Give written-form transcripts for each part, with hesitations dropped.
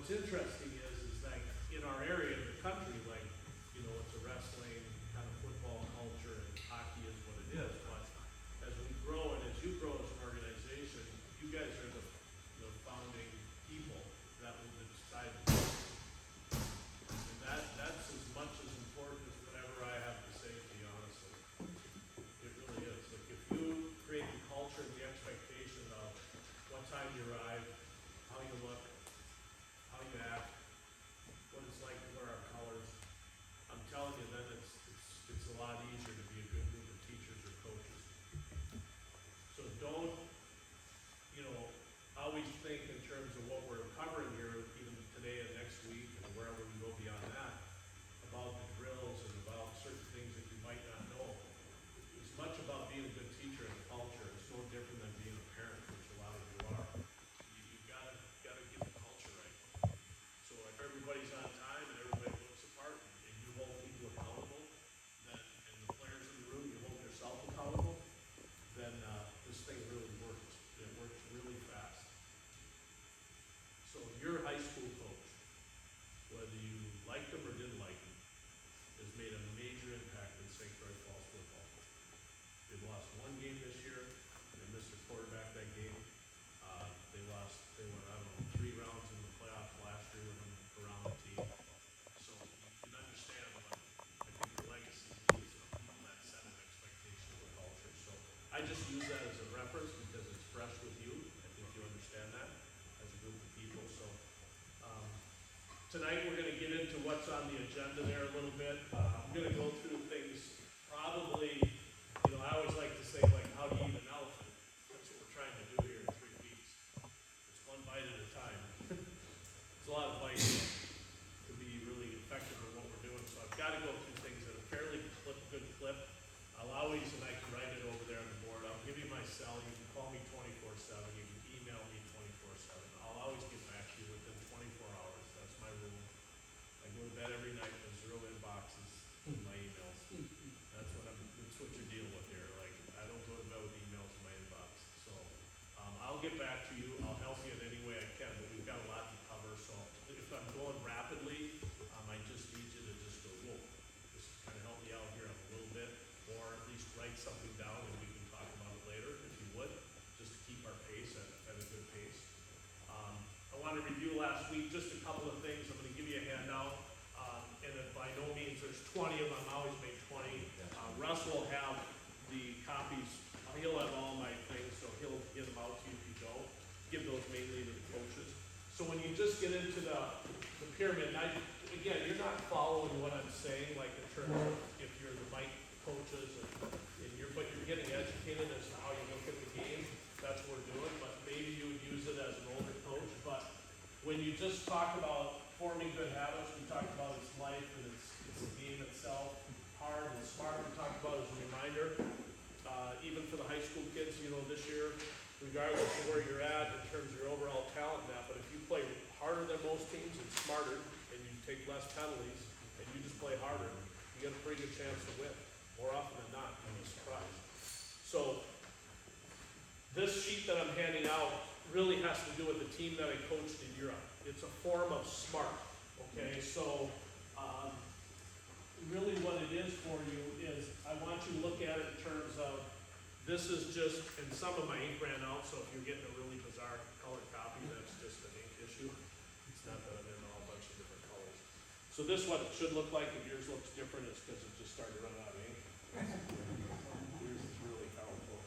what's interesting is like in our area of the country, like, you know, it's a wrestling kind of football culture and hockey is what it is, but as we grow and as you grow as an organization, you guys are the founding people that will decide. And that's as much as important as whatever I have to say, to be honest with you. It really is. Like if you create the culture and the expectation of what time you arrive, how you look, how you act, what it's like to wear our colors, I'm telling you, then it's a lot easier to be a good group of teachers or coaches. So don't, you know, always think in terms of what we're covering here, even today and next week and wherever we go beyond that, about the drills and about certain things that you might not know. It's much about being a good teacher and culture. It's no different than being a parent, which a lot of you are. You've gotta get the culture right. So if everybody's on time and everybody looks the part and you hold people accountable, then, and the players in the room, you hold yourself accountable, then this thing really works. It works really fast. So your high school coach, whether you liked him or didn't like him, has made a major impact in St. Croix Falls football. They've lost one game this year. They missed their quarterback that game. They went, I don't know, 3 rounds in the playoffs last year with them around the team. So you can understand what I think the legacy is of people that set an expectation of the culture. So I just use that as a reference because it's fresh with you. I think you understand that as a group of people. So tonight we're going to get into what's on the agenda there a little bit. I'm going to go through things probably, you know, I always like to say, like, how do you eat an elephant? That's what we're trying to do here in 3 weeks. It's one bite at a time. There's a lot of bites to be really effective in what we're doing, so I've got to go through things at a fairly good clip. I'll always, and I can write it over there on the board, I'll give you my cell. You can call me 24/7. You can email me 24/7. I'll always get back to you within 24 hours. That's my rule. I go to bed every night with 0 inboxes in my emails. That's what you're dealing with here. Like, I don't go to bed with emails in my inbox. So I'll get back to you. I'll help you in any way I can, but we've got a lot to cover. So if I'm going rapidly, I just need you to just go, whoa, just kind of help me out here a little bit, or at least write something down and we can talk about it later if you would, just to keep our pace at a good pace. I want to review last week, just a couple of things. I'm going to give you a handout, and by no means there's 20 of them. I always make 20. Russ will have the copies. He'll have all my things, so he'll give them out to you if you don't. Give those mainly to the coaches. So when you just get into the pyramid, again, you're not following what I'm saying, like in terms of if you're the Mike coaches, but you're getting educated as to how you look at the game. That's what we're doing, but maybe you would use it as an older coach. But when you just talk about forming good habits, we talked about its life and it's the game itself, hard and smart, we talked about as a reminder. Even for the high school kids, you know, this year, regardless of where you're at in terms of your overall talent and that, but if you play harder than most teams and smarter, and you take less penalties, and you just play harder, you get a pretty good chance to win. More often than not, you'll be surprised. So, this sheet that I'm handing out really has to do with the team that I coached in Europe. It's a form of SMART, okay? So, really what it is for you is, I want you to look at it in terms of, this is just, and some of my ink ran out, so if you're getting a really bizarre colored copy, that's just an ink issue. It's not that I'm in a bunch of different colors. So this is what it should look like. If yours looks different, it's because it just started running out of ink. Yours is really powerful.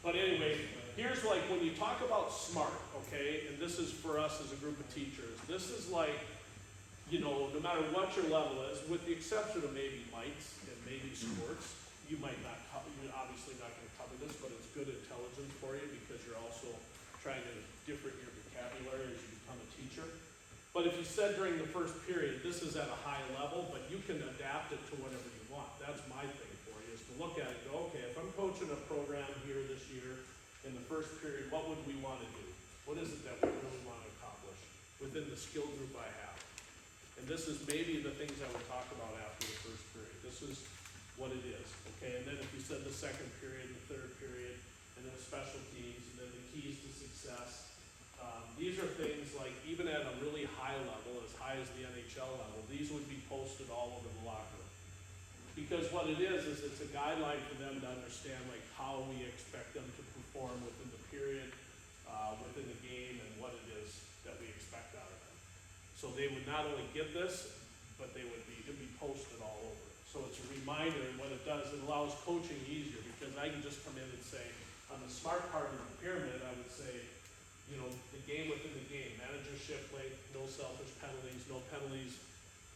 But anyway, here's like when you talk about SMART, okay, and this is for us as a group of teachers, this is like, you know, no matter what your level is, with the exception of maybe mites and maybe sports, you might not cover, you're obviously not going to cover this, but it's good intelligence for you because you're also trying to different your vocabulary as you become a teacher. But if you said during the first period, this is at a high level, but you can adapt it to whatever you want. That's my thing for you, is to look at it and go, okay, if I'm coaching a program here this year, in the first period, what would we want to do? What is it that we really want to accomplish within the skill group I have? And this is maybe the things I would talk about after the first period. This is what it is, okay? And then if you said the second period, the third period, and then specialties, and then the keys to success, These are things like, even at a really high level, as high as the NHL level, these would be posted all over the locker room. Because what it is it's a guideline for them to understand like how we expect them to perform within the period, within the game, and what it is that we expect out of them. So they would not only get this, but it'd be posted all over. So it's a reminder, and what it does, it allows coaching easier, because I can just come in and say, on the smart part of the pyramid, I would say, you know, the game within the game, manager shift length, no selfish penalties, no penalties,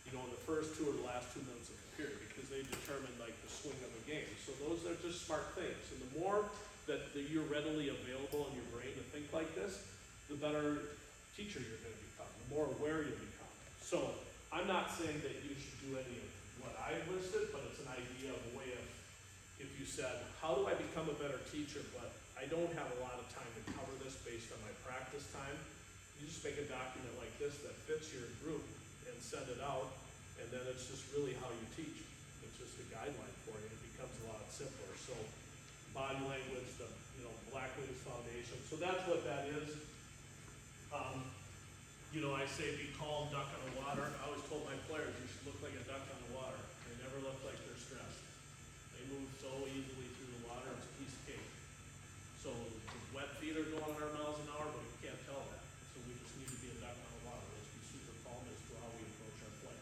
you know, in the first 2 or the last 2 minutes of the period, because they determine like the swing of a game. So those are just smart things. And the more that you're readily available in your brain to think like this, the better teacher you're gonna become, the more aware you become. So I'm not saying that you should do any of what I've listed, but it's an idea of a way of, if you said, how do I become a better teacher, but I don't have a lot of time to cover this based on my practice time, you just make a document like this that fits your group and send it out, and then it's just really how you teach. It's just a guideline for you. It becomes a lot simpler. So body language, the Black Wings Foundation. So that's what that is. I say be calm, duck on the water. I always told my players you should look like a duck on the water. They never look like they're stressed. They move so easily through the water, it's a piece of cake. So the wet feet are going 100 miles an hour, but we can't tell that. So we just need to be a duck on the water. Let's be super calm as to how we approach our play.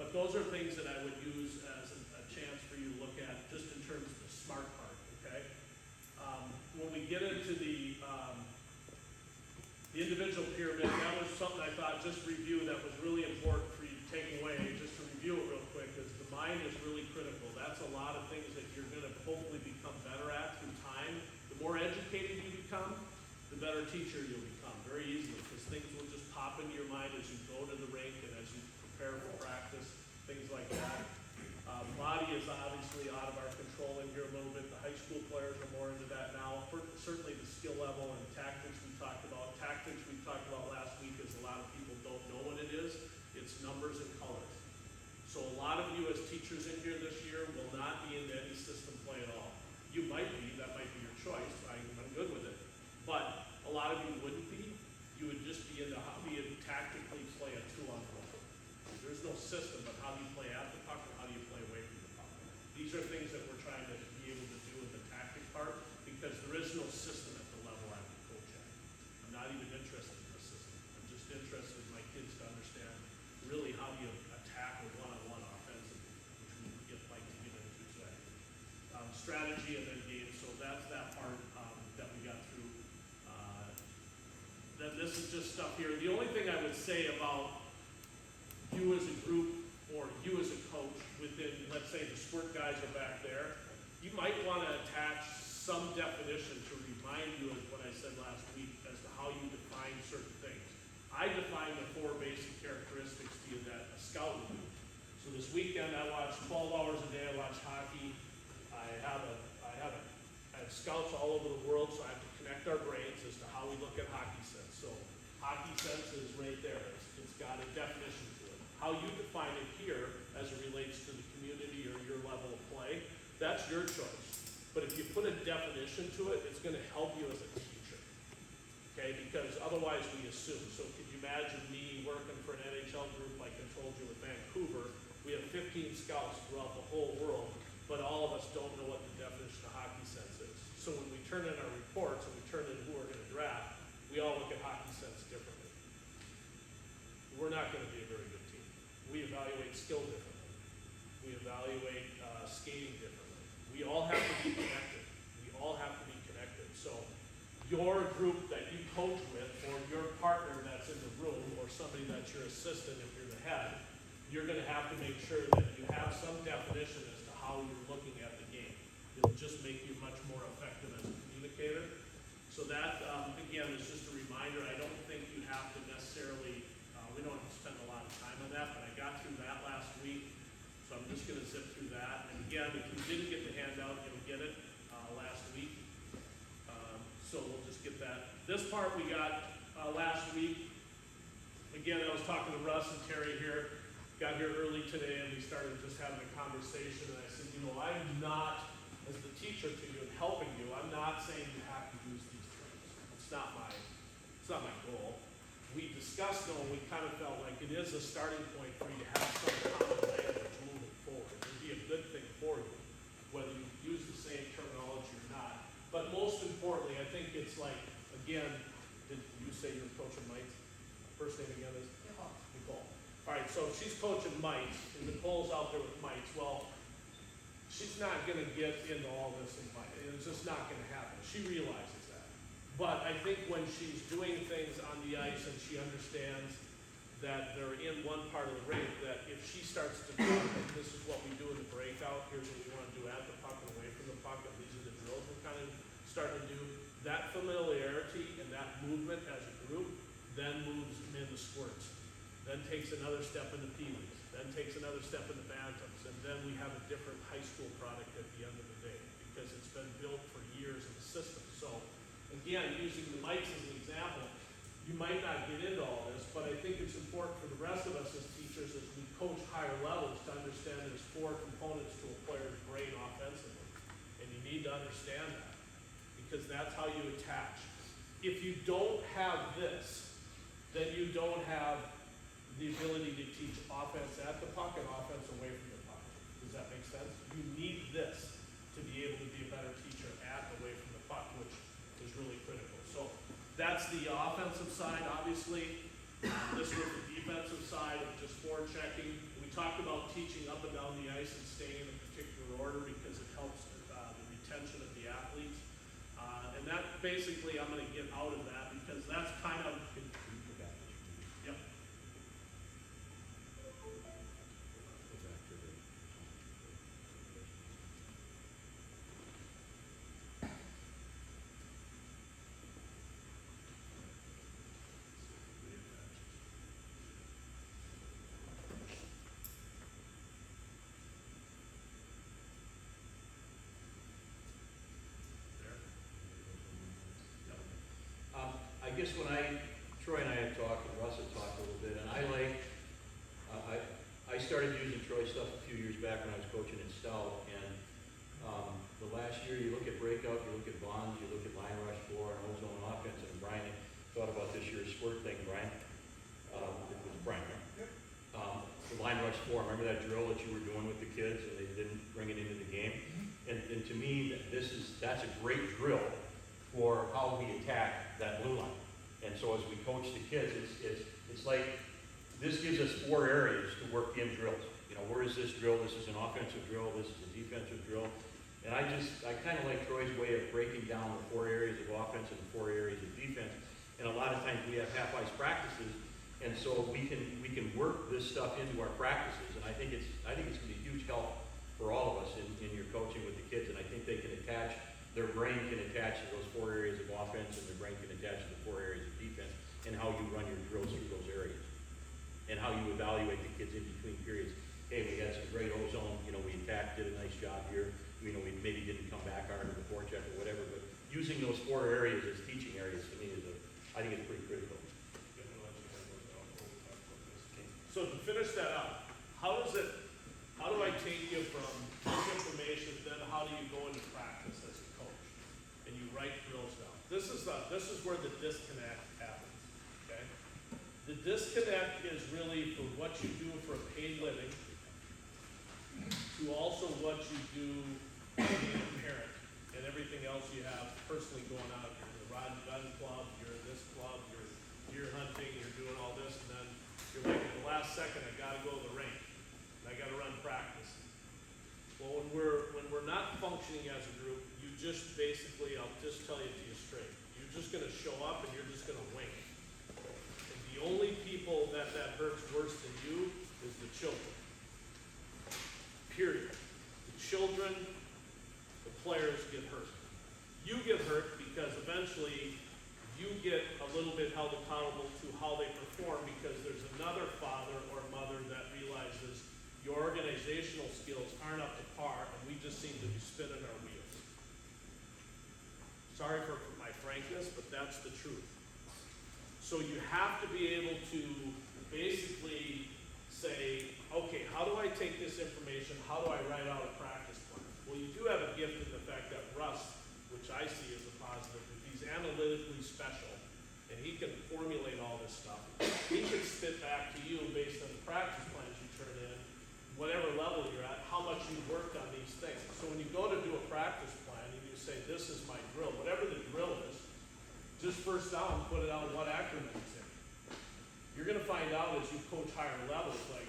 But those are things that I would use as a chance for you to look at just in terms of the smart part, okay? When we get into the individual pyramid, that was something I thought just review that was really important for you to take away. Just to review it real quick, is the mind is really critical. That's a lot of things that you're gonna hopefully become better at through time. The more educated you become, the better teacher you'll become, very easily, because things will just pop into your mind as you go to the rink and as you prepare for practice, things like that. Body is obviously out of our control in here a little bit. The high school players are more into that now. Certainly the skill level and tactics we talked about. Tactics we talked about last week is a lot of people don't know what it is. It's numbers and colors. So a lot of you as teachers in here this year will not be into any system play at all. You might be, that might be your choice. I'm good with it. But a lot of you wouldn't be. You would just be into how do you tactically play a 2-on-1. There's no system, but how do you play at the puck and how do you play away from the puck? These are things that we're trying to be able to do with the tactic part, because there is no system at the level I would coach at. I'm not even interested in the system. I'm just interested in my kids to understand really how do you attack a one-on-one offensively, which we like to get into today. Strategy and then game, so that's that part that we got through. Then this is just stuff here. The only thing I would say about you as a group or you as a coach within, let's say the squirt guys are back there, you might want to attach some definition to remind you of what I said last week as to how you define certain things. I define the 4 basic characteristics to you that a scout would do. So this weekend I watched 12 hours a day, I watch hockey. I have scouts all over the world, so I have to connect our brains as to how we look at hockey sense. So hockey sense is right there. It's got a definition to it. How you define it here as it relates to the community or your level of play, that's your choice. But if you put a definition to it, it's gonna help you as a teacher, okay? Because otherwise we assume. So could you imagine me working for an NHL group like I told you with Vancouver? We have 15 scouts throughout the whole world, but all of us don't know what the definition of hockey sense is. So when we turn in our reports and we turn in who we're gonna draft, we all look at hockey sense differently. We're not gonna be a very good team. We evaluate skill differently. We evaluate skating differently. We all have to be connected. We all have to be connected. So your group that you coach with, or your partner that's in the room, or somebody that's your assistant if you're the head, you're gonna have to make sure that you have some definition as to how you're looking at the game. It'll just make you much more effective as a communicator. So that, again, is just a reminder. I don't think you have to necessarily, we don't have to spend a lot of time on that, but I got through that last week. So I'm just gonna zip through that. And again, if you didn't get the handout, you'll get it last week. So we'll just get that. This part we got last week. Again, I was talking to Russ and Terry here. Got here early today and we started just having a conversation. And I said, I'm not, as the teacher to you and helping you, I'm not saying you have to use these terms. It's it's not my goal. We discussed though, we kind of felt like it is a starting point for you to have some common language moving forward. It'd be a good thing for you, whether you use the same terminology or not. But most importantly, I think it's like, again, did you say you're coaching Mike's? First name again is? Nicole. All right, so she's coaching Mike's, and Nicole's out there with Mike's. Well, she's not gonna get into all this in Mike. It's just not gonna happen. She realizes that. But I think when she's doing things on the ice and she understands that they're in one part of the rink, that if she starts to talk, like, this is what we do in the breakout, here's what we wanna do at the puck and away from the puck, and these are the drills we're kind of starting to do, that familiarity and that movement as a group then moves them into squirts, then takes another step into peewees, then takes another step into bantams, and then we have a different high school product at the end of the day, because it's been built for years in the system. So, again, using the Mikes as an example, you might not get into all this, but I think it's important for the rest of us as teachers, as we coach higher levels, to understand there's 4 components to a player's brain offensively. And you need to understand that, because that's how you attach. If you don't have this, then you don't have the ability to teach offense at the puck and offense away from the puck. Does that make sense? You need this to be able to be a better teacher at and away from the puck, which is really critical. So that's the offensive side, obviously. This was the defensive side of just forechecking. We talked about teaching up and down the ice and staying in a particular order because it helps the retention of the athletes. And that basically, I'm going to get out of that because that's kind of, yep. I guess when Troy and I had talked, and Russ had talked a little bit, and I started using Troy stuff a few years back when I was coaching in Stout, and the last year you look at breakout, you look at bonds, you look at line rush 4 and ozone offense, and Brian thought about this year's squirt thing, Brian. It was Brian, right? Yep. The line rush 4, remember that drill that you were doing with the kids and they didn't bring it into the game? And to me, that's a great drill for how we attack that blue line. And so as we coach the kids, it's like, this gives us 4 areas to work in drills. You know, where is this drill? This is an offensive drill, this is a defensive drill. And I kind of like Troy's way of breaking down the 4 areas of offense and the 4 areas of defense. And a lot of times we have half-ice practices, and so we can work this stuff into our practices. And I think it's gonna be a huge help for all of us in your coaching with the kids. And I think they can attach, their brain can attach to those 4 areas of offense, and their brain can attach to the 4 areas of defense, and how you run your drills through those areas. And how you evaluate the kids in between periods. Hey, we had some great ozone, you know, we attacked, did a nice job here. You know, we maybe didn't come back hard in the forecheck or whatever, but using those 4 areas as teaching areas to me I think it's pretty critical. So to finish that up, how do I take you from this information, then how do you go into practice as a coach? And you write drills down. This is where the disconnect happens, okay? The disconnect is really for what you do for a paid living to also what you do being a parent and everything else you have personally going on. You're in the rod and gun club, you're in this club, you're deer hunting, you're doing all this, and then you're like, at the last second, I gotta go to the rink, and I gotta run practice. Well, when we're not functioning as a group, you just basically, I'll just tell you to you straight, you're just gonna show up and you're just gonna wing it. And the only people that hurts worse than you is the children. Period. The children, the players get hurt. You get hurt because eventually you get a little bit held accountable to how they perform because there's another father or mother that realizes your organizational skills aren't up to par and we just seem to be spinning our wheels. Sorry for my frankness, but that's the truth. So you have to be able to basically say, okay, how do I take this information? How do I write out a practice plan? Well, you do have a gift in the fact that Russ, which I see as a positive, if he's analytically special, and he can just first down, put it on what acronym it's in. You're gonna find out as you coach higher levels, like,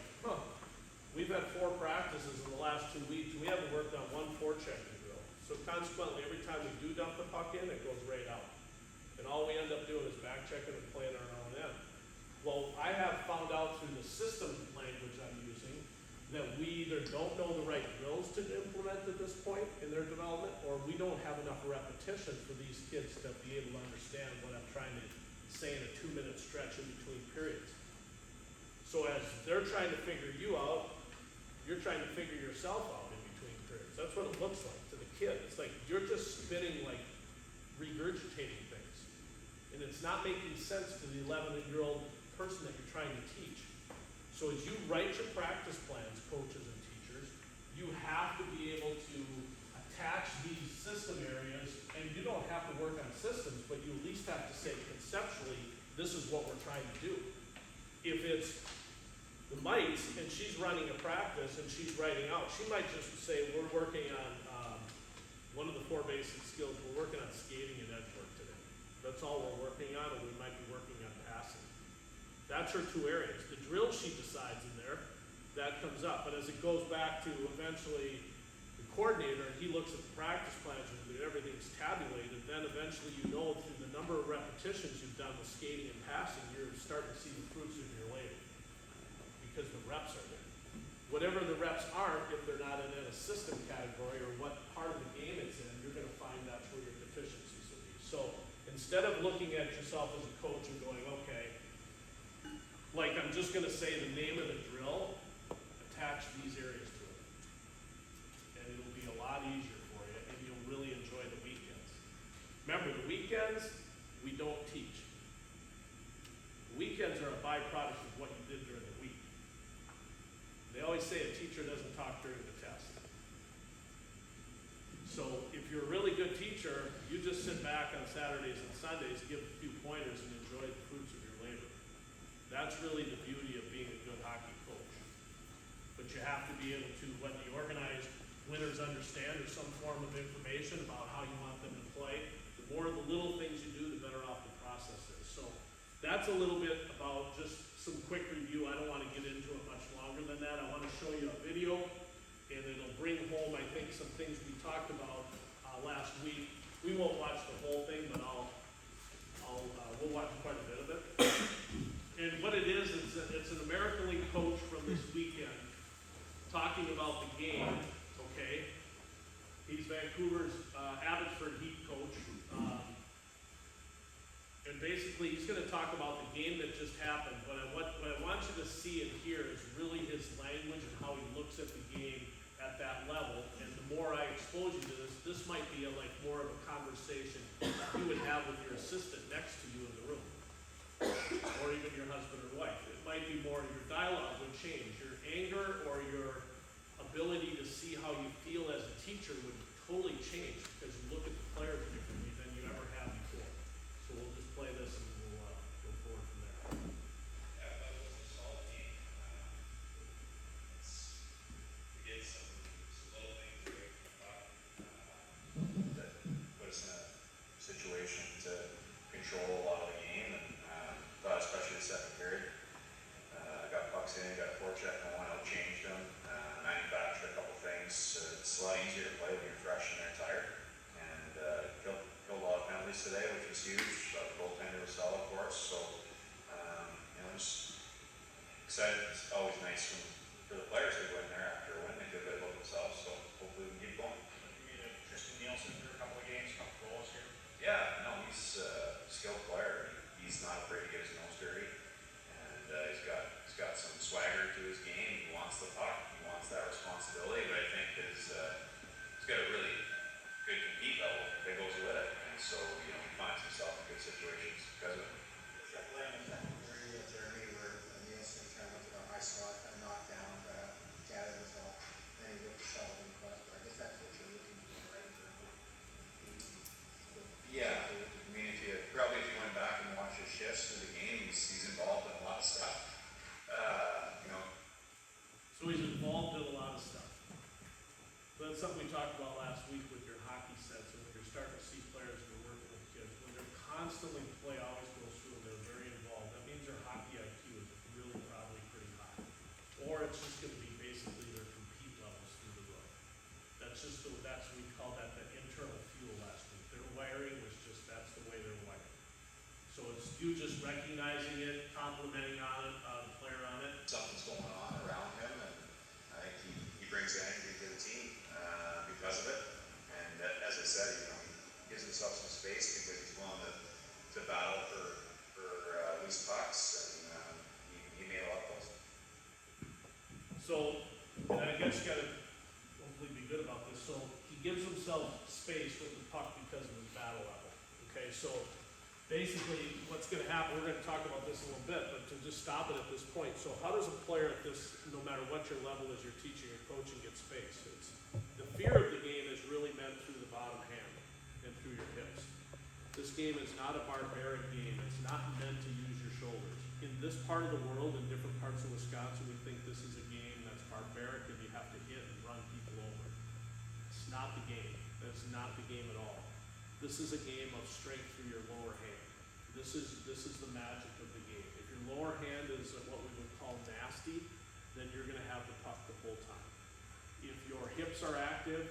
we've had 4 practices in the last 2 weeks, we haven't worked on one forechecking drill. So consequently, every time we do dump the puck in, it goes right out. And all we end up doing is back checking and playing our own end. Well, I have found out through the system language I'm using, that we either don't know the right drills to implement at this point in their development, or we don't have enough repetition for these kids to be able to understand what I'm trying to say in a 2-minute stretch in between periods. So as they're trying to figure you out, you're trying to figure yourself out in between periods. That's what it looks like to the kid. It's like you're just spitting, like regurgitating things. And it's not making sense to the 11-year-old person that you're trying to teach. So as you write your practice plans, coaches and teachers, you have to be able to attach these system areas, and you don't have to work on systems, but you at least have to say conceptually, this is what we're trying to do. If it's the mites and she's running a practice and she's writing out, she might just say, we're working on one of the 4 basic skills, we're working on skating and edge work today. That's all we're working on, and we might be working on passing. That's her 2 areas. The drill she decides in there, that comes up. But as it goes back to eventually the coordinator, and he looks at the practice plans and everything's tabulated, then eventually you know through the number of repetitions you've done with skating and passing, you're starting to see the fruits of your labor. Because the reps are there. Whatever the reps aren't, if they're not in a system category or what part of the game it's in, you're gonna find that's where your deficiencies will be. So instead of looking at yourself as a coach and going, okay, like I'm just gonna say the name of the drill, attach these areas to it. And it'll be a lot easier for you, and you'll really enjoy the weekends. Remember, the weekends, we don't teach. The weekends are a byproduct of what you did during the week. They always say a teacher doesn't talk during the test. So if you're a really good teacher, you just sit back on Saturdays and Sundays, give a few pointers, and enjoy the fruits of your labor. That's really the beauty of being a good hockey coach. But you have to be able to, whether you organize winners understand or some form of information about how you want them to play, the more of the little things you do, the better off the process is. So that's a little bit about just some quick review. I don't want to get into it much longer than that. I want to show you a video, and it'll bring home, I think, some things we talked about last week. We won't watch the whole thing, but we'll watch quite a bit of it. And what it is it's an American League coach from this weekend talking about the game, okay? He's Vancouver's Abbotsford Heat coach. And basically, he's gonna talk about the game that just happened, but what I want you to see and hear is really his language and how he looks at the game at that level. And the more I expose you to this might be more of a conversation you would have with your assistant next to you in the room. Or even your husband or wife. It might be more, your dialogue would change. Your anger or your ability to see how you feel as a teacher would totally change because you look at the players differently than you ever have before. So we'll just play this and we'll go forward from there. Yeah, that was a solid game. We did some little things away from the puck that put us in a situation to control a lot of the game, and thought especially the second period. Got pucks in, got forecheck, and went out, changed them, manufactured a couple things. It's a lot easier to play when you're fresh and they're tired. And killed a lot of penalties today, which was huge. The goaltender was solid for us, so just excited. It's always nice for the players to go in there after a win. They feel good about themselves, so hopefully we can keep going. You mean Tristan Nielsen for a couple of games, couple goals here? Yeah, no, he's a skilled player. He's not afraid to get his nose dirty, and he's got some swagger to his game. He wants the puck. He wants that responsibility, but I think he's got a really good compete level that goes with it, and so he finds himself in good situations because of it. Definitely in the second period, Jeremy, where Nielsen kind of went to the high slot, kind of knocked down, gathered himself, then he looked solid in the clutch. I guess that's what you're looking for, right? Yeah, I mean, if you went back and watched his shifts through the game, he's involved in a lot of stuff. So he's involved in a lot of stuff. So that's something we talked about last week with your hockey sets, and when you're starting to see players who are working with kids, when they're constantly play always goes through, and they're very involved, that means their hockey IQ is really probably pretty high. Or it's just gonna be basically their compete levels through the roof. We call that the internal fuel last week. Their wiring was just, that's the way they're wired. So it's you just recognizing it, complimenting on it, the player on it. Something's going on around him, and I think he brings energy to the team because of it. And as I said, he gives himself some space because he's willing to battle for loose pucks, and he made a lot of those. So, and I guess you gotta hopefully be good about this. So he gives himself space with the puck because of his battle level. Okay, so basically what's gonna happen, we're gonna talk about this a little bit, but to just stop it at this point. So how does a player at this, no matter what your level is, you're teaching or coaching, get space? It's, the fear of the game is really meant through the bottom hand and through your hips. This game is not a barbaric game. It's not meant to use your shoulders. In this part of the world, in different parts of Wisconsin, we think this is a game that's barbaric and you have to hit and run people over. It's not the game. That's not the game at all. This is a game of strength through your lower hand. This is the magic of the game. If your lower hand is what we would call nasty, then you're gonna have the puck the whole time. If your hips are active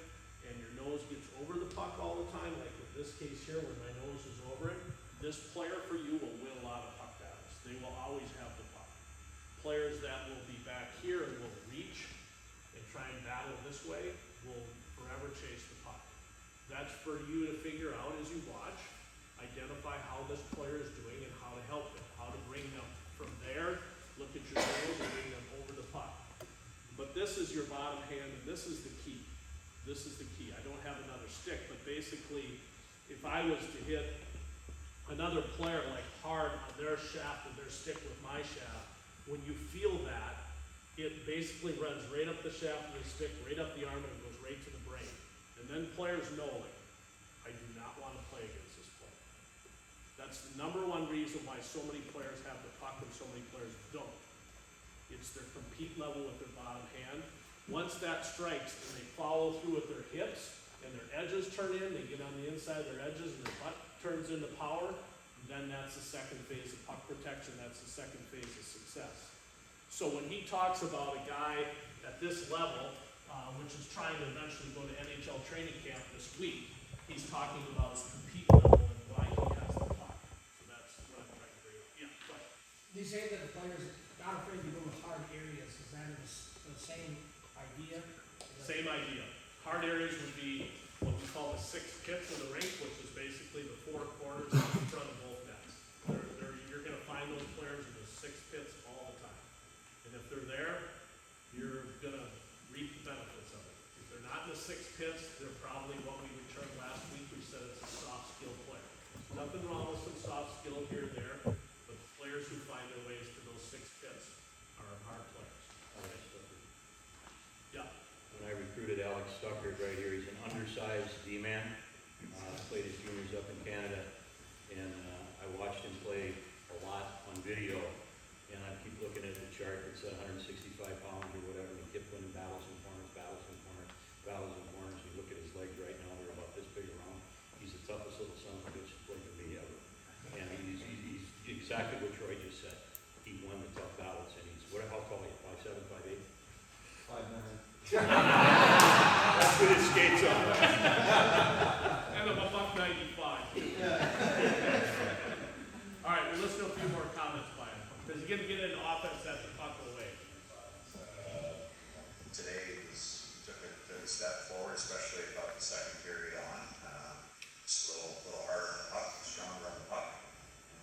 and your nose gets over the puck all the time, like with this case here where my nose is over it, this player for you will win a lot of puck battles. They will always have the puck. Players that will be back here and will reach and try and battle this way will forever chase the puck. That's for you to figure out as you watch, identify how this player is doing and how to help them, how to bring them from there, look at your nose and bring them over the puck. But this is your bottom hand, and this is the key. This is the key. I don't have another stick, but basically, if I was to hit another player like hard on their shaft and their stick with my shaft, when you feel that, it basically runs right up the shaft of the stick, right up the arm, and goes right to the brain. And then players know, like, I do not want to play against this player. That's the number one reason why so many players have the puck and so many players don't. It's their compete level with their bottom hand. Once that strikes and they follow through with their hips and their edges turn in, they get on the inside of their edges and their butt turns into power, then that's the second phase of puck protection. That's the second phase of success. So when he talks about a guy at this level, which is trying to eventually go to NHL training camp this week, he's talking about his compete level and why he has the puck. So that's what I'm trying to bring up. Yeah, go ahead. You say that the player's not afraid to go to hard areas, is that the same idea? Same idea. Hard areas would be what we call the six pits of the rink, which is basically the four corners in front of both nets. You're gonna find those players in the six pits all the time. And if they're there, you're gonna reap the benefits of it. If they're not in the six pits, they're probably what we returned last week. We said it's a soft skill player. Nothing wrong with some soft skill here and there, but players who find their ways to those six pits are hard players. Yeah. When I recruited Alex Stuckert right here, he's an undersized D-man. Played his juniors up in Canada, and I watched him play a lot on video. And I keep looking at the chart. It's 165 pounds or whatever. And he kept winning battles in corners, battles in corners, battles in corners. You look at his legs right now; they're about this big around. He's the toughest little son of a bitch to play for me ever. And he's exactly what Troy just said. He won the tough battles, and he's how tall are you? 5'7", 5'8"? 5'9". That's what his skates are. And I'm a buck 95. All right, we'll listen to a few more comments by him. Because you're going to get into offense at the puck away. Today took a step forward, especially about the second period on. Just a little harder on the puck, stronger on the puck.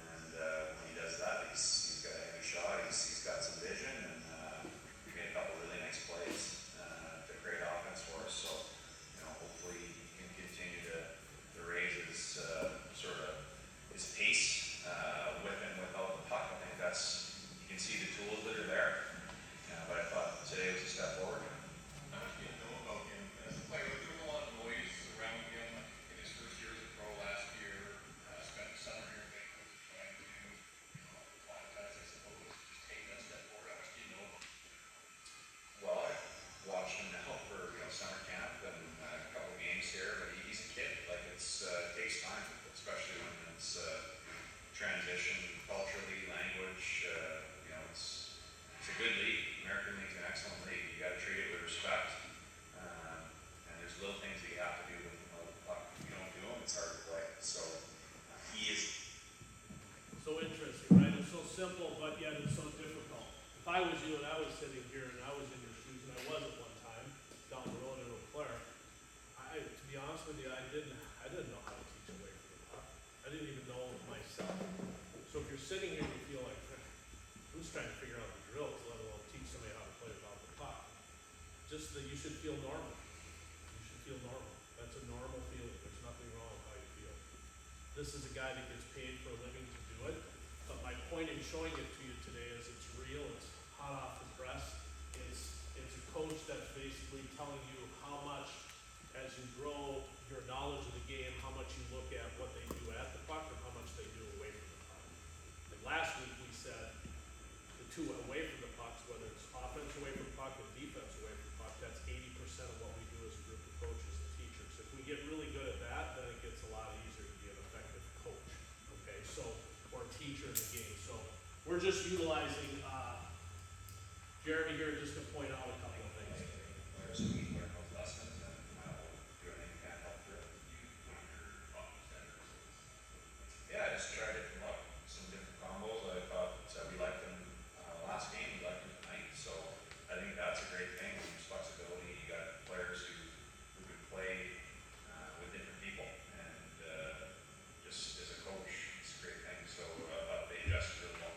And when he does that, he's got a heavy shot, he's got some vision, and made a couple really nice plays to create offense for us. So, hopefully he can continue to raise his sort of his pace with and without the puck. I think you can see the was you and I was sitting here and I was in your shoes, and I was at one time, down the road in Eau Claire, to be honest with you, I didn't know how to teach away from the puck. I didn't even know myself. So if you're sitting here and you feel like, I'm just trying to figure out the drills, let alone teach somebody how to play without the puck, just that you should feel normal. You should feel normal. That's a normal feeling. There's nothing wrong with how you feel. This is a guy that gets paid for a living to do it, but my point in showing it to you today is it's real, it's hot off the press. It's a coach that's basically telling you how much, as you grow your knowledge of the game, how much you look at what they do at the puck or how much they do away from the puck. And last week we said the two away from the pucks, whether it's offense away from the puck or defense away from the puck, that's 80% of what we do as a group of coaches and teachers. If we get really good at that, then it gets a lot easier to be an effective coach, okay? So, or teacher in the game. So we're just utilizing, Jeremy here just to point out a couple of things. Players who need learn those lessons and do anything can help to yeah, I just tried it from some different combos. I thought we liked them last game, we liked them tonight, so I think that's a great thing. There's flexibility. You got players who can play with different people, and just as a coach, it's a great thing. So they adjust really well.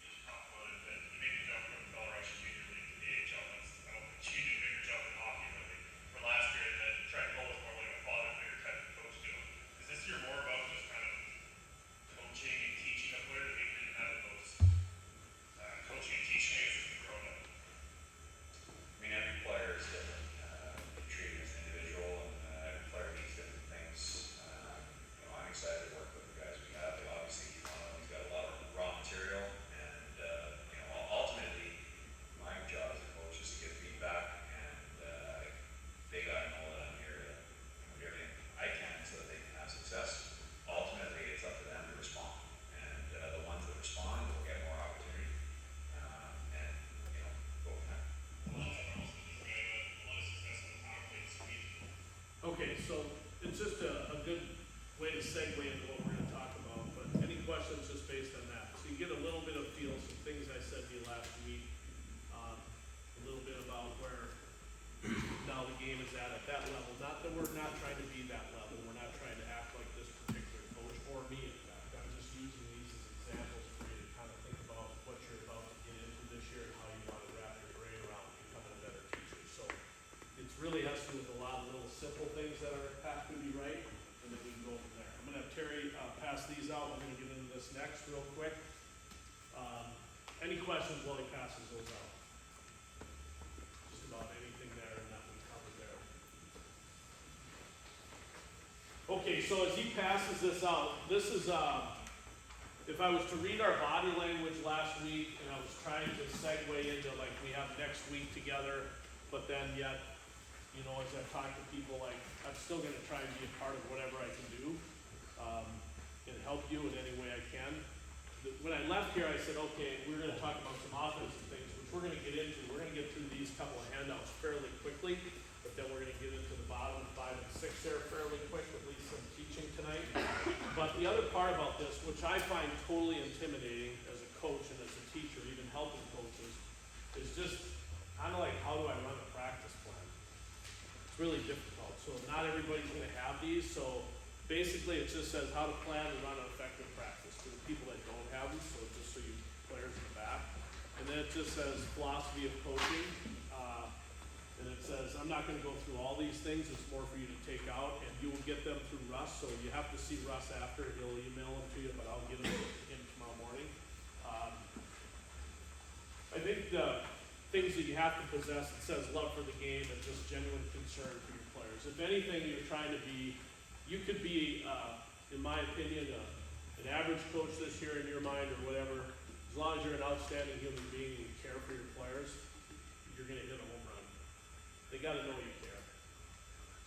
You just talked about it, that you made the jump from Belarusian Junior League to the AHL. I don't think you did a bigger jump in hockey, but for last year, that Trent Cole was more like a father figure type of coach to him. Is this year more about just kind of coaching and teaching a player that maybe didn't have those coaching and teaching as a grown up? I mean, every player is different. You treat them as an individual, and every player needs different things. I'm excited to work with the guys we have. Obviously, he's got a lot of raw material, and ultimately, my job as a coach is to give feedback, and they got to know that I'm here to do everything I can so that they can have success. Ultimately, it's up to them to respond, and the ones that respond will get more opportunity, and go from there. Okay, so it's just a good way to segue into what we're gonna talk about, but any questions just based on that? So you get a little bit of feel, some things I said to you last week, a little bit about where now the game is at that level. Not that we're not trying to be that level, we're not trying to act like this particular coach, or me in fact. I'm just using these as examples for you to kind of think about what you're about to get into this year and how you want to wrap your brain around becoming a better teacher. So it's really has to do with a lot of little simple things that have to be right, and then we can go from there. I'm gonna have Terry pass these out. I'm gonna get into this next real quick. Any questions while he passes those out? Just about anything there and that we covered there. Okay, so as he passes this out, this is, if I was to read our body language last week, and I was trying to segue into like we have next week together, but then yet, as I've talked to people, like, I'm still gonna try and be a part of whatever I can do, and help you in any way I can. When I left here, I said, okay, we're gonna talk about some offensive things, which we're gonna get into. We're gonna get through these couple of handouts fairly quickly, but then we're gonna get into the bottom 5 and 6 there fairly quick, at least some teaching tonight. But the other part about this, which I find totally intimidating as a coach and as a teacher, even helping coaches, is just kind of like, how do I run a practice plan? It's really difficult. So not everybody's gonna have these, so basically it just says how to plan and run an effective practice for the people that don't have them, so just so you players in the back. And then it just says philosophy of coaching, and it says, I'm not gonna go through all these things, it's more for you to take out, and you will get them through Russ, so you have to see Russ after, he'll email them to you, but I'll get them in tomorrow morning. I think the things that you have to possess, it says love for the game and just genuine concern for your players. If anything, you're trying to be, you could be, in my opinion, an average coach this year in your mind or whatever. As long as you're an outstanding human being and you care for your players, you're gonna hit a home run. They gotta know you care.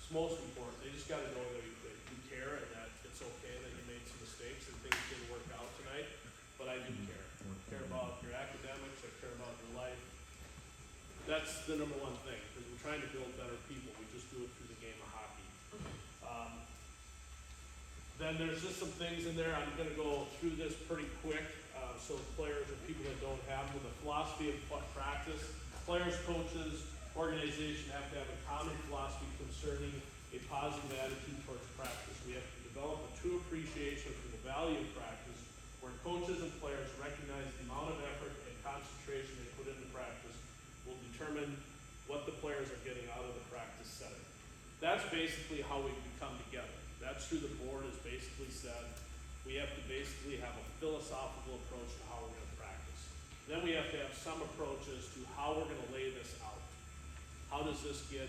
It's most important. They just gotta know that you care and that it's okay that you made some mistakes and things didn't work out tonight, but I do care. I care about your academics, I care about your life. That's the number one thing, because we're trying to build better people. We just do it through the game of hockey. Then there's just some things in there. I'm gonna go through this pretty quick. so players or people that don't have them, with a philosophy of practice. Players, coaches, organization have to have a common philosophy concerning a positive attitude towards practice. We have to develop a true appreciation for the value of practice, where coaches and players recognize the amount of effort and concentration they put into practice will determine what the players are getting out of the practice setting. That's basically how we come together. That's who the board has basically said. We have to basically have a philosophical approach to how we're gonna practice. Then we have to have some approach as to how we're gonna lay this out. How does this get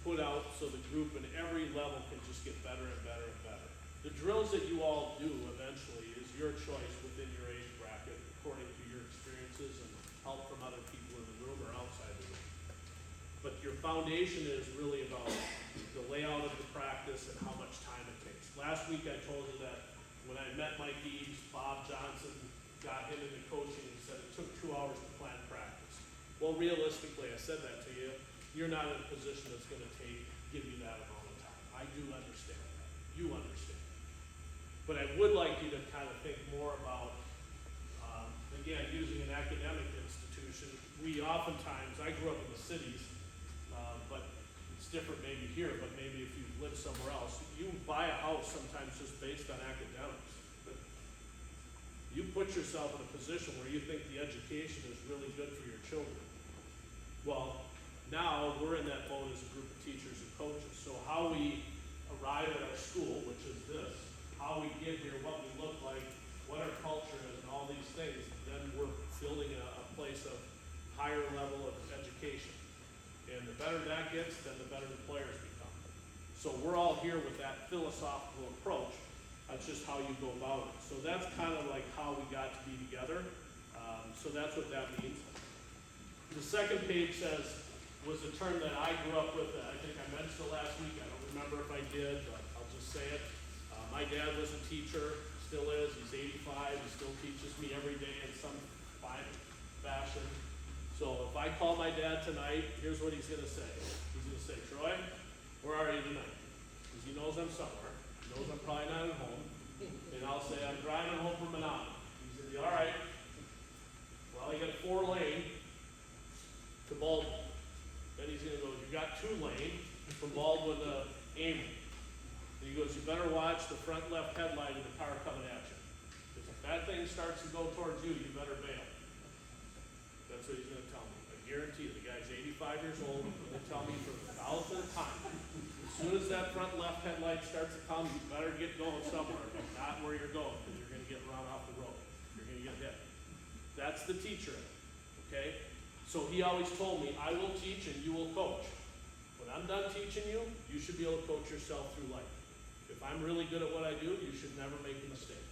put out so the group in every level can just get better and better and better? The drills that you all do eventually is your choice within your age bracket, according to your experiences and help from other people in the room or outside the room. But your foundation is really about the layout of the practice and how much time it takes. Last week I told you that when I met Mike Eaves, Bob Johnson got him into coaching and said it took 2 hours to plan practice. Well, realistically, I said that to you, you're not in a position that's gonna give you that amount of time. I do understand that. You understand. But I would like you to kind of think more about, again, using an academic institution. We oftentimes, I grew up in the cities, but it's different maybe here, but maybe if you live somewhere else, you buy a house sometimes just based on academics. But you put yourself in a position where you think the education is really good for your children. Well, now we're in that boat as a group of teachers and coaches. So how we arrive at our school, which is this, how we get here, what we look like, what our culture is, and all these things, then we're building a place of higher level of education. And the better that gets, then the better the players become. So we're all here with that philosophical approach. That's just how you go about it. So that's kind of like how we got to be together. So that's what that means. The second page was a term that I grew up with. I think I mentioned it last week. I don't remember if I did, but I'll just say it. My dad was a teacher, still is. He's 85. He still teaches me every day in some fine fashion. So if I call my dad tonight, here's what he's gonna say. He's gonna say, Troy, where are you tonight? Because he knows I'm somewhere. He knows I'm probably not at home. And I'll say, I'm driving home from Menominee. He's gonna be, all right. Well, you got 4-lane to Baldwin. Then he's gonna go, you got 2-lane from Baldwin to Amory. And he goes, you better watch the front left headlight of the car coming at you. Because if that thing starts to go towards you, you better bail. That's what he's gonna tell me. I guarantee you, the guy's 85 years old, he's gonna tell me for the 1,000th time. As soon as that front left headlight starts to come, you better get going somewhere, but not where you're going, because you're gonna get run off the road. You're gonna get hit. That's the teacher, okay? So he always told me, I will teach and you will coach. When I'm done teaching you, you should be able to coach yourself through life. If I'm really good at what I do, you should never make a mistake.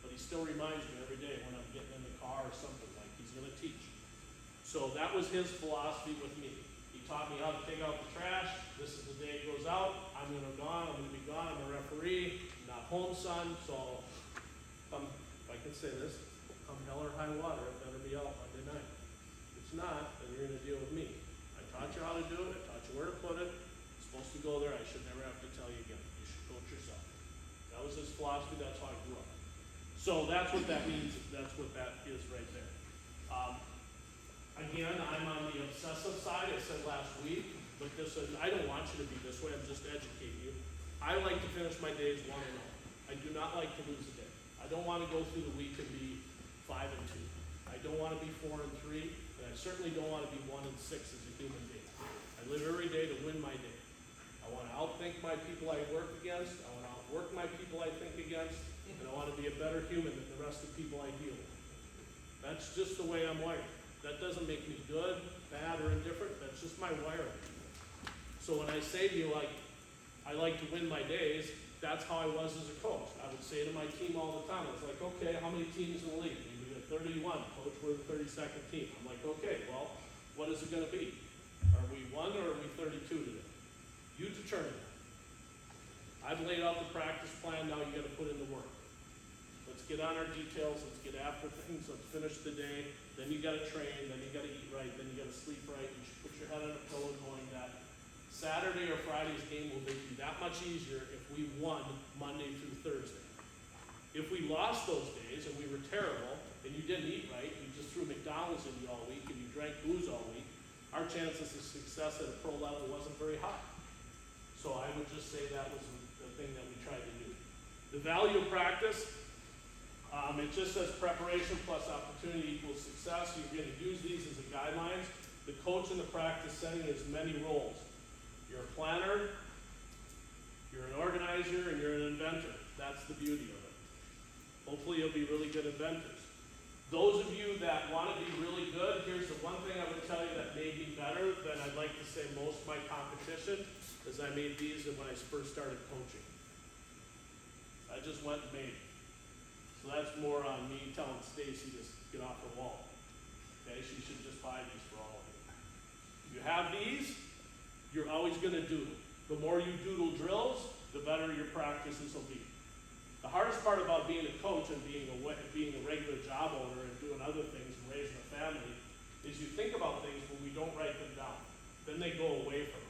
But he still reminds me every day when I'm getting in the car or something, like he's gonna teach. So that was his philosophy with me. He taught me how to take out the trash. This is the day it goes out. I'm gonna be gone. I'm a referee. I'm not home, son. So come, if I can say this, come hell or high water, it better be out Monday night. If it's not, then you're gonna deal with me. I taught you how to do it. I taught you where to put it. It's supposed to go there. I should never have to tell you again. You should coach yourself. That was his philosophy. That's how I grew up. So that's what that means. That's what that is right there. Again, I'm on the obsessive side. I said last week, but I don't want you to be this way. I'm just educating you. I like to finish my days 1-0. I do not like to lose a day. I don't want to go through the week and be 5-2. I don't want to be 4-3, and I certainly don't want to be 1-6 as a human being. I live every day to win my day. I want to outthink my people I work against. I want to outwork my people I think against, and I want to be a better human than the rest of the people I deal with. That's just the way I'm wired. That doesn't make me good, bad, or indifferent. That's just my wiring. So when I say to you, like, I like to win my days, that's how I was as a coach. I would say to my team all the time, I was like, okay, how many teams in the league? We got 31, coach, we're the 32nd team. I'm like, okay, well, what is it gonna be? Are we 1 or are we 32 today? You determine that. I've laid out the practice plan, now you gotta put in the work. Let's get on our details, let's get after things, let's finish the day, then you gotta train, then you gotta eat right, then you gotta sleep right, you should put your head on a pillow knowing that Saturday or Friday's game will be that much easier if we won Monday through Thursday. If we lost those days and we were terrible, and you didn't eat right, you just threw McDonald's in you all week, and you drank booze all week, our chances of success at a pro level wasn't very high. So I would just say that was the thing that we tried to do. The value of practice, it just says preparation plus opportunity equals success. You're gonna use these as the guidelines. The coach in the practice setting has many roles. You're a planner, you're an organizer, and you're an inventor. That's the beauty of it. Hopefully you'll be really good inventors. Those of you that want to be really good, here's the one thing I would tell you that made me better than I'd like to say most of my competition, is I made these when I first started coaching. I just went and made it. So that's more on me telling Stacy to get off her wall. Okay, she should just buy these for all of you. If you have these, you're always gonna doodle. The more you doodle drills, the better your practices will be. The hardest part about being a coach and being a regular job owner and doing other things and raising a family is you think about things when we don't write them down. Then they go away from us.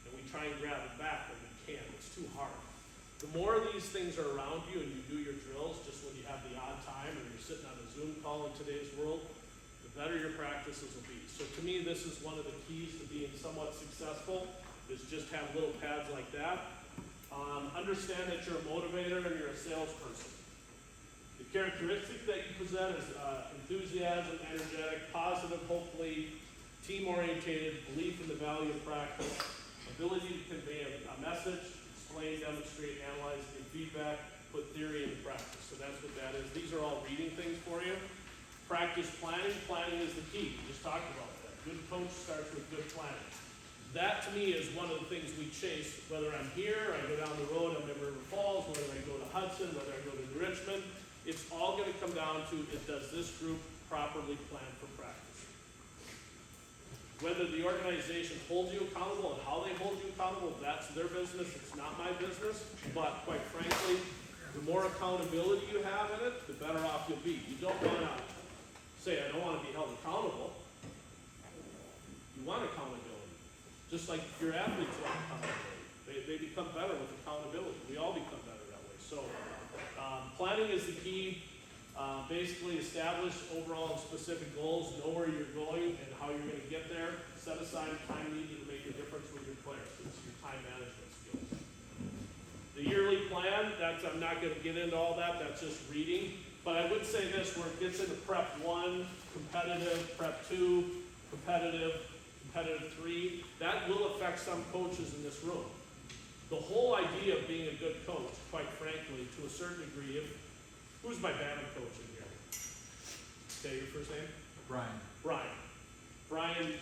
And we try and grab them back when we can't. It's too hard. The more of these things are around you and you do your drills just when you have the odd time or you're sitting on a Zoom call in today's world, the better your practices will be. So to me, this is one of the keys to being somewhat successful, is just have little pads like that. Understand that you're a motivator and you're a salesperson. The characteristic that you present is enthusiasm, energetic, positive, hopefully, team-oriented, belief in the value of practice, ability to convey a message, explain, demonstrate, analyze, give feedback, put theory into practice. So that's what that is. These are all reading things for you. Practice planning. Planning is the key. We just talked about that. Good coach starts with good planning. That to me is one of the things we chase, whether I'm here, I go down the road, I'm in River Falls, whether I go to Hudson, whether I go to Richmond, it's all gonna come down to, does this group properly plan for practice? Whether the organization holds you accountable and how they hold you accountable, that's their business, it's not my business. But quite frankly, the more accountability you have in it, the better off you'll be. You don't wanna say, I don't wanna be held accountable. You want accountability. Just like your athletes want accountability. They become better with accountability. We all become better that way. So planning is the key. Basically establish overall and specific goals, know where you're going and how you're going to get there. Set aside time needed to make a difference with your players. It's your time management skills. The yearly plan, I'm not going to get into all that. That's just reading. But I would say this, where it gets into prep 1, competitive, prep 2, competitive 3, that will affect some coaches in this room. The whole idea of being a good coach, quite frankly, to a certain degree, who's my batting coach in here? Okay, your first name? Brian. Brian,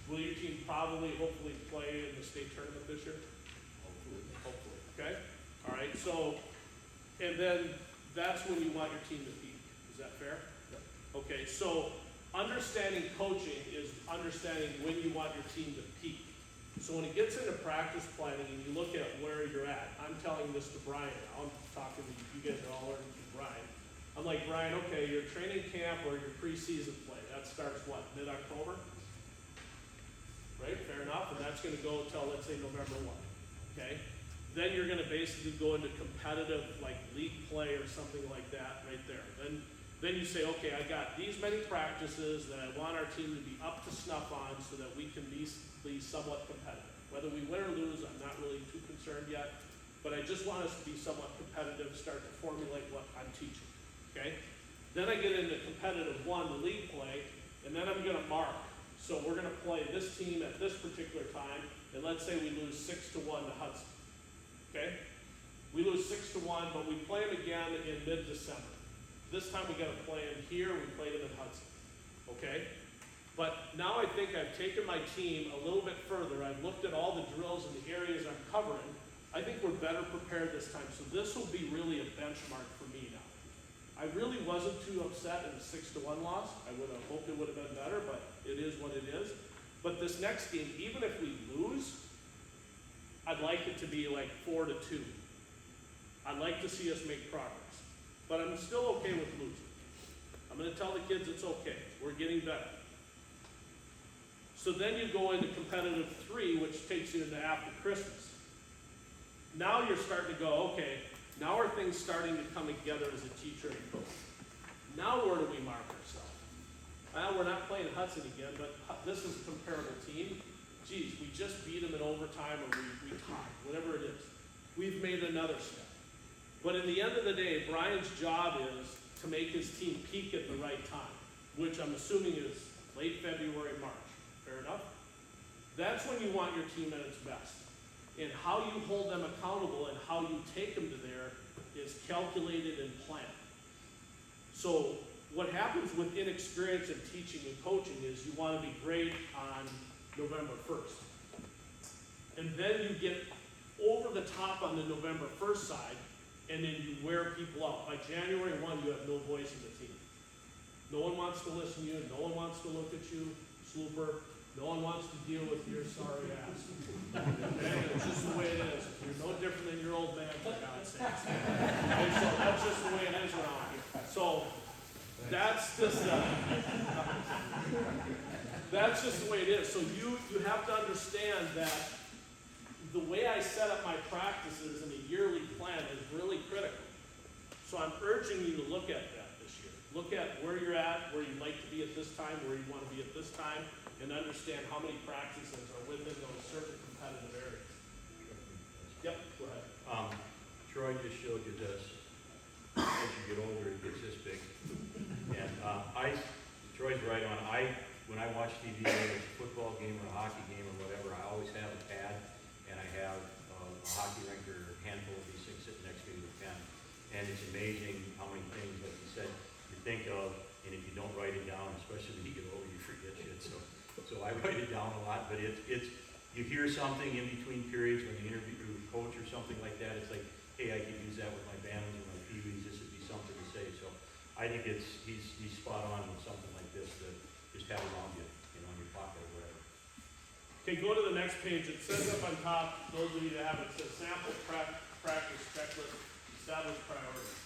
will your team probably, hopefully, play in the state tournament this year? Hopefully, okay? All right, so, and then that's when you want your team to peak. Is that fair? Yep. Okay, so understanding coaching is understanding when you want your team to peak. So when it gets into practice planning and you look at where you're at, I'm telling this to Brian now, I'm talking to you guys are all learning from Brian. I'm like, Brian, okay, your training camp or your preseason play, that starts what, mid-October? Right, fair enough, and that's gonna go until, let's say, November 1, okay? Then you're gonna basically go into competitive, like league play or something like that right there. Then you say, okay, I got these many practices that I want our team to be up to snuff on so that we can be somewhat competitive. Whether we win or lose, I'm not really too concerned yet, but I just want us to be somewhat competitive, start to formulate what I'm teaching, okay? Then I get into competitive 1, the league play, and then I'm gonna mark. So we're gonna play this team at this particular time, and let's say we lose 6-1 to Hudson, okay? We lose 6-1, but we play them again in mid-December. This time we got to play them here, we played them in Hudson, okay? But now I think I've taken my team a little bit further. I've looked at all the drills and the areas I'm covering. I think we're better prepared this time. So this will be really a benchmark for me now. I really wasn't too upset in the 6-1 loss. I would have hoped it would have been better, but it is what it is. But this next game, even if we lose, I'd like it to be like 4-2. I'd like to see us make progress. But I'm still okay with losing. I'm going to tell the kids it's okay. We're getting better. So then you go into competitive 3, which takes you into after Christmas. Now you're starting to go, okay, now are things starting to come together as a teacher and coach. Now where do we mark ourselves? Well, we're not playing Hudson again, but this is a comparable team. Geez, we just beat them in overtime or we tied, whatever it is. We've made another step. But in the end of the day, Brian's job is to make his team peak at the right time, which I'm assuming is late February, March. Fair enough? That's when you want your team at its best. And how you hold them accountable and how you take them to there is calculated and planned. So what happens with inexperience in teaching and coaching is you want to be great on November 1st. And then you get over the top on the November 1st side, and then you wear people out. By January 1, you have no voice in the team. No one wants to listen to you, no one wants to look at you, Slooper. No one wants to deal with your sorry ass. Okay, it's just the way it is. You're no different than your old man, for God's sakes. Okay, so that's just the way it is around here. So that's just the way it is. So you have to understand that the way I set up my practices in a yearly plan is really critical. So I'm urging you to look at that this year. Look at where you're at, where you'd like to be at this time, where you want to be at this time, and understand how many practices are within those certain competitive areas. Yep, go ahead. Troy just showed you this. As you get older, it gets this big. And Troy's right on. When I watch TV, whether it's a football game or a hockey game or whatever, I always have a pad, and I have a hockey rink or a handful of these things sitting next to me with a pen. And it's amazing how many things, like you said, you think of, and if you don't write it down, especially when you get older, you forget shit. So I write it down a lot, but it's you hear something in between periods when you interview a coach or something like that, it's like, hey, I could use that with my bands or my peewees, this would be something to say. So I think he's spot on with something like this to just have around you, in your pocket or whatever. Okay, go to the next page. It says up on top, those of you that have it, says sample practice checklist, establish priorities.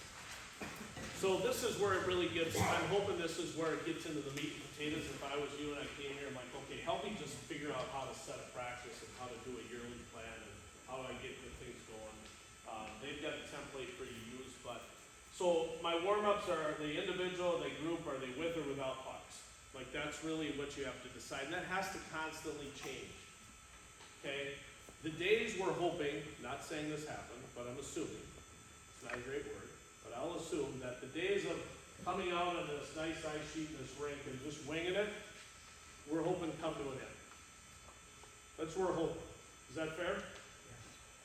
So this is where it really gets, I'm hoping this is where it gets into the meat and potatoes. If I was you and I came here, I'm like, okay, help me just figure out how to set a practice and how to do a yearly plan and how do I get good things going. They've got a template for you to use, but, so my warm-ups are they individual, they group, are they with or without pucks? Like that's really what you have to decide, and that has to constantly change, okay? The days we're hoping, not saying this happened, but I'm assuming, it's not a great word, but I'll assume that the days of coming out on this nice ice sheet in this rink and just winging it, we're hoping to come to an end. That's what we're hoping. Is that fair?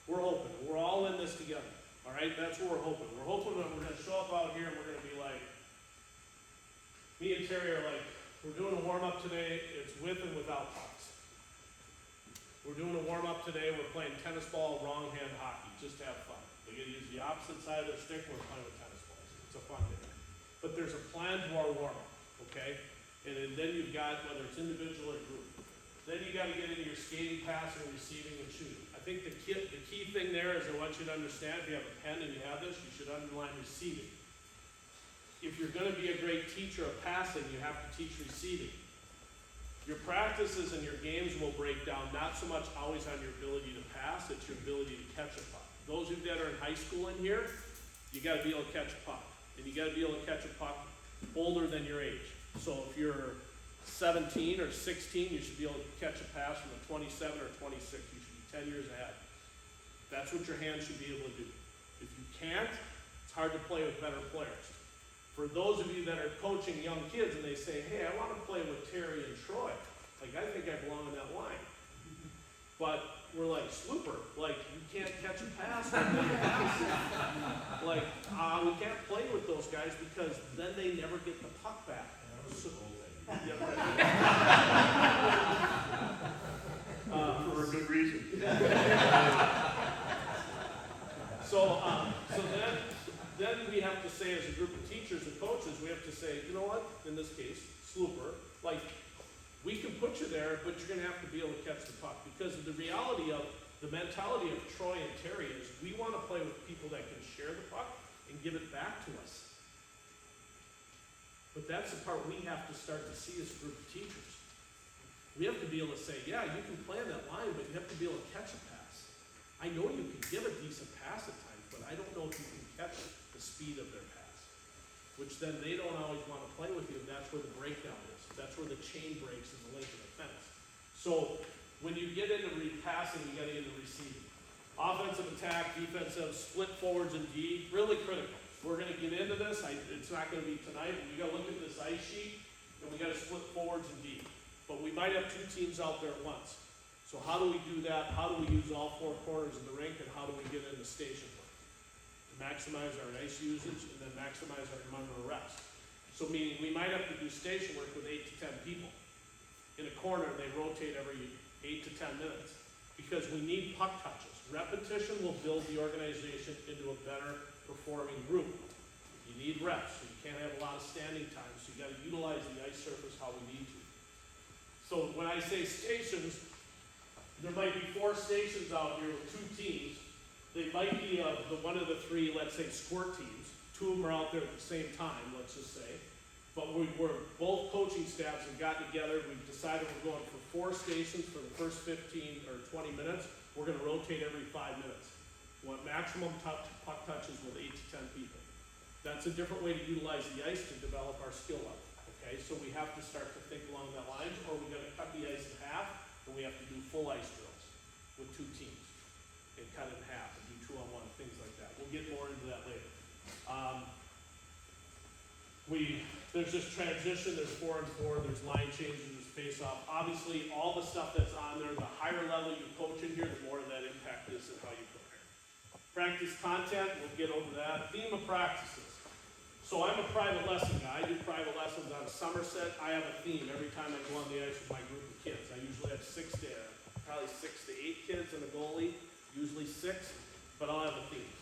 We're hoping. We're all in this together. All right? That's what we're hoping. We're hoping that we're going to show up out here and we're going to be like, me and Terry are like, we're doing a warm-up today. It's with and without pucks. We're doing a warm-up today. We're playing tennis ball, wrong hand hockey. Just to have fun. We're going to use the opposite side of their stick. We're playing with tennis balls. It's a fun day. But there's a plan to our warm-up, okay? And then you've got, whether it's individual or group, then you got to get into your skating, passing, receiving, and shooting. I think the key thing there is I want you to understand, if you have a pen and you have this, you should underline receiving. If you're going to be a great teacher of passing, you have to teach receiving. Your practices and your games will break down not so much always on your ability to pass, it's your ability to catch a puck. Those of you that are in high school in here, you got to be able to catch a puck. And you got to be able to catch a puck older than your age. So if you're 17 or 16, you should be able to catch a pass from a 27 or 26. You should be 10 years ahead. That's what your hands should be able to do. If you can't, it's hard to play with better players. For those of you that are coaching young kids and they say, hey, I want to play with Terry and Troy. Like, I think I belong in that line. But we're like, Slooper, like, you can't catch a pass. Like, we can't play with those guys because then they never get the puck back. So, yeah, right. For a good reason. So then we have to say, as a group of teachers and coaches, we have to say, you know what, in this case, Slooper, like, we can put you there, but you're going to have to be able to catch the puck. Because the reality of, the mentality of Troy and Terry is we want to play with people that can share the puck and give it back to us. But that's the part we have to start to see as a group of teachers. We have to be able to say, yeah, you can play on that line, but you have to be able to catch a pass. I know you can give a decent pass at times, but I don't know if you can catch the speed of their pass. which then they don't always wanna play with you, and that's where the breakdown is. That's where the chain breaks in the link of the fence. So, when you get into passing, you gotta get into receiving. Offensive attack, defensive, split forwards and D, really critical. We're gonna get into this, it's not gonna be tonight, but we gotta look at this ice sheet, and we gotta split forwards and D. But we might have two teams out there at once. So how do we do that? How do we use all four corners of the rink, and how do we get into station play? To maximize our ice usage, and then maximize our number of reps. So meaning, we might have to do station work with 8 to 10 people. In a corner, they rotate every 8 to 10 minutes, because we need puck touches. Repetition will build the organization into a better performing group. You need reps, so you can't have a lot of standing time, so you gotta utilize the ice surface how we need to. So when I say stations, there might be 4 stations out here with 2 teams. They might be the one of the 3, let's say, squirt teams. 2 of them are out there at the same time, let's just say. But we're both coaching staffs have gotten together, we've decided we're going for 4 stations for the first 15 or 20 minutes. We're gonna rotate every 5 minutes. We want maximum puck touches with 8 to 10 people. That's a different way to utilize the ice to develop our skill level, okay? So we have to start to think along that line, or we're gonna cut the ice in half, and we have to do full ice drills with 2 teams. And cut it in half and do 2-on-1, things like that. We'll get more into that later. There's this transition, there's 4-on-4, there's line changes, there's face-off. Obviously, all the stuff that's on there, the higher level you coach in here, the more that impact is in how you prepare. Practice content, we'll get over that. Theme of practices. So I'm a private lesson guy. I do private lessons out of Somerset. I have a theme every time I go on the ice with my group of kids. I usually have probably 6 to 8 kids and a goalie, usually 6, but I'll have a theme.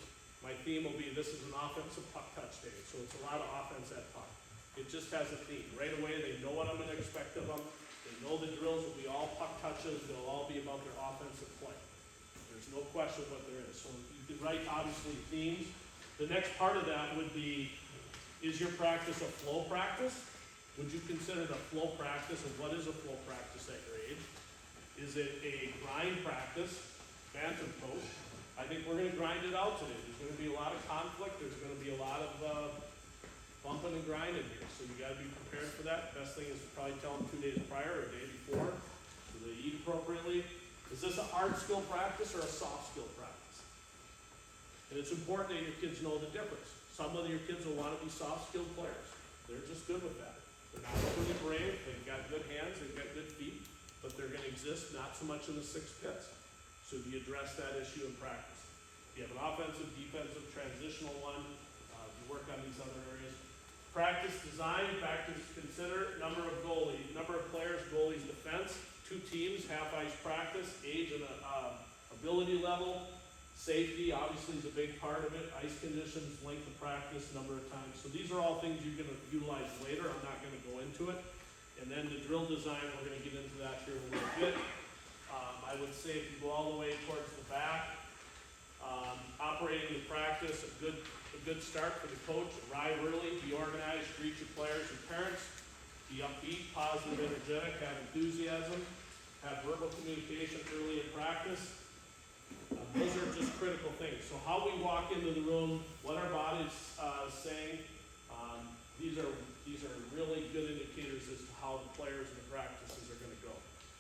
My theme will be, this is an offensive puck touch day, so it's a lot of offense at puck. It just has a theme. Right away, they know what I'm gonna expect of them. They know the drills will be all puck touches, they'll all be about their offensive play. There's no question what there is. So you can write, obviously, themes. The next part of that would be, is your practice a flow practice? Would you consider it a flow practice, and what is a flow practice at your age? Is it a grind practice, phantom coach? I think we're gonna grind it out today. There's gonna be a lot of conflict, there's gonna be a lot of bumping and grinding here, so you gotta be prepared for that. Best thing is to probably tell them 2 days prior or a day before, so they eat appropriately. Is this a hard skill practice or a soft skill practice? And it's important that your kids know the difference. Some of your kids will wanna be soft skilled players. They're just good with that. They're not overly brave, they've got good hands, they've got good feet, but they're gonna exist not so much in the 6 pits. So do you address that issue in practice? Do you have an offensive, defensive, transitional one? Do you work on these other areas? Practice design, practice consider, number of players, goalies, defense, 2 teams, half ice practice, age and ability level, safety obviously is a big part of it, ice conditions, length of practice, number of times. So these are all things you're gonna utilize later, I'm not gonna go into it. And then the drill design, we're gonna get into that here in a little bit. I would say if you go all the way towards the back, operating the practice, a good start for the coach, arrive early, be organized, greet your players and parents, be upbeat, positive, energetic, have enthusiasm, have verbal communication early in practice. Those are just critical things. So how we walk into the room, what our body's saying, these are really good indicators as to how the players and the practices are gonna go.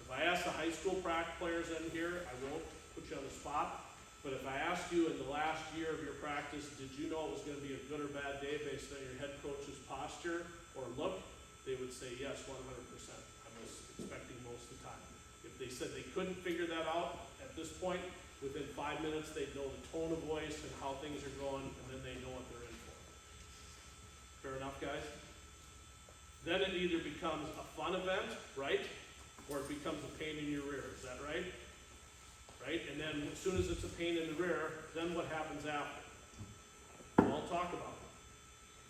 If I ask the high school players in here, I won't put you on the spot, but if I asked you in the last year of your practice, did you know it was gonna be a good or bad day based on your head coach's posture or look, they would say yes, 100%. I was expecting most of the time. If they said they couldn't figure that out at this point, within 5 minutes, they'd know the tone of voice and how things are going, and then they know what they're in for. Fair enough, guys? Then it either becomes a fun event, right? Or it becomes a pain in your rear, is that right? Right? And then as soon as it's a pain in the rear, then what happens after? You all talk about it.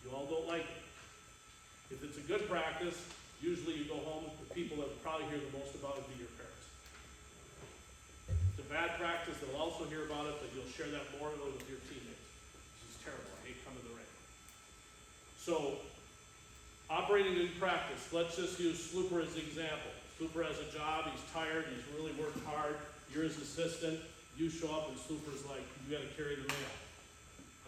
You all don't like it. If it's a good practice, usually you go home, the people that will probably hear the most about it will be your parents. If it's a bad practice, they'll also hear about it, but you'll share that more with your teammates. This is terrible, I hate coming to the rink. So, operating in practice, let's just use Slooper as the example. Slooper has a job, he's tired, he's really worked hard, you're his assistant, you show up and Slooper's like, you gotta carry the mail.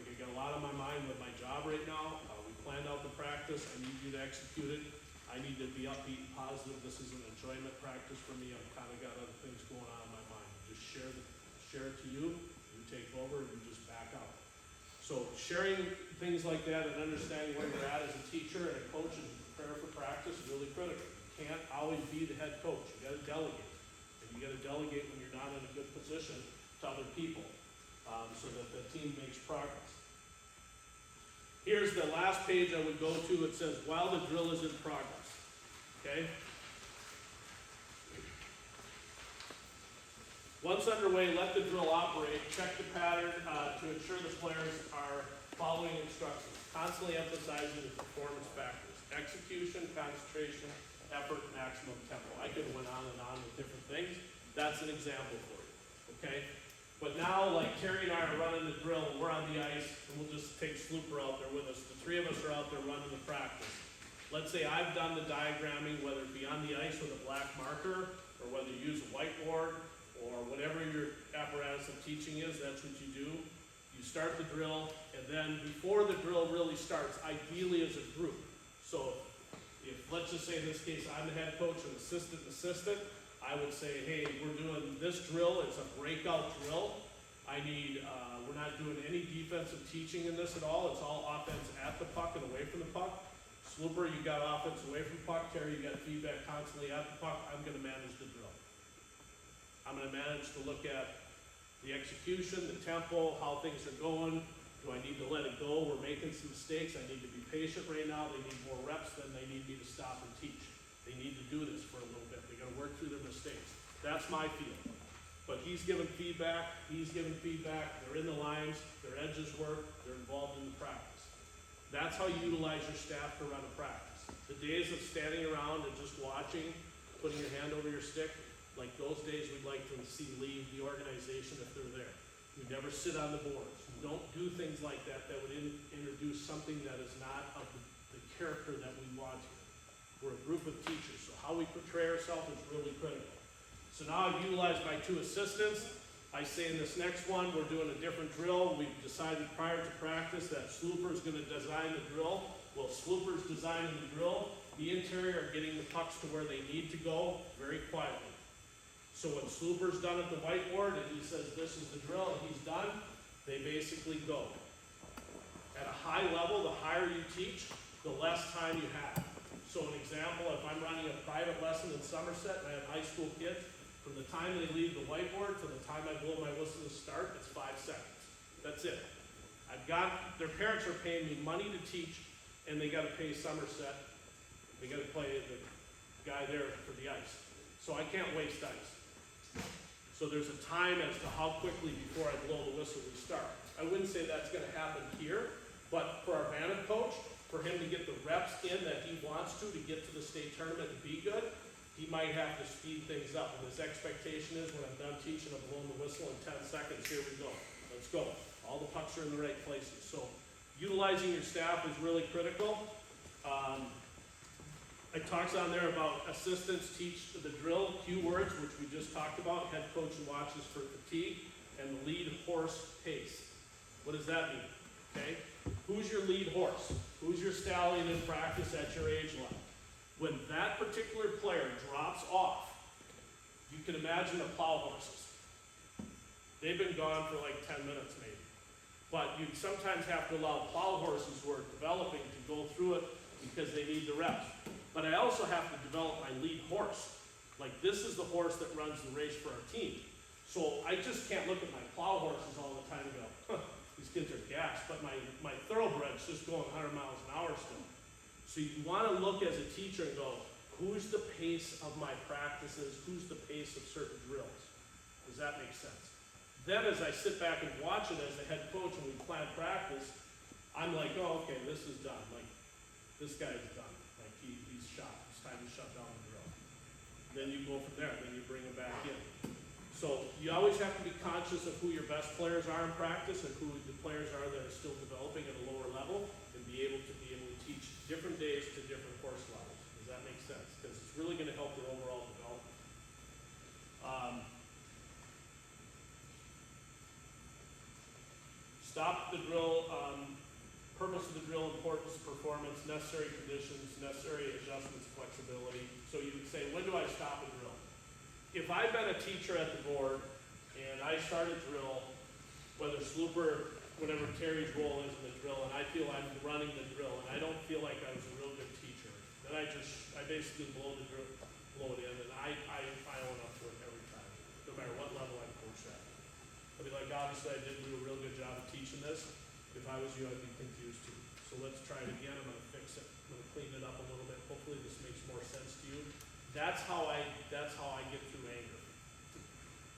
Like, I got a lot on my mind with my job right now, we planned out the practice, I need you to execute it. I need to be upbeat and positive, this is an enjoyment practice for me, I've kinda got other things going on in my mind. Just share it to you, you take over, and you just back out. So sharing things like that and understanding where you're at as a teacher and a coach and prepare for practice is really critical. You can't always be the head coach, you gotta delegate. And you gotta delegate when you're not in a good position to other people, so that the team makes progress. Here's the last page I would go to, it says, while the drill is in progress, okay? Once underway, let the drill operate, check the pattern, to ensure the players are following instructions, constantly emphasizing the performance factors, execution, concentration, effort, maximum tempo. I could have went on and on with different things, that's an example for you, okay? But now, like Terry and I are running the drill, and we're on the ice, and we'll just take Slooper out there with us. The three of us are out there running the practice. Let's say I've done the diagramming, whether it be on the ice with a black marker, or whether you use a whiteboard, or whatever your apparatus of teaching is, that's what you do. You start the drill, and then before the drill really starts, ideally as a group. So if let's just say in this case, I'm the head coach and assistant, I would say, hey, we're doing this drill, it's a breakout drill. We're not doing any defensive teaching in this at all, it's all offense at the puck and away from the puck. Slooper, you got offense away from the puck. Terry, you got feedback constantly at the puck. I'm gonna manage the drill. I'm gonna manage to look at the execution, the tempo, how things are going. Do I need to let it go? We're making some mistakes, I need to be patient right now. They need more reps than they need me to stop and teach. They need to do this for a little bit. They gotta work through their mistakes. That's my feeling. But he's giving feedback, they're in the lines, their edges work, they're involved in the practice. That's how you utilize your staff to run a practice. The days of standing around and just watching, putting your hand over your stick, like those days we'd like to see leave the organization if they're there. You never sit on the boards. You don't do things like that would introduce something that is not of the character that we want here. We're a group of teachers, so how we portray ourselves is really critical. So now I've utilized my two assistants. I say in this next one, we're doing a different drill. We've decided prior to practice that Slooper's gonna design the drill. Well, Slooper's designing the drill. The interior are getting the pucks to where they need to go very quietly. So when Slooper's done at the whiteboard and he says this is the drill and he's done, they basically go. At a high level, the higher you teach, the less time you have. So an example, if I'm running a private lesson in Somerset and I have high school kids, from the time they leave the whiteboard to the time I blow my whistle to start, it's 5 seconds. That's it. Their parents are paying me money to teach, and they gotta pay Somerset. They gotta pay the guy there for the ice. So I can't waste ice. So there's a time as to how quickly before I blow the whistle we start. I wouldn't say that's gonna happen here, but for our Bantam coach, for him to get the reps in that he wants to get to the state tournament and be good, he might have to speed things up. And his expectation is when I'm done teaching, I'm blowing the whistle in 10 seconds, here we go. Let's go. All the pucks are in the right places. So utilizing your staff is really critical. I talked on there about assistants teach the drill, cue words, which we just talked about, head coach watches for fatigue, and the lead horse pace. What does that mean? Okay? Who's your lead horse? Who's your stallion in practice at your age level? When that particular player drops off, you can imagine the plow horses. They've been gone for like 10 minutes maybe. But you sometimes have to allow plow horses who are developing to go through it because they need the reps. But I also have to develop my lead horse. Like this is the horse that runs the race for our team. So I just can't look at my plow horses all the time and go, huh, these kids are gassed. But my thoroughbred's just going 100 miles an hour still. So you want to look as a teacher and go, who's the pace of my practices? Who's the pace of certain drills? Does that make sense? Then as I sit back and watch it as the head coach and we plan practice, I'm like, oh, okay, this is done. Like, this guy's done. Like, he's shot. It's time to shut down the drill. Then you go from there. Then you bring him back in. So you always have to be conscious of who your best players are in practice and who the players are that are still developing at a lower level and be able to teach different days to different course levels. Does that make sense? Because it's really going to help their overall development. Stop the drill purpose of the drill, importance, performance, necessary conditions, necessary adjustments, flexibility. So you would say, when do I stop a drill? If I've been a teacher at the board and I start a drill, whether Slooper, whatever Terry's role is in the drill, and I feel I'm running the drill and I don't feel like I was a real good teacher, then I basically blow it in, and I file enough for it every time, no matter what level I coach at. I'd be like, obviously I didn't do a real good job of teaching this. If I was you, I'd be confused too. So let's try it again. I'm gonna fix it. I'm gonna clean it up a little bit. Hopefully this makes more sense to you. That's how I get through anger.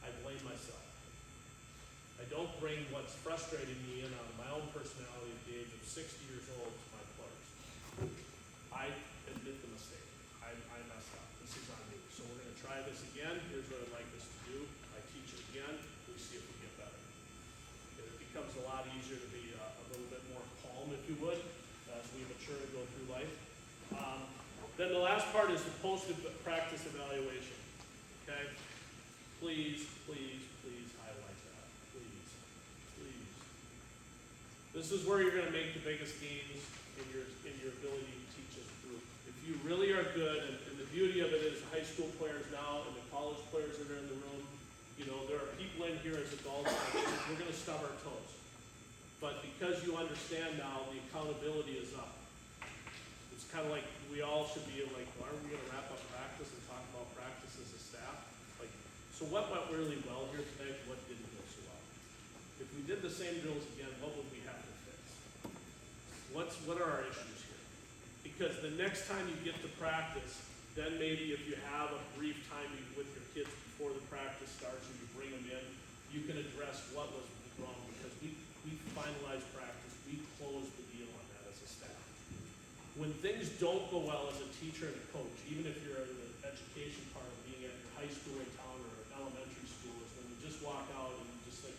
I blame myself. I don't bring what's frustrating me in out of my own personality at the age of 60 years old to my players. I admit the mistake. I messed up. This is on me. So we're gonna try this again. Here's what I'd like us to do. I teach it again. We see if we get better. And it becomes a lot easier to be a little bit more calm, if you would, as we mature and go through life. Then the last part is the post-practice evaluation. Okay? Please, please, please highlight that. Please, please. This is where you're going to make the biggest gains in your ability to teach as a group. If you really are good, and the beauty of it is high school players now and the college players that are in the room, you know, there are people in here as adults, we're going to stub our toes. But because you understand now, the accountability is up. It's kind of like we all should be like, well, are we going to wrap up practice and talk about practice as a staff? Like, so what went really well here today? What didn't go so well? If we did the same drills again, what would we have to fix? What are our issues here? Because the next time you get to practice, then maybe if you have a brief time with your kids before the practice starts and you bring them in, you can address what was wrong, because we finalized practice, we closed the deal on that as a staff. When things don't go well as a teacher and a coach, even if you're in the education part of being at your high school in town or elementary school, is when you just walk out and you just think,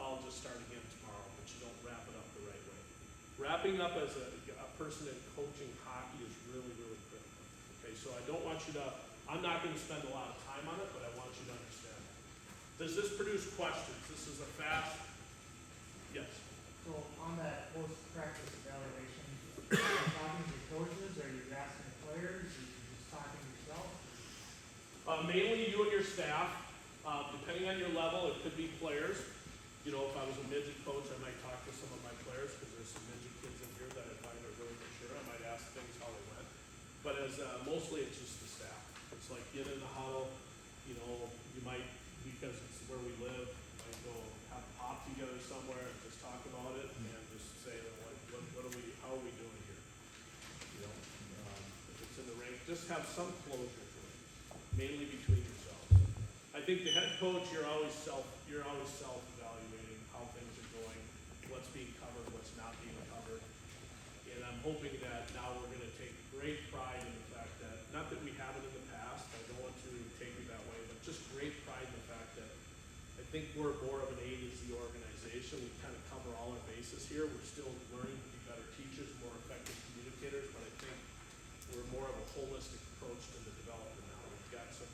I'll just start again tomorrow, but you don't wrap it up the right way. Wrapping up as a person in coaching hockey is really, really critical. Okay, so I don't want you to, I'm not going to spend a lot of time on it, but I want you to understand that. Does this produce questions? This is a fast, yes. So on that post-practice evaluation, are you talking to coaches, are you asking players, are you just talking to yourself? Mainly you and your staff, depending on your level, it could be players. You know, if I was a midget coach, I might talk to some of my players, because there's some midget kids in here that I find are really mature. I might ask things how they went. But as mostly it's just the staff. It's like get in the huddle, you know, you might, because it's where we live, you might go have a pop together somewhere and just talk about it and just say, like, how are we doing here? You know, if it's in the ring, just have some closure to it, mainly between yourselves. I think the head coach, you're always self-evaluating how things are going, what's being covered, what's not being covered. And I'm hoping that now we're going to take great pride in the fact that, not that we haven't in the past, I don't want to take it that way, but just great pride in the fact that I think we're more of an A to Z organization. We kind of cover all our bases here. We're still learning to be better teachers, more effective communicators, but I think we're more of a holistic approach to the development now. We've got some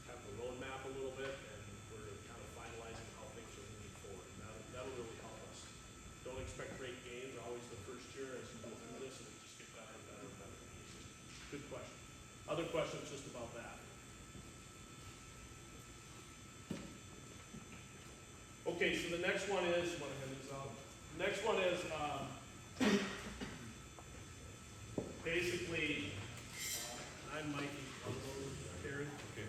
kind of a roadmap a little bit, and we're kind of finalizing how things are moving forward. And that'll really help us. Don't expect great gains always the first year as you go through this, and it just get better and better and better. Good question. Other questions just about that? Okay, so the next one is, want to hand these out? Next one is basically, I might be Terry. Okay.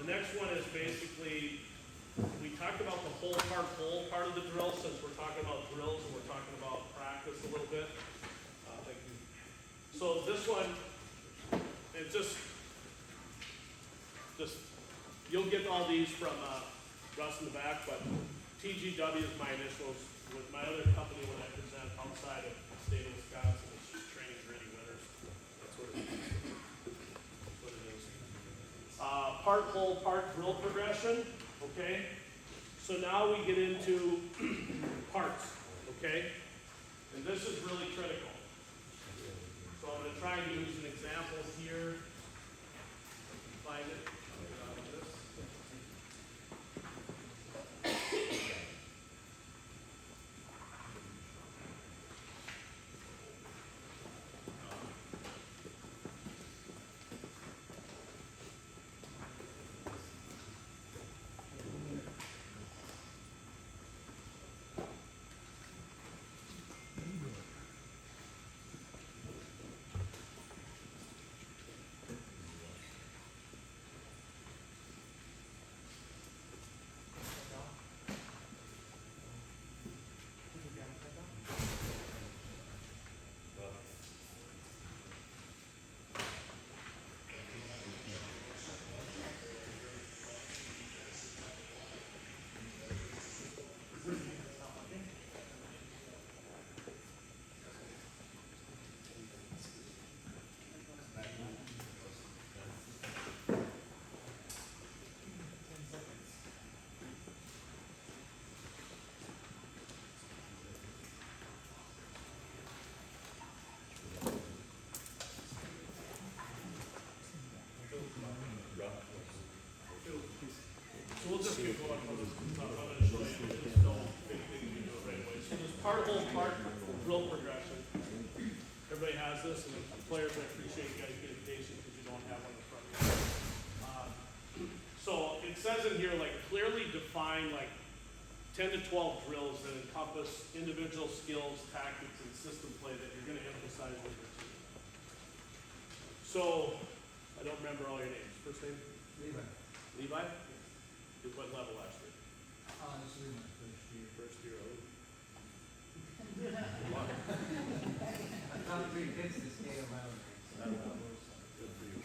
The next one is basically, we talked about the whole part of the drill, since we're talking about drills and we're talking about practice a little bit. Thank you. So this one, it just, you'll get all these from Russ in the back, but TGW is my initials. With my other company, when I present outside of the state of Wisconsin, it's just training gritty winners. That's what it is. That's what it is. Part whole, part drill progression, okay? So now we get into parts, okay? And this is really critical. So I'm going to try and use an example here. Find it. Chuck? So we'll just keep going from the top. I'm gonna show you, there's no big thing you do it right away. So there's part of drill progression. Everybody has this, and the players, I appreciate you guys getting patient because you don't have one in front of you. So it says in here, like, clearly define like 10 to 12 drills that encompass individual skills, tactics, and system play that you're gonna emphasize with your team. So, I don't remember all your names. First name? Levi. Levi? Did what level last year? This is my first year. First year, oh. Top three kids to stay around. Good for you.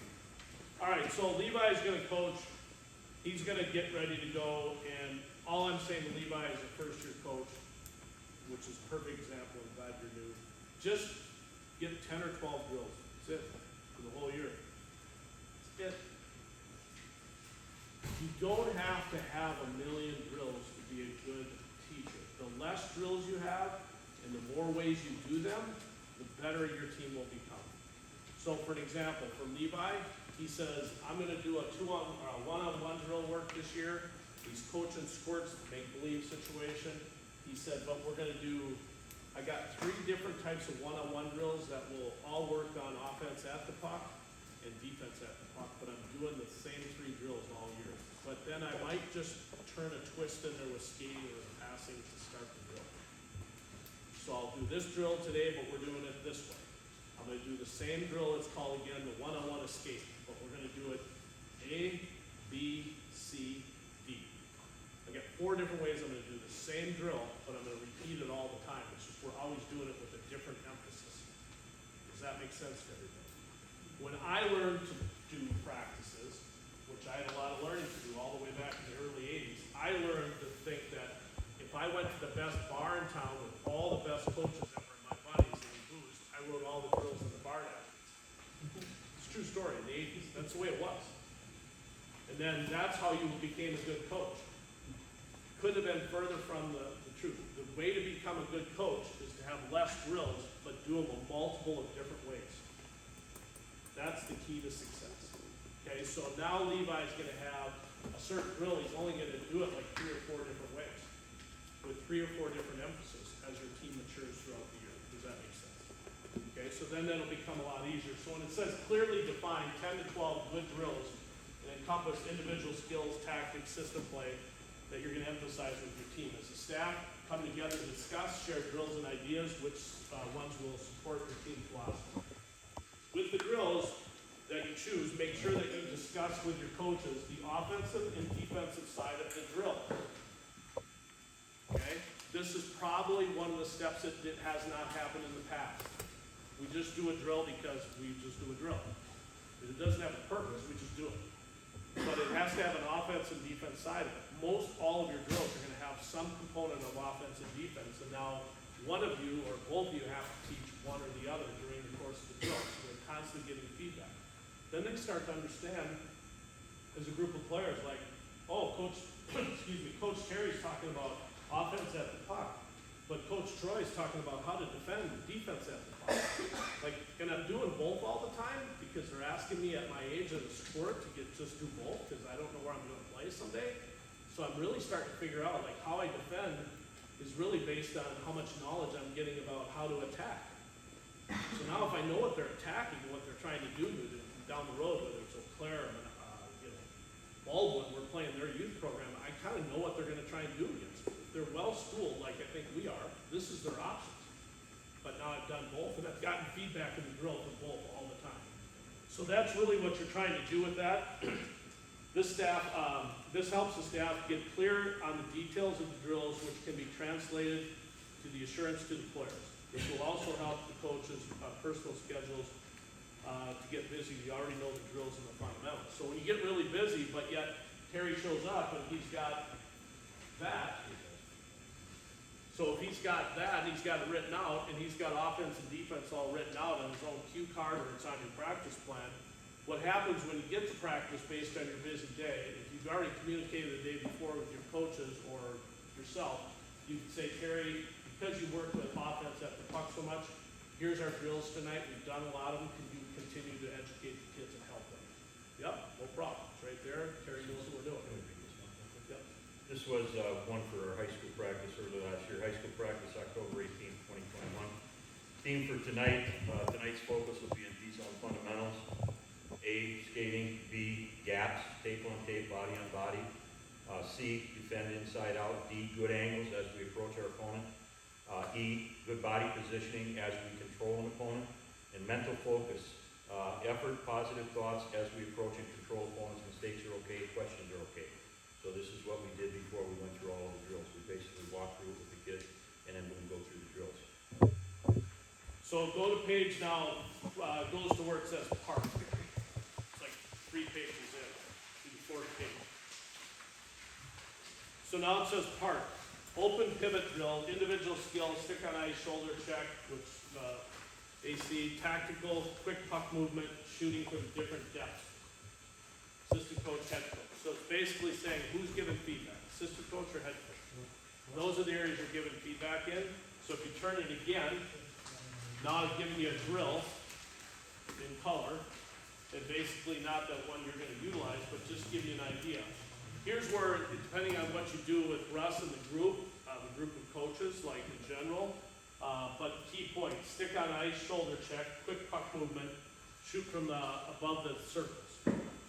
All right, so Levi's gonna coach. He's gonna get ready to go, and all I'm saying to Levi is a first-year coach, which is a perfect example. I'm glad you're new. Just get 10 or 12 drills. That's it for the whole year. That's it. You don't have to have a million drills to be a good teacher. The less drills you have, and the more ways you do them, the better your team will become. So for an example, for Levi, he says, I'm gonna do a one-on-one drill work this year. He's coaching squirts, make-believe situation. He said, but we're gonna do, I got 3 different types of one-on-one drills that will all work on offense at the puck and defense at the puck, but I'm doing the same 3 drills all year. But then I might just turn a twist in there with skating or passing to start the drill. So I'll do this drill today, but we're doing it this way. I'm gonna do the same drill, it's called again the one-on-one escape, but we're gonna do it A, B, C, D. I got 4 different ways I'm gonna do the same drill, but I'm gonna repeat it all the time. It's just we're always doing it with a different emphasis. Does that make sense to everybody? When I learned to do practices, which I had a lot of learning to do all the way back in the early 80s, I learned to think that if I went to the best bar in town with all the best coaches that were my buddies and we boozed, I wrote all the drills in the bar afterwards. It's a true story. In the 80s, that's the way it was. And then that's how you became a good coach. Couldn't have been further from the truth. The way to become a good coach is to have less drills, but do them a multiple of different ways. That's the key to success. Okay, so now Levi's gonna have a certain drill, he's only gonna do it like 3 or 4 different ways, with 3 or 4 different emphasis as your team matures throughout the year. Does that make sense? Okay, so then that'll become a lot easier. So when it says clearly define 10 to 12 good drills and encompass individual skills, tactics, system play that you're gonna emphasize with your team. As a staff, come together to discuss, share drills and ideas, which ones will support your team philosophy. With the drills that you choose, make sure that you discuss with your coaches the offensive and defensive side of the drill. Okay? This is probably one of the steps that has not happened in the past. We just do a drill because we just do a drill. If it doesn't have a purpose, we just do it. But it has to have an offense and defense side of it. Most all of your drills are gonna have some component of offense and defense, and now one of you or both of you have to teach one or the other during the course of the drill. So they're constantly getting feedback. Then they start to understand as a group of players, like, oh, Coach, excuse me, Coach Terry's talking about offense at the puck, but Coach Troy's talking about how to defend defense at the puck. Like, and I'm doing both all the time because they're asking me at my age of the sport to just do both because I don't know where I'm going to play someday. So I'm really starting to figure out like how I defend is really based on how much knowledge I'm getting about how to attack. So now if I know what they're attacking, what they're trying to do down the road, whether it's Eau Claire or Baldwin, we're playing their youth program, I kind of know what they're going to try and do against them. If they're well schooled like I think we are, this is their options. But now I've done both and I've gotten feedback in the drill from both all the time. So that's really what you're trying to do with that. This helps the staff get clear on the details of the drills, which can be translated to the assurance to the players. This will also help the coaches' personal schedules to get busy. You already know the drills and the fundamentals. So when you get really busy, but yet Terry shows up and he's got that. So if he's got that, he's got it written out, and he's got offense and defense all written out on his own cue card or it's on your practice plan. What happens when you get to practice based on your busy day, if you've already communicated the day before with your coaches or yourself, you can say, Terry, because you work with offense at the puck so much, here's our drills tonight. We've done a lot of them. Can you continue to educate the kids and help them? Yep, no problem. It's right there, Terry knows what we're doing. Yep. This was one for our high school practice earlier last year, high school practice, October 18th, 2021. Theme for tonight, tonight's focus will be in D-zone fundamentals. A, skating. B, gaps, tape on tape, body on body. C, defend inside out. D, good angles as we approach our opponent. E, good body positioning as we control an opponent. And mental focus, effort, positive thoughts as we approach and control opponents. Mistakes are okay, questions are okay. So this is what we did before we went through all of the drills. We basically walked through it with the kids, and then we go through the drills. So go to page now, goes to where it says park. It's like 3 pages in, to the 4th page. So now it says park. Open pivot drill, individual skill, stick on ice, shoulder check, which AC, tactical, quick puck movement, shooting from different depths. Assistant coach, head coach. So it's basically saying who's giving feedback, assistant coach or head coach. Those are the areas you're giving feedback in. So if you turn it again, now I've given you a drill in color, and basically not that one you're gonna utilize, but just give you an idea. Here's where, depending on what you do with Russ and the group of coaches, like in general, but key points, stick on ice, shoulder check, quick puck movement, shoot from above the circles.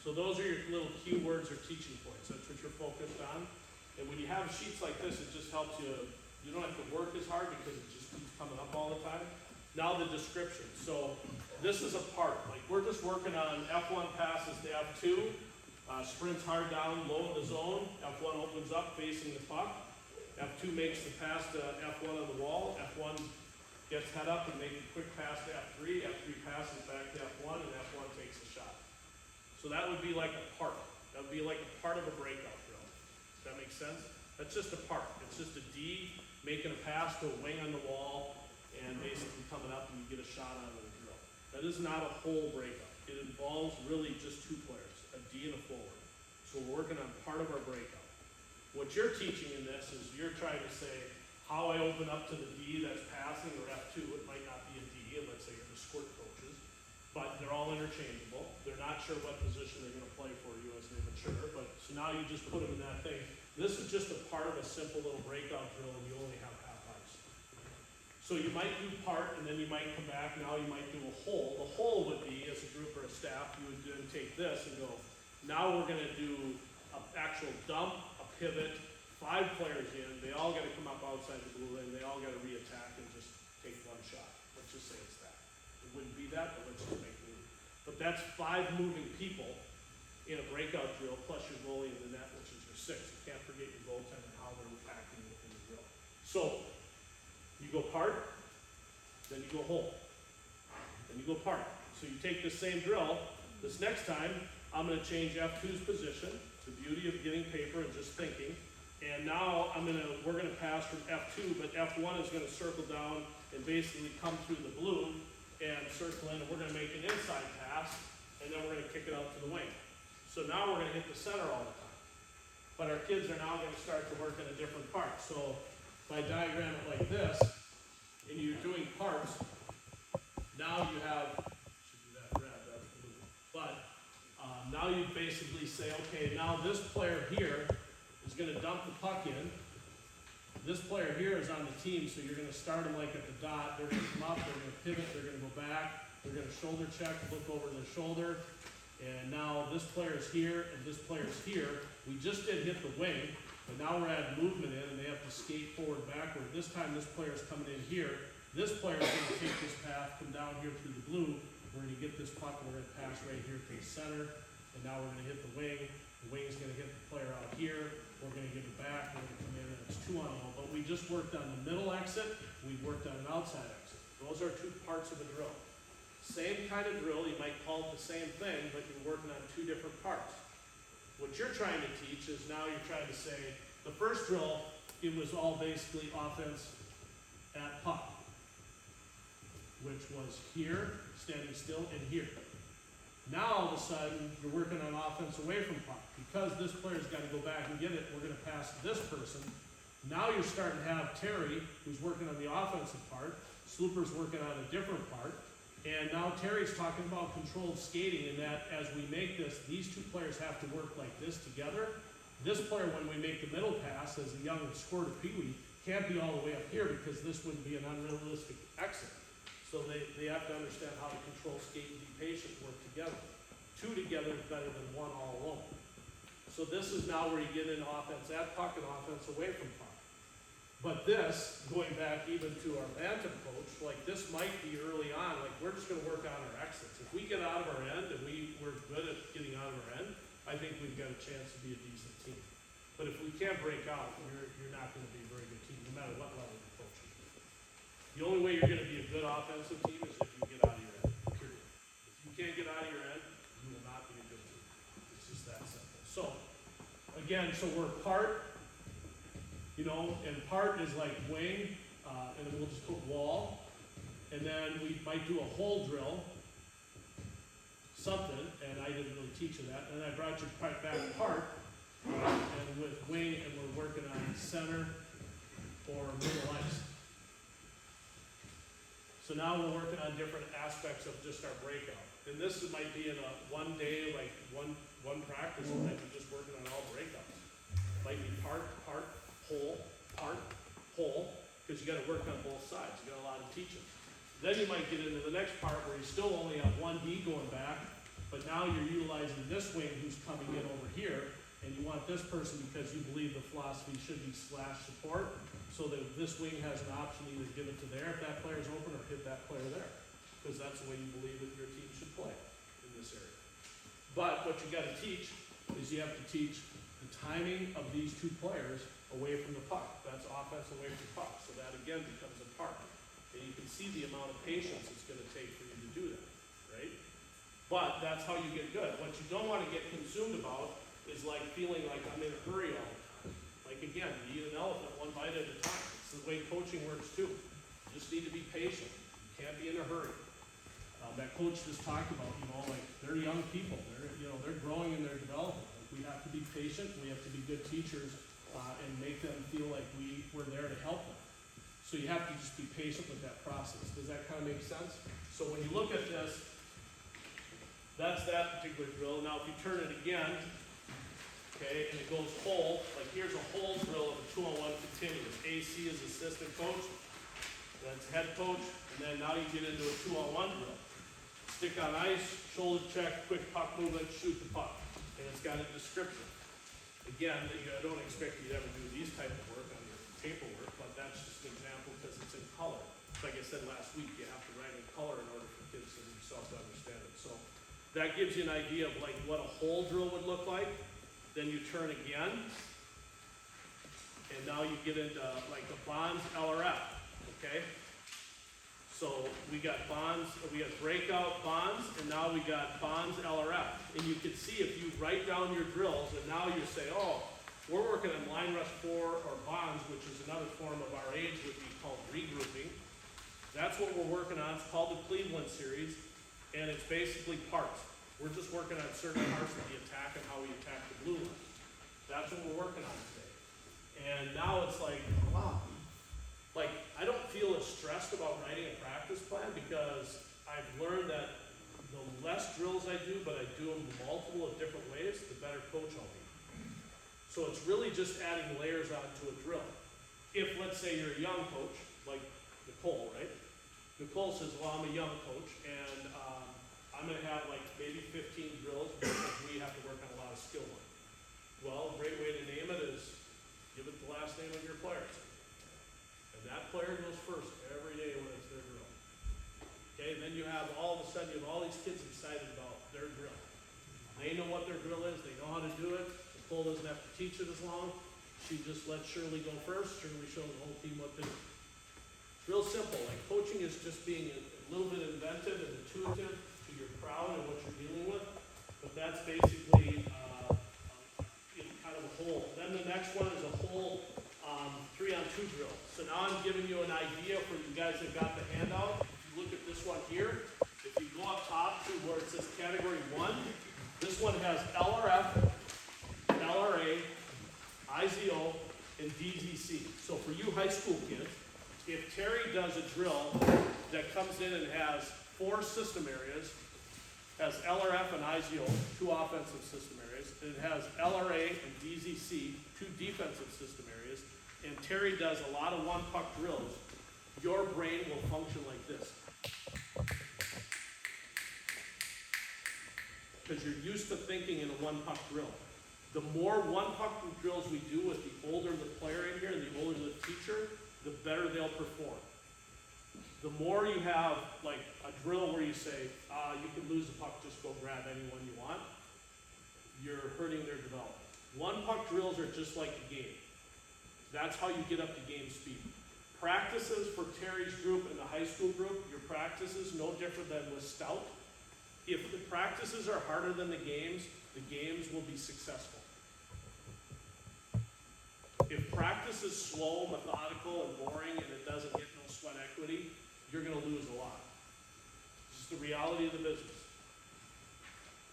So those are your little keywords or teaching points, that's what you're focused on. And when you have sheets like this, it just helps you, you don't have to work as hard because it just keeps coming up all the time. Now the description, so this is a part, like we're just working on F1 passes to F2, sprints hard down, low in the zone, F1 opens up facing the puck, F2 makes the pass to F1 on the wall, F1 gets head up and makes a quick pass to F3, F3 passes back to F1, and F1 takes a shot. So that would be like a part, that would be like a part of a breakout drill. Does that make sense? That's just a part, it's just a D making a pass to a wing on the wall, and basically coming up and you get a shot out of the drill. That is not a whole breakup. It involves really just 2 players, a D and a forward. So we're working on part of our breakup. What you're teaching in this is you're trying to say how I open up to the D that's passing, or F2, it might not be a D, and let's say you're the squirt coaches, but they're all interchangeable. They're not sure what position they're gonna play for you as they mature, but so now you just put them in that thing. This is just a part of a simple little breakout drill, and you only have half ice. So you might do part, and then you might come back, now you might do a hole. The hole would be, as a group or a staff, you would then take this and go, now we're gonna do an actual dump, a pivot, 5 players in, they all gotta come up outside the blue line, they all gotta re-attack and just take 1 shot. Let's just say it's that. It wouldn't be that, but let's just make it move. But that's 5 moving people in a breakout drill, plus your goalie in the net, which is your 6. You can't forget your goaltender and how they're attacking in the drill. So, you go part, then you go hole, then you go part. So you take this same drill, this next time, I'm gonna change F2's position, the beauty of getting paper and just thinking, and now we're gonna pass from F2, but F1 is gonna circle down and basically come through the blue and circle in, and we're gonna make an inside pass, and then we're gonna kick it out to the wing. So now we're gonna hit the center all the time. But our kids are now gonna start to work in a different part. So if I diagram it like this, and you're doing parts, now you have, should do that red, that's blue. But now you basically say, okay, now this player here is gonna dump the puck in. This player here is on the team, so you're gonna start them like at the dot. They're gonna come up, they're gonna pivot, they're gonna go back, they're gonna shoulder check, look over their shoulder. And now this player's here and this player's here. We just did hit the wing, but now we're adding movement in and they have to skate forward, backward. This time this player's coming in here. This player's gonna take this path, come down here through the blue. We're gonna get this puck and we're gonna pass right here to the center. And now we're gonna hit the wing. The wing's gonna hit the player out here. We're gonna give it back, we're gonna come in, and it's 2 on 0. But we just worked on the middle exit, we worked on an outside exit. Those are 2 parts of a drill. Same kind of drill, you might call it the same thing, but you're working on 2 different parts. What you're trying to teach is now you're trying to say, the first drill, it was all basically offense at puck, which was here, standing still, and here. Now all of a sudden, you're working on offense away from puck. Because this player's gotta go back and get it, we're gonna pass to this person. Now you're starting to have Terry, who's working on the offensive part, Slooper's working on a different part, And now Terry's talking about controlled skating, and that as we make this, these two players have to work like this together. This player, when we make the middle pass, as a young squirt of peewee, can't be all the way up here because this would be an unrealistic exit. So they have to understand how to control skate and be patient, work together. Two together is better than one all alone. So this is now where you get into offense at puck and offense away from puck. But this, going back even to our bantam coach, like this might be early on, like we're just gonna work on our exits. If we get out of our end and we're good at getting out of our end, I think we've got a chance to be a decent team. But if we can't break out, you're not gonna be a very good team, no matter what level you're coaching. The only way you're gonna be a good offensive team is if you get out of your end, period. If you can't get out of your end, you will not be a good team. It's just that simple. So, again, so we're part, you know, and part is like wing, and then we'll just put wall, and then we might do a hole drill, something, and I didn't really teach you that, and I brought you back part, and with wing, and we're working on center or middle ice. So now we're working on different aspects of just our breakout, and this might be in a one day, like one practice, we might be just working on all breakouts. Might be part, hole, because you gotta work on both sides, you got a lot of teaching. Then you might get into the next part where you still only have one D going back, but now you're utilizing this wing who's coming in over here, and you want this person because you believe the philosophy should be slash support, so that this wing has an option to either give it to there if that player's open or hit that player there, because that's the way you believe that your team should play in this area. But what you gotta teach is you have to teach the timing of these two players away from the puck. That's offense away from puck. So that again becomes a part. And you can see the amount of patience it's gonna take for you to do that, right? But that's how you get good. What you don't wanna get consumed about is like feeling like I'm in a hurry all the time. Like again, you eat an elephant one bite at a time. It's the way coaching works too. You just need to be patient. You can't be in a hurry. That coach just talked about, you know, like they're young people. They're growing and they're developing. Like we have to be patient. We have to be good teachers and make them feel like we're there to help them. So you have to just be patient with that process. Does that kind of make sense? So when you look at this, that's that particular drill. Now if you turn it again, okay, and it goes hole, like here's a hole drill of a 2-on-1 continuous. AC is assistant coach, that's head coach, and then now you get into a 2-on-1 drill. Stick on ice, shoulder check, quick puck movement, shoot the puck. And it's got a description. Again, I don't expect you to ever do these type of work on your paperwork, but that's just an example because it's in color. Like I said last week, you have to write in color in order for kids to themselves to understand it. So that gives you an idea of like what a hole drill would look like. Then you turn again, and now you get into like a bonds LRF, okay? So we got bonds, we got breakout bonds, and now we got bonds LRF. And you can see if you write down your drills, and now you say, oh, we're working on line rush 4 or bonds, which is another form of our age would be called regrouping. That's what we're working on. It's called the Cleveland series, and it's basically parts. We're just working on certain parts of the attack and how we attack the blue line. That's what we're working on today. And now it's like, wow. Like, I don't feel as stressed about writing a practice plan because I've learned that the less drills I do, but I do them multiple of different ways, the better coach I'll be. So it's really just adding layers onto a drill. If, let's say, you're a young coach, like Nicole, right? Nicole says, well, I'm a young coach, and I'm gonna have like maybe 15 drills because we have to work on a lot of skill work. Well, a great way to name it is give it the last name of your players. And that player goes first every day when it's their drill. Okay, and then you have all of a sudden you have all these kids excited about their drill. They know what their drill is, they know how to do it. Nicole doesn't have to teach it as long. She just lets Shirley go first. Shirley shows the whole team what to do. It's real simple. Like coaching is just being a little bit inventive and intuitive to your crowd and what you're dealing with. But that's basically kind of a whole. Then the next one is a whole 3-on-2 drill. So now I'm giving you an idea for you guys that got the handout. If you look at this one here, if you go up top to where it says category 1, this one has LRF, LRA, IZO, and DZC. So for you high school kids, if Terry does a drill that comes in and has 4 system areas, has LRF and IZO, 2 offensive system areas. It has LRA and DZC, 2 defensive system areas. And Terry does a lot of one puck drills. Your brain will function like this. Because you're used to thinking in a one puck drill. The more one puck drills we do with the older the player in here and the older the teacher, the better they'll perform. The more you have like a drill where you say, you can lose the puck, just go grab anyone you want, you're hurting their development. One puck drills are just like a game. That's how you get up to game speed. Practices for Terry's group and the high school group, your practices no different than with Stout. If the practices are harder than the games will be successful. If practice is slow, methodical, and boring, and it doesn't get no sweat equity, you're gonna lose a lot. It's just the reality of the business.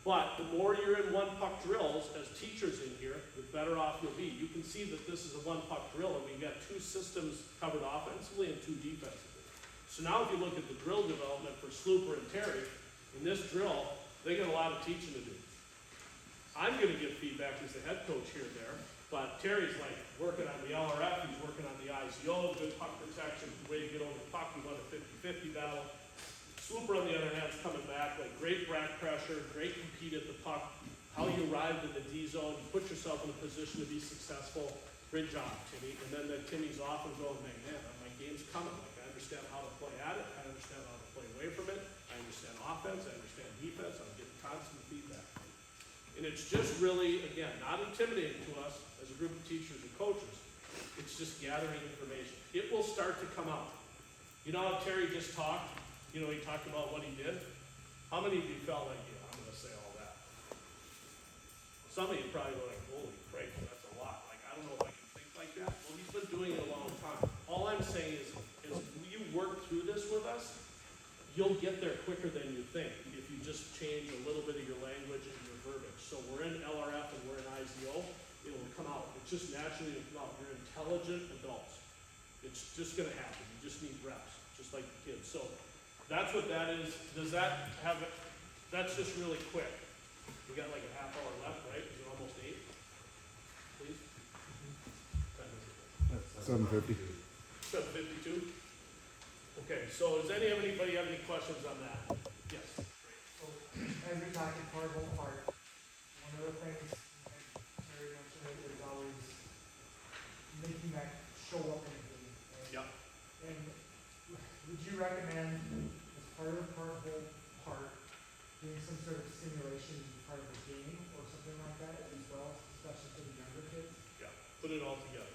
But the more you're in one puck drills, as teachers in here, the better off you'll be. You can see that this is a one puck drill, and we've got 2 systems covered offensively and 2 defensively. So now if you look at the drill development for Slooper and Terry, in this drill, they got a lot of teaching to do. I'm gonna give feedback as the head coach here and there, but Terry's like working on the LRF, he's working on the IZO, good puck protection, way to get over the puck, we won a 50-50 battle. Slooper, on the other hand, is coming back, like great back pressure, great compete at the puck, how you arrived in the D zone, you put yourself in a position to be successful. Great job, Timmy. And then Timmy's off and going, man, my game's coming. Like, I understand how to play at it, I understand how to play away from it, I understand offense, I understand defense, I'm getting constant feedback. And it's just really, again, not intimidating to us as a group of teachers and coaches. It's just gathering information. It will start to come out. You know how Terry just talked? You know, he talked about what he did. How many of you felt like, yeah, I'm gonna say all that? Some of you probably were like, holy crap, that's a lot. Like, I don't know if I can think like that. Well, he's been doing it a long time. All I'm saying is you work through this with us, you'll get there quicker than you think if you just change a little bit of your language and your verbiage. So we're in LRF and we're in IZO, it'll come out. It's just naturally gonna come out. You're intelligent adults. It's just gonna happen. You just need reps, just like the kids. So that's what that is. Does that have, that's just really quick. We got like a half hour left, right? Is it almost 8? Please? 7:50. 7:52? Okay, so does anybody have any questions on that? Yes. So, as you're talking portable part, one of the things, like Mary mentioned, it is always making that show up in the game. Yep. And would you recommend, as part of the portable part, doing some sort of simulation as part of the game or something like that as well, especially for the younger kids? Yeah, put it all together.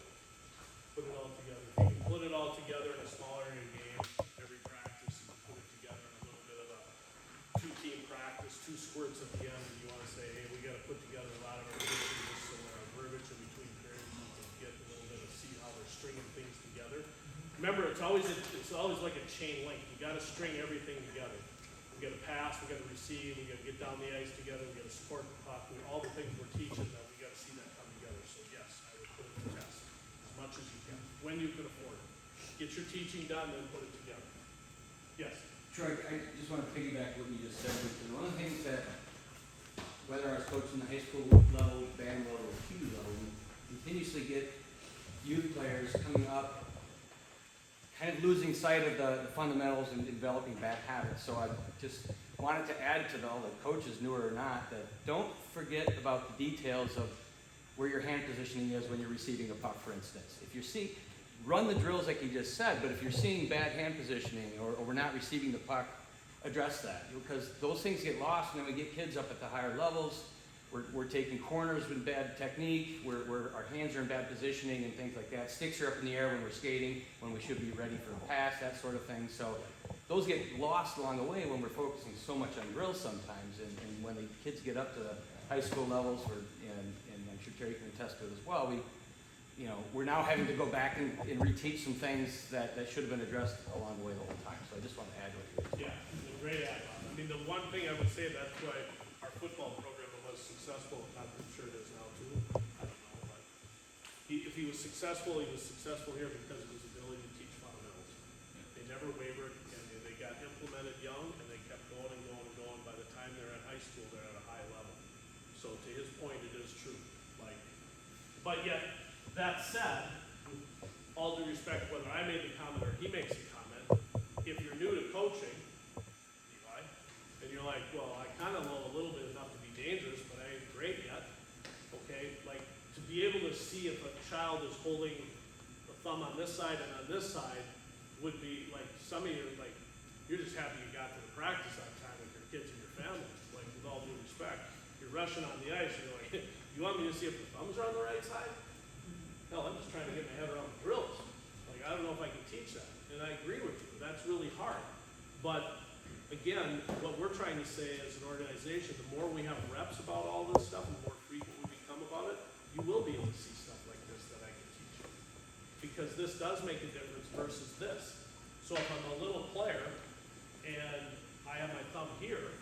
Put it all together. If you can put it all together in a small area game, every practice, you can put it together in a little bit of a 2-team practice, 2 squirts at the end, and you wanna say, hey, we gotta put together a lot of our verbiage, just so our verbiage in between periods, you can get a little bit of see how they're stringing things together. Remember, it's always like a chain link. You gotta string everything together. We gotta pass, we gotta receive, we gotta get down the ice together, we gotta support the puck, all the things we're teaching that we gotta see that come together. So yes, I would put it to test as much as you can, when you can afford it. Get your teaching done, then put it together. Yes? Troy, I just want to piggyback what you just said, because one of the things that, whether I was coaching the high school level, band level, or Q level, we continuously get youth players coming up, kind of losing sight of the fundamentals and developing bad habits. So I just wanted to add to all the coaches, newer or not, that don't forget about the details of where your hand positioning is when you're receiving a puck, for instance. If you're seeing, run the drills like you just said, but if you're seeing bad hand positioning or we're not receiving the puck, address that, because those things get lost, and then we get kids up at the higher levels. We're taking corners with bad technique, our hands are in bad positioning and things like that. Sticks are up in the air when we're skating, when we should be ready for a pass, that sort of thing. So those get lost along the way when we're focusing so much on drills sometimes, and when the kids get up to the high school levels, and I'm sure Terry can attest to it as well, we're now having to go back and reteach some things that should have been addressed along the way the whole time. So I just want to add what you Yeah, it's a great add on. I mean, the one thing I would say, that's why our football program was successful, not I'm sure it is now too, I don't know, but if he was successful here because of his ability to teach fundamentals. They never wavered, and they got implemented young, and they going and going and going. By the time they're at high school, they're at a high level. So to his point, it is true, like, but yet, that said, with all due respect, whether I made the comment or he makes the comment, if you're new to coaching, Eli, and you're like, well, I kinda know a little bit enough to be dangerous, but I ain't great yet, okay, like, to be able to see if a child is holding a thumb on this side and on this side would be, like, some of you, like, you're just happy you got to the practice on time with your kids and your family, like, with all due respect. You're rushing on the ice, and you're like, you want me to see if the thumbs are on the right side? Hell, I'm just trying to get my head around the drills. Like, I don't know if I can teach that, and I agree with you, that's really hard. But, again, what we're trying to say as an organization, the more we have reps about all this stuff, and the more frequent we become about it, you will be able to see stuff like this that I can teach you. Because this does make a difference versus this. So if I'm a little player, and I have my thumb here,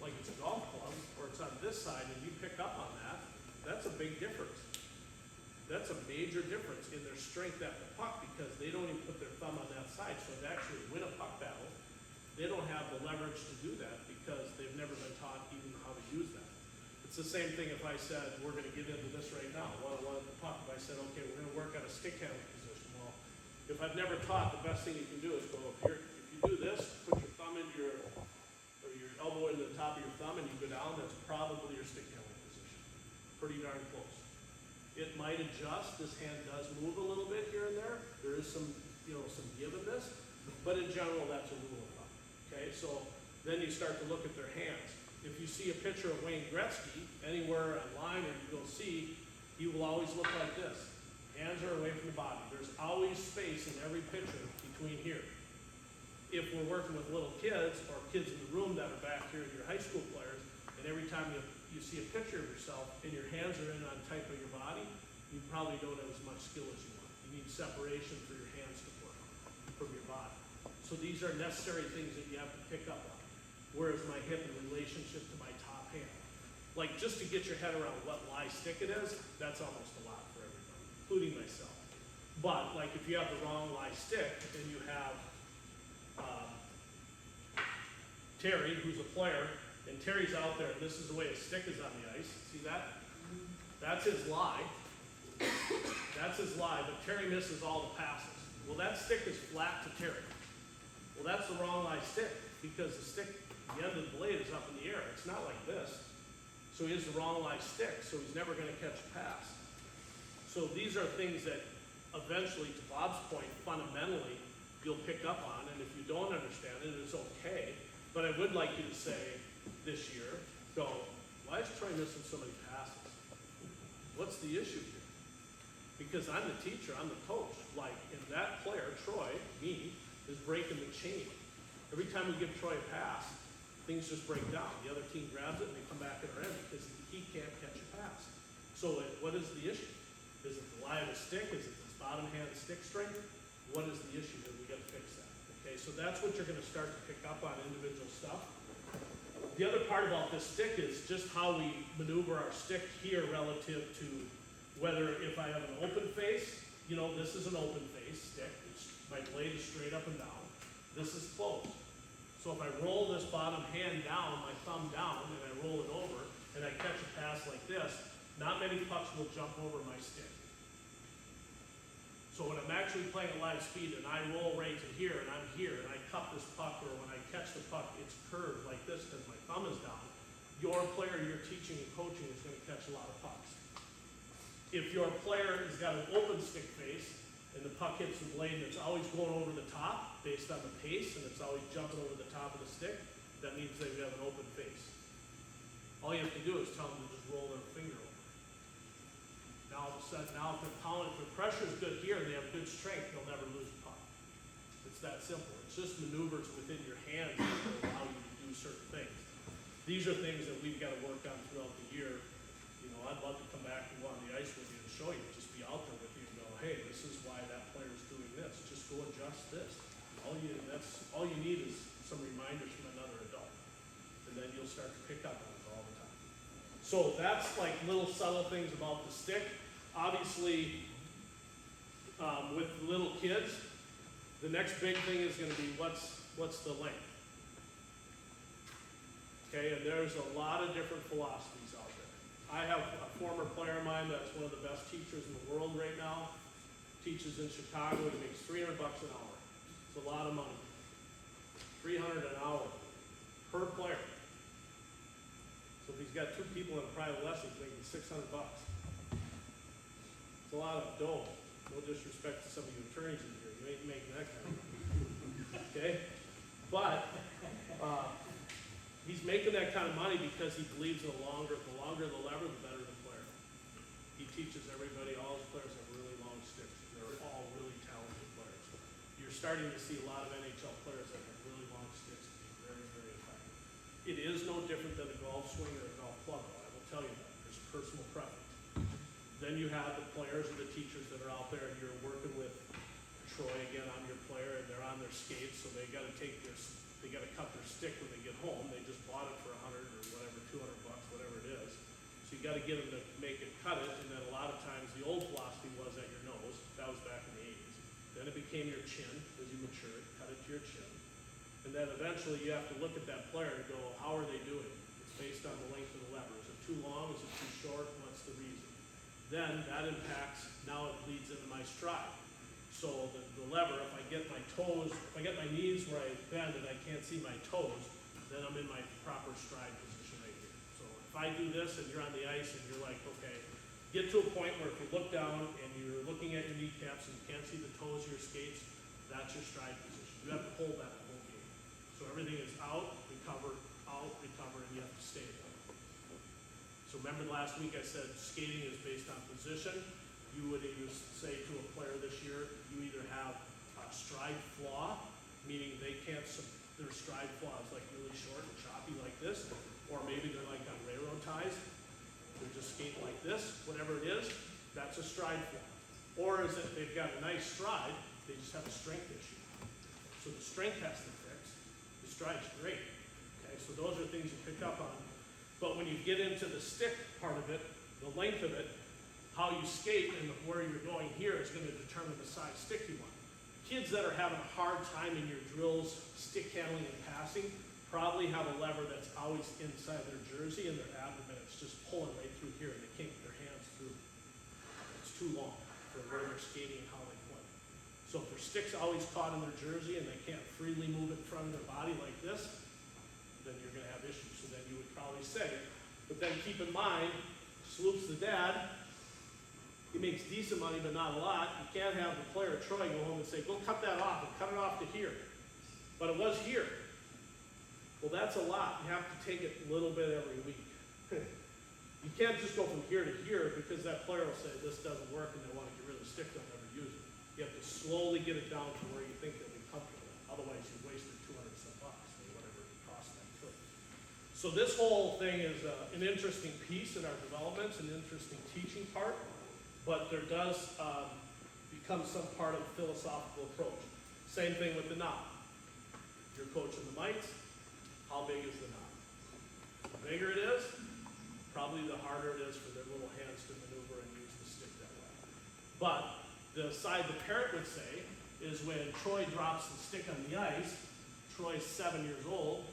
like it's a golf club, or it's on this side, and you pick up on that, that's a big difference. That's a major difference in their strength at the puck, because they don't even put their thumb on that side, so to actually win a puck battle, they don't have the leverage to do that, because they've never been taught even how to use that. It's the same thing if I said, we're gonna get into this right now, one-on-one at the puck, if I said, okay, we're gonna work on a stick handling position, well, if I've never taught, the best thing you can do is go, if you do this, put your thumb into your elbow into the top of your thumb and you go down, that's probably your stick handling position. Pretty darn close. It might adjust, this hand does move a little bit here and there, there is some, some give in this, but in general, that's a rule of thumb, okay? So then you start to look at their hands. If you see a picture of Wayne Gretzky anywhere online or you go see, he will always look like this. Hands are away from the body. There's always space in every picture between here. If we're working with little kids or kids in the room that are back here, your high school players, and every time you see a picture of yourself and your hands are in on type of your body, you probably don't have as much skill as you want. You need separation for your hands to work from your body. So these are necessary things that you have to pick up on. Whereas my hip in relationship to my top hand. Like, just to get your head around what lie stick it is, that's almost a lot for everybody, including myself. But, like, if you have the wrong lie stick, and you have Terry, who's a player, and Terry's out there, and this is the way his stick is on the ice, see that? That's his lie. That's his lie, but Terry misses all the passes. Well, that stick is flat to Terry. Well, that's the wrong lie stick, because the stick, the end of the blade is up in the air. It's not like this. So he has the wrong lie stick, so he's never gonna catch a pass. So these are things that eventually, to Bob's point, fundamentally, you'll pick up on, and if you don't understand it, it's okay. But I would like you to say, this year, go, why is Troy missing so many passes? What's the issue here? Because I'm the teacher, I'm the coach. Like, and that player, Troy, me, is breaking the chain. Every time we give Troy a pass, things just break down. The other team grabs it and they come back in our end because he can't catch a pass. So what is the issue? Is it the lie of the stick? Is it this bottom hand stick strength? What is the issue that we gotta fix that? Okay, so that's what you're gonna start to pick up on individual stuff. The other part about this stick is just how we maneuver our stick here relative to whether if I have an open face, this is an open face stick. My blade is straight up and down. This is closed. So if I roll this bottom hand down, my thumb down, and I roll it over, and I catch a pass like this, not many pucks will jump over my stick. So when I'm actually playing at live speed and I roll right to here and I'm here and I cup this puck, or when I catch the puck, it's curved like this because my thumb is down, your player you're teaching and coaching is going to catch a lot of pucks. If your player has got an open stick face and the puck hits the blade and it's always going over the top based on the pace and it's always jumping over the top of the stick, that means they have an open face. All you have to do is tell them to just roll their finger over. Now, all of a sudden, if they're pounding, if the pressure is good here and they have good strength, they'll never lose a puck. It's that simple. It's just maneuvers within your hands that will allow you to do certain things. These are things that we've got to work on throughout the year. I'd love to come back and go on the ice with you and show you, just be out there with you and go, hey, this is why that player's doing this. Just go adjust this. All you need is some reminders from another adult. And then you'll start to pick up on it all the time. So that's like little subtle things about the stick. Obviously, with little kids, the next big thing is going to be what's the length. okay, and there's a lot of different philosophies out there. I have a former player of mine that's one of the best teachers in the world right now, teaches in Chicago, he makes $300 an hour. It's a lot of money. $300 an hour per player. So if he's got 2 people in a private lesson, he's making $600. It's a lot of dough. No disrespect to some of you attorneys in here, you ain't making that kind of money. Okay? But, he's making that kind of money because he believes the longer the lever, the better the player. He teaches everybody, all his players have really long sticks. They're all really talented players. You're starting to see a lot of NHL players that have really long sticks to be very, very effective. It is no different than a golf swing or a golf club, though, I will tell you that. There's personal preference. Then you have the players or the teachers that are out there and you're working with Troy again on your player and they're on their skates, so they gotta cut their stick when they get home. They just bought it for $100 or whatever, $200, whatever it is. So you gotta get them to make it cut it, and then a lot of times the old philosophy was at your nose. That was back in the 80s. Then it became your chin as you matured, cut it to your chin. And then eventually you have to look at that player and go, how are they doing? It's based on the length of the lever. Is it too long? Is it too short? What's the reason? Then that impacts, now it bleeds into my stride. So the lever, if I get my toes, if I get my knees where I bend and I can't see my toes, then I'm in my proper stride position right here. So if I do this and you're on the ice and you're like, okay, get to a point where if you look down and you're looking at your kneecaps and you can't see the toes of your skates, that's your stride position. You have to hold that the whole game. So everything is out, recover, and you have to stay there. So remember last week I said skating is based on position. You would either say to a player this year, you either have a stride flaw, meaning they can't, their stride flaw is like really short and choppy like this, or maybe they're like on railroad ties, they're just skating like this, whatever it is, that's a stride flaw. Or is it they've got a nice stride, they just have a strength issue. So the strength has to fix, the stride's great, okay, so those are things you pick up on. But when you get into the stick part of it, the length of it, how you skate and where you're going here is going to determine the size stick you want. Kids that are having a hard time in your drills, stick handling and passing, probably have a lever that's always inside their jersey and their abdomen. It's just pulling right through here and they can't get their hands through. It's too long for where they're skating and how they play. So if their stick's always caught in their jersey and they can't freely move it in front of their body like this, then you're going to have issues. So then you would probably say, but then keep in mind, Sloops the dad, he makes decent money, but not a lot. You can't have the player, Troy, go home and say, go cut that off and cut it off to here. But it was here. Well, that's a lot. You have to take it a little bit every week. You can't just go from here to here because that player will say, this doesn't work and they want to get rid of the stick, they'll never use it. You have to slowly get it down to where you think they'll be comfortable. Otherwise, you wasted $200 some bucks or whatever it costs them to. So this whole thing is an interesting piece in our development, an interesting teaching part. But there does become some part of the philosophical approach. Same thing with the knob. You're coaching the mites, how big is the knob? The bigger it is, probably the harder it is for their little hands to maneuver and use the stick that way. But the side the parent would say is when Troy drops the stick on the ice, Troy's 7 years old,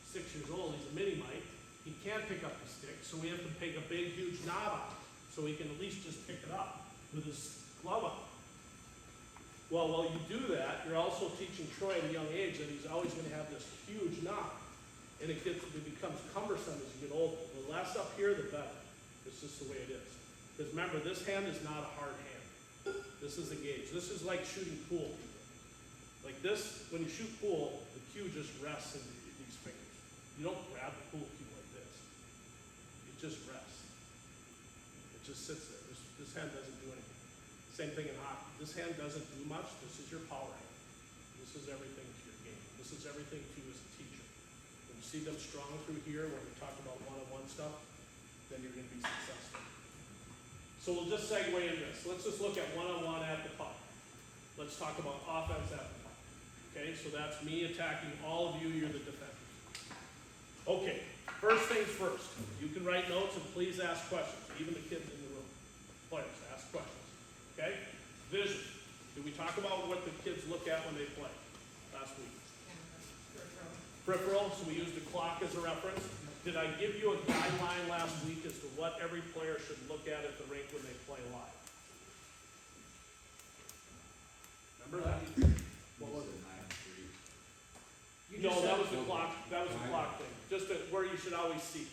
6 years old, he's a mini mite, he can't pick up the stick, so we have to take a big, huge knob out. So he can at least just pick it up with his glove on. Well, while you do that, you're also teaching Troy at a young age that he's always going to have this huge knob. And it becomes cumbersome as you get older. The less up here, the better. It's just the way it is. Because remember, this hand is not a hard hand. This is a gauge. This is like shooting pool. Like this, when you shoot pool, the cue just rests in these fingers. You don't grab the pool cue like this. It just rests. It just sits there. This hand doesn't do anything. Same thing in hockey. This hand doesn't do much. This is your power hand. This is everything to your game. This is everything to you as a teacher. When you see them strong through here, when we talk about one-on-one stuff, then you're going to be successful. So we'll just segue into this. Let's just look at one-on-one at the puck. Let's talk about offense at the puck. Okay, so that's me attacking all of you. You're the defender. Okay, first things first. You can write notes and please ask questions. Even the kids in the room. Players, ask questions. Okay? Vision. Did we talk about what the kids look at when they play last week? Peripheral, so we used the clock as a reference. Did I give you a guideline last week as to what every player should look at the rink when they play live? Remember that? What was it? You No, just that said- was the clock, thing, just where you should always see.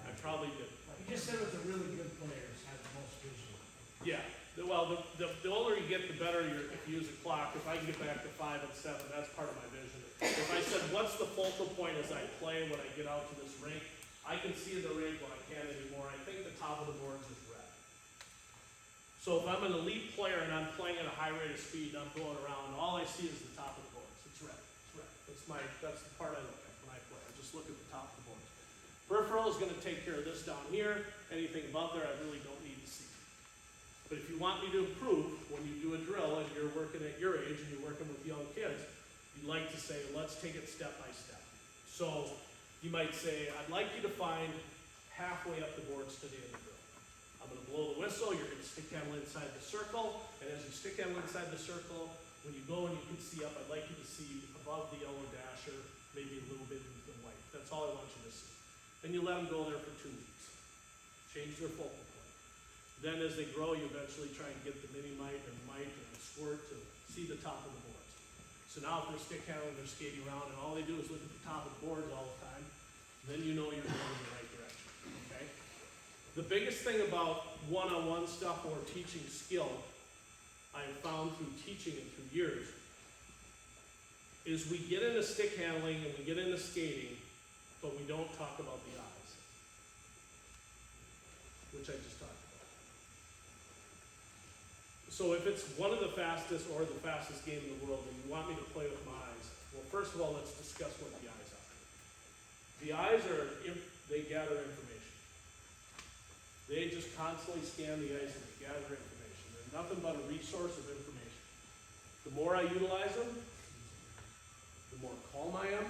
I probably did. You just said it was a really good players have the most vision. Yeah, well, the older you get, the better if you use a clock. If I can get back to 5 and 7, that's part of my vision. If I said, what's the focal point as I play when I get out to this rink, I can see the rink when I can't anymore. I think the top of the boards is red. So if I'm an elite player and I'm playing at a high rate of speed, I'm going around, all I see is the top of the boards. It's red, it's red. That's the part I look at when I play. I just look at the top of the boards. Peripheral is gonna take care of this down here. Anything above there, I really don't need to see. But if you want me to improve, when you do a drill and you're working at your age and you're working with young kids, you'd like to say, let's take it step by step. So you might say, I'd like you to find halfway up the boards today in the drill. I'm gonna blow the whistle, you're gonna stick handle inside the circle, and as you stick handle inside the circle, when you go and you can see up, I'd like you to see above the yellow dasher, maybe a little bit into the white. That's all I want you to see. Then you let them go there for 2 weeks. Change their focal point. Then as they grow, you eventually try and get the mini mite and mite and the squirt to see the top of the boards. So now if they're stick handling, they're skating around, and all they do is look at the top of the boards all the time, then you know you're going in the right direction, okay? The biggest thing about one-on-one stuff or teaching skill, I have found through teaching and through years, is we get into stick handling and we get into skating, but we don't talk about the eyes, which I just talked about. So if it's one of the fastest or the fastest game in the world and you want me to play with my eyes, well, first of all, let's discuss what the eyes are. The eyes they gather information. They just constantly scan the ice and they gather information. They're nothing but a resource of information. The more I utilize them, the more calm I am,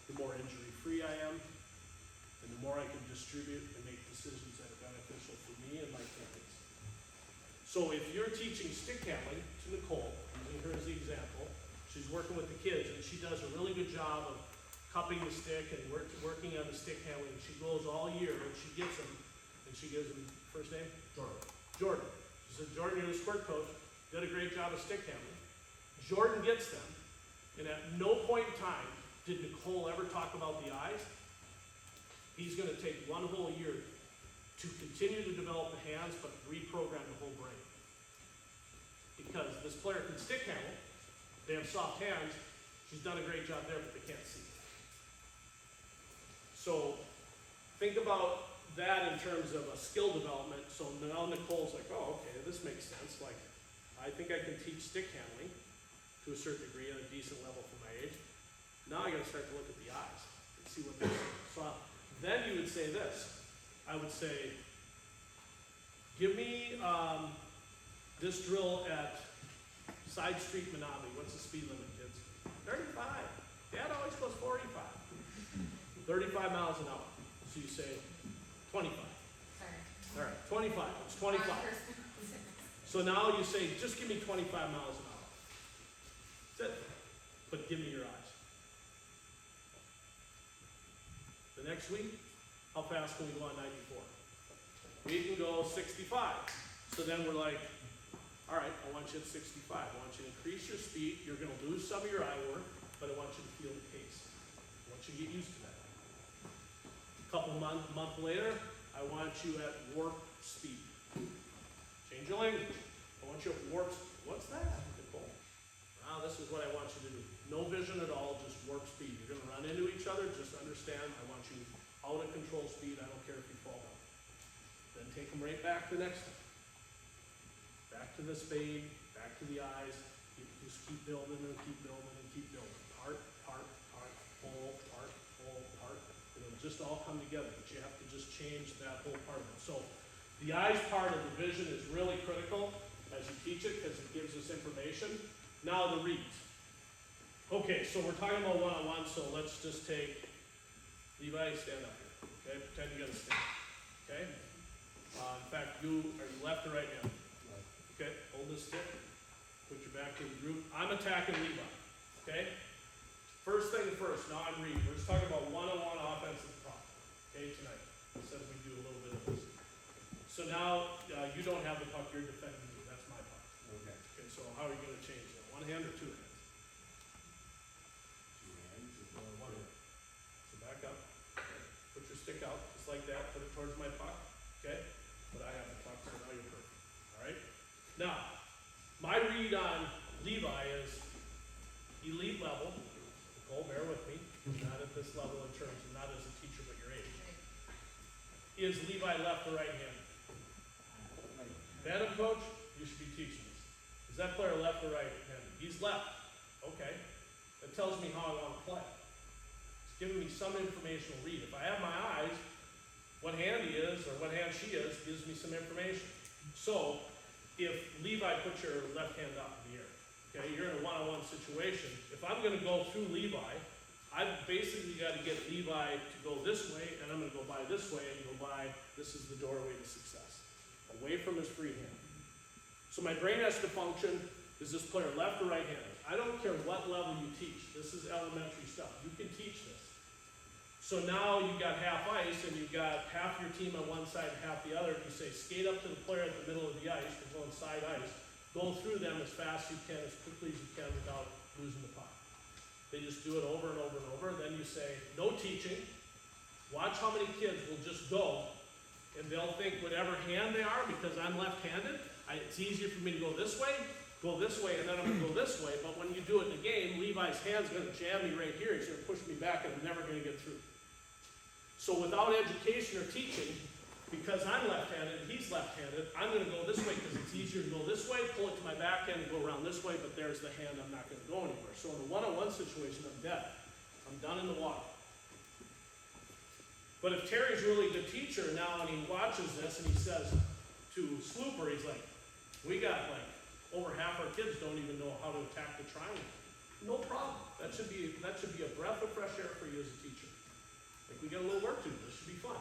the more injury-free I am, and the more I can distribute and make decisions that are beneficial for me and my teammates. So if you're teaching stick handling to Nicole, using her as the example, she's working with the kids and she does a really good job of cupping the stick and working on the stick handling. She goes all year and she gets them, and she gives them, first name? Jordan. She said, Jordan, you're the squirt coach, did a great job of stick handling. Jordan gets them, and at no point in time did Nicole ever talk about the eyes. He's gonna take one whole year to continue to develop the hands, but reprogram the whole brain. Because this player can stick handle, they have soft hands, she's done a great job there, but they can't see. So think about that in terms of a skill development. So now Nicole's like, oh, okay, this makes sense. Like, I think I can teach stick handling to a certain degree at a decent level for my age. Now I gotta start to look at the eyes and see what they're saying. So then you would say this. I would say, give me this drill at Side Street Menominee. What's the speed limit, kids? 35. Dad always goes 45. 35 miles an hour. So you say 25. Sorry. All right, 25. It's 25. So now you say, just give me 25 miles an hour. That's it. But give me your eyes. The next week, how fast can we go on 94? We can go 65. So then we're like, all right, I want you at 65. I want you to increase your speed. You're going to lose some of your eye work, but I want you to feel the pace. I want you to get used to that. A couple month later, I want you at warp speed. Change your language. I want you at warp speed. What's that, Nicole? Now this is what I want you to do. No vision at all, just warp speed. You're going to run into each other. Just understand, I want you out of control speed. I don't care if you fall down. Then take them right back to the next time. Back to the spade, back to the eyes. You just keep building and keep building and keep building. Part, pull, part. It'll just all come together, but you have to just change that whole part of it. So the eyes part of the vision is really critical as you teach it because it gives us information. Now the reads. Okay, so we're talking about one-on-one, so let's just take Levi, stand up here. Okay, pretend you got a stick. Okay? In fact, are you left or right hand? Okay, hold this stick, put your back to the group. I'm attacking Levi, okay? First thing first, now I'm reading, we're just talking about one-on-one offensive talk, okay, tonight. Said we do a little bit of this. So now, you don't have the puck, you're defending me, that's my puck. Okay. Okay, so how are you gonna change that? One hand or two hands? One hand. So back up, put your stick out, just like that, put it towards my puck, okay? But I have the puck, so now you're perfect, all right? Now, my read on Levi is elite level. Nicole, bear with me, not at this level in terms of not as a teacher, but your age. Is Levi left or right handed? Madam Coach, you should be teaching this. Is that player left or right handed? He's left. Okay. That tells me how I want to play. It's giving me some informational read. If I have my eyes, what hand he is or what hand she is gives me some information. So, if Levi, put your left hand up in the air. Okay, you're in a one-on-one situation. If I'm going to go through Levi, I've basically got to get Levi to go this way, and I'm going to go by this way and go by, this is the doorway to success. Away from his free hand. So my brain has to function, is this player left or right handed? I don't care what level you teach. This is elementary stuff. You can teach this. So now you've got half ice, and you've got half your team on one side and half the other. You say, skate up to the player at the middle of the ice, we're going side ice. Go through them as fast as you can, as quickly as you can without losing the puck. They just do it over and over and over. Then you say, no teaching. Watch how many kids will just go, and they'll think whatever hand they are, because I'm left-handed, it's easier for me to go this way, and then I'm gonna go this way. But when you do it in the game, Levi's hand's gonna jam me right here. He's gonna push me back, and I'm never gonna get through. So without education or teaching, because I'm left-handed and he's left-handed, I'm gonna go this way because it's easier to go this way, pull it to my backhand and go around this way, but there's the hand, I'm not gonna go anywhere. So in a one-on-one situation, I'm dead. I'm done in the water. But if Terry's really a good teacher now and he watches this and he says to Slooper, he's like, we got like over half our kids don't even know how to attack the triangle. No problem. That should be a breath of fresh air for you as a teacher. Like, we got a little work to do. This should be fun.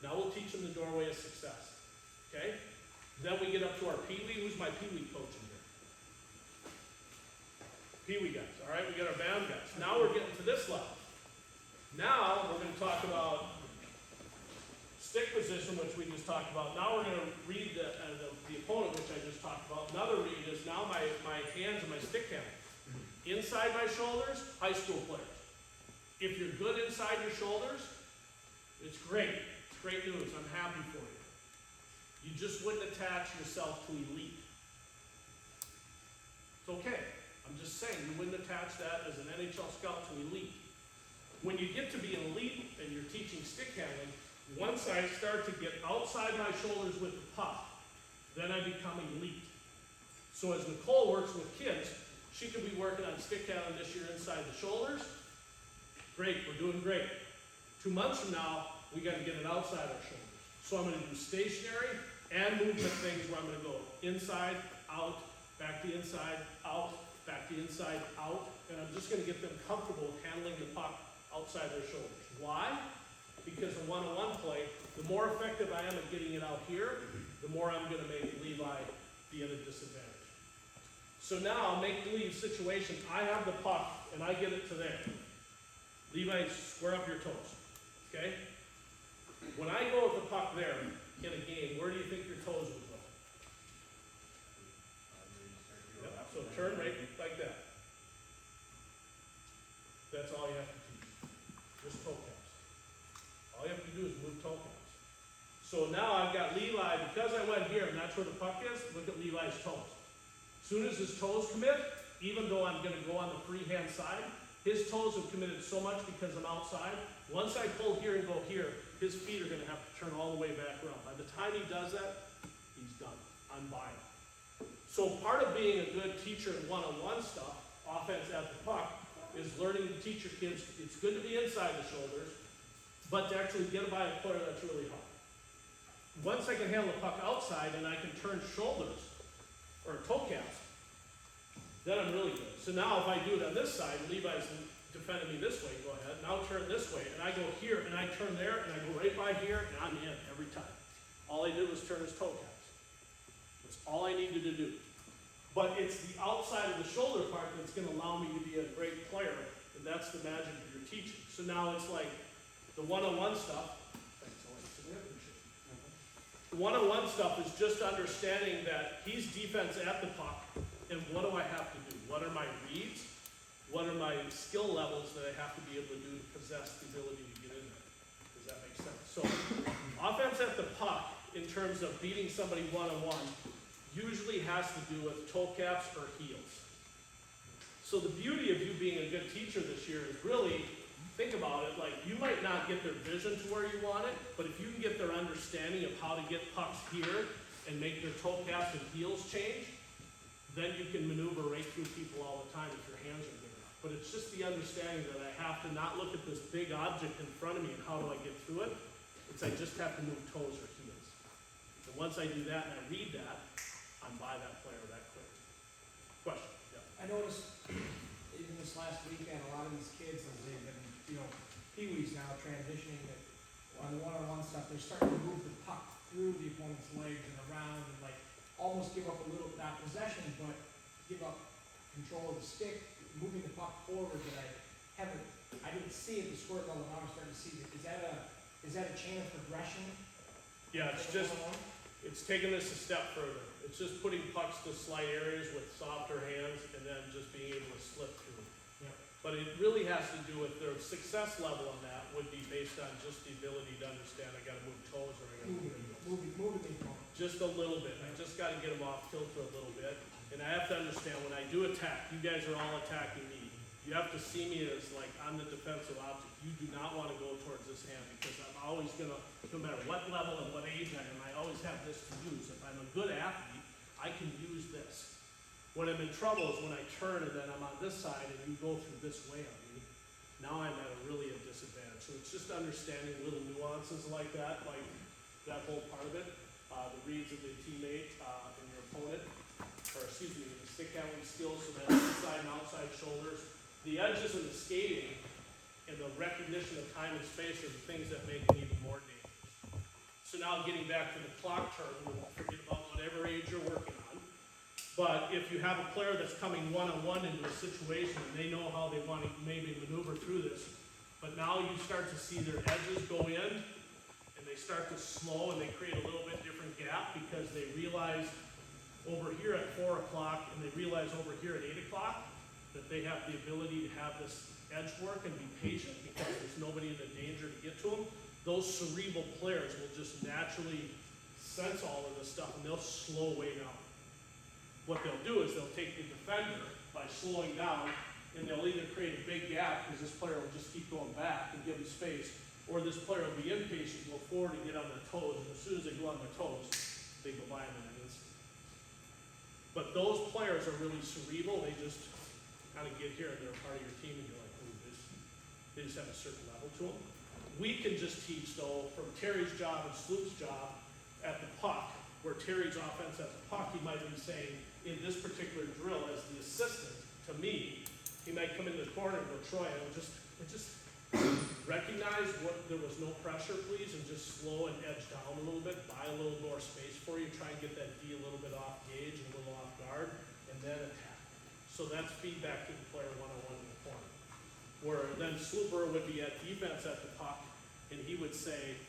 Now we'll teach them the doorway of success. Okay? Then we get up to our Pee-wee. Who's my Pee-wee coach in here? Pee-wee guys. All right, we got our band guys. Now we're getting to this level. Now we're going to talk about stick position, which we just talked about. Now we're going to read the opponent, which I just talked about. Another read is now my hands and my stick handle. Inside my shoulders, high school players. If you're good inside your shoulders, it's great. It's great news. I'm happy for you. You just wouldn't attach yourself to elite. It's okay. I'm just saying, you wouldn't attach that as an NHL scout to elite. When you get to be an elite and you're teaching stick handling, once I start to get outside my shoulders with the puck, then I become elite. So as Nicole works with kids, she could be working on stick handling this year inside the shoulders. Great, we're doing great. 2 months from now, we got to get it outside our shoulders. So I'm going to do stationary and movement things where I'm going to go inside, out, back to inside, out, back to inside, out, and I'm just going to get them comfortable handling the puck outside their shoulders. Why? Because in one-on-one play, the more effective I am at getting it out here, the more I'm going to make Levi be at a disadvantage. So now, make-believe situation, I have the puck and I get it to there. Levi, square up your toes, okay? When I go with the puck there in a game, where do you think your toes would go? Yep, so turn right like that. That's all you have to teach, just toe caps. All you have to do is move toe caps. So now I've got Levi, because I went here and that's where the puck is, look at Levi's toes. As soon as his toes commit, even though I'm gonna go on the free hand side, his toes have committed so much because I'm outside. Once I pull here and go here, his feet are going to have to turn all the way back around. By the time he does that, he's done. I'm buying. So part of being a good teacher in one-on-one stuff, offense at the puck, is learning to teach your kids. It's good to be inside the shoulders, but to actually get by a player, that's really hard. Once I can handle the puck outside and I can turn shoulders or toe caps, then I'm really good. So now if I do it on this side, Levi's defending me this way, go ahead, now turn this way, and I go here, and I turn there, and I go right by here, and I'm in every time. All I did was turn his toe caps. That's all I needed to do. But it's the outside of the shoulder part that's gonna allow me to be a great player And that's the magic of your teaching. So now it's like the one-on-one stuff. Thanks, Alex. I appreciate it. The one-on-one stuff is just understanding that he's defense at the puck, and what do I have to do? What are my reads? What are my skill levels that I have to be able to do to possess the ability to get in there? Does that make sense? So, offense at the puck, in terms of beating somebody one-on-one, usually has to do with toe caps or heels. So the beauty of you being a good teacher this year is really, think about it, like, you might not get their vision to where you want it, but if you can get their understanding of how to get pucks here and make their toe caps and heels change, then you can maneuver right through people all the time if your hands are good enough. But it's just the understanding that I have to not look at this big object in front of me and how do I get through it. It's I just have to move toes or heels. And once I do that and I read that, I'm by that player that quick. Question? Yeah. I noticed even this last weekend, a lot of these kids, as they've been, peewees now transitioning that on the one-on-one stuff, they're starting to move the puck through the opponent's legs and around and like almost give up a little, not possession, but give up control of the stick, moving the puck forward that I didn't see at the squirt level, now I'm starting to see it. Is that a chain of progression? Yeah, it's just, it's taking this a step further. It's just putting pucks to slight areas with softer hands and then just being able to slip through. Yeah. But it really has to do with their success level on that would be based on just the ability to understand I gotta move toes or I gotta move heels. Moving the opponent. Just a little bit. I just gotta get them off kilter a little bit. And I have to understand when I do attack, you guys are all attacking me. You have to see me as like I'm the defensive object. You do not wanna go towards this hand because I'm always gonna, no matter what level and what age I am, I always have this to use. If I'm a good athlete, I can use this. When I'm in trouble is when I turn and then I'm on this side and you go through this way on me. Now I'm at a really a disadvantage. So it's just understanding little nuances like that whole part of it. The reads of the teammate and your opponent, or excuse me, the stick handling skills, so that inside and outside shoulders. The edges of the skating and the recognition of time and space are the things that make it even more dangerous. So now getting back to the clock term, we won't forget about whatever age you're working on. But if you have a player that's coming one-on-one into a situation and they know how they want to maybe maneuver through this, but now you start to see their edges go in and they start to slow and they create a little bit different gap because they realize over here at 4 o'clock and they realize over here at 8 o'clock that they have the ability to have this edge work and be patient because there's nobody in the danger to get to them. Those cerebral players will just naturally sense all of this stuff and they'll slow way down. What they'll do is they'll take the defender by slowing down and they'll either create a big gap because this player will just keep going back and give them space, or this player will be impatient, go forward and get on their toes, and as soon as they go on their toes, they go by them in an instant. But those players are really cerebral, they just kind of get here and they're a part of your team and you're like, ooh, they just have a certain level to them. We can just teach though, from Terry's job and Sloop's job at the puck, where Terry's offense at the puck, he might be saying, in this particular drill as the assistant to me, he might come into the corner and go, Troy, I just recognize what there was no pressure, please, and just slow and edge down a little bit, buy a little more space for you, try and get that D a little bit off gauge and a little off guard, and then attack. So that's feedback to the player one-on-one in the corner. Where then Slooper would be at defense at the puck, and he would say,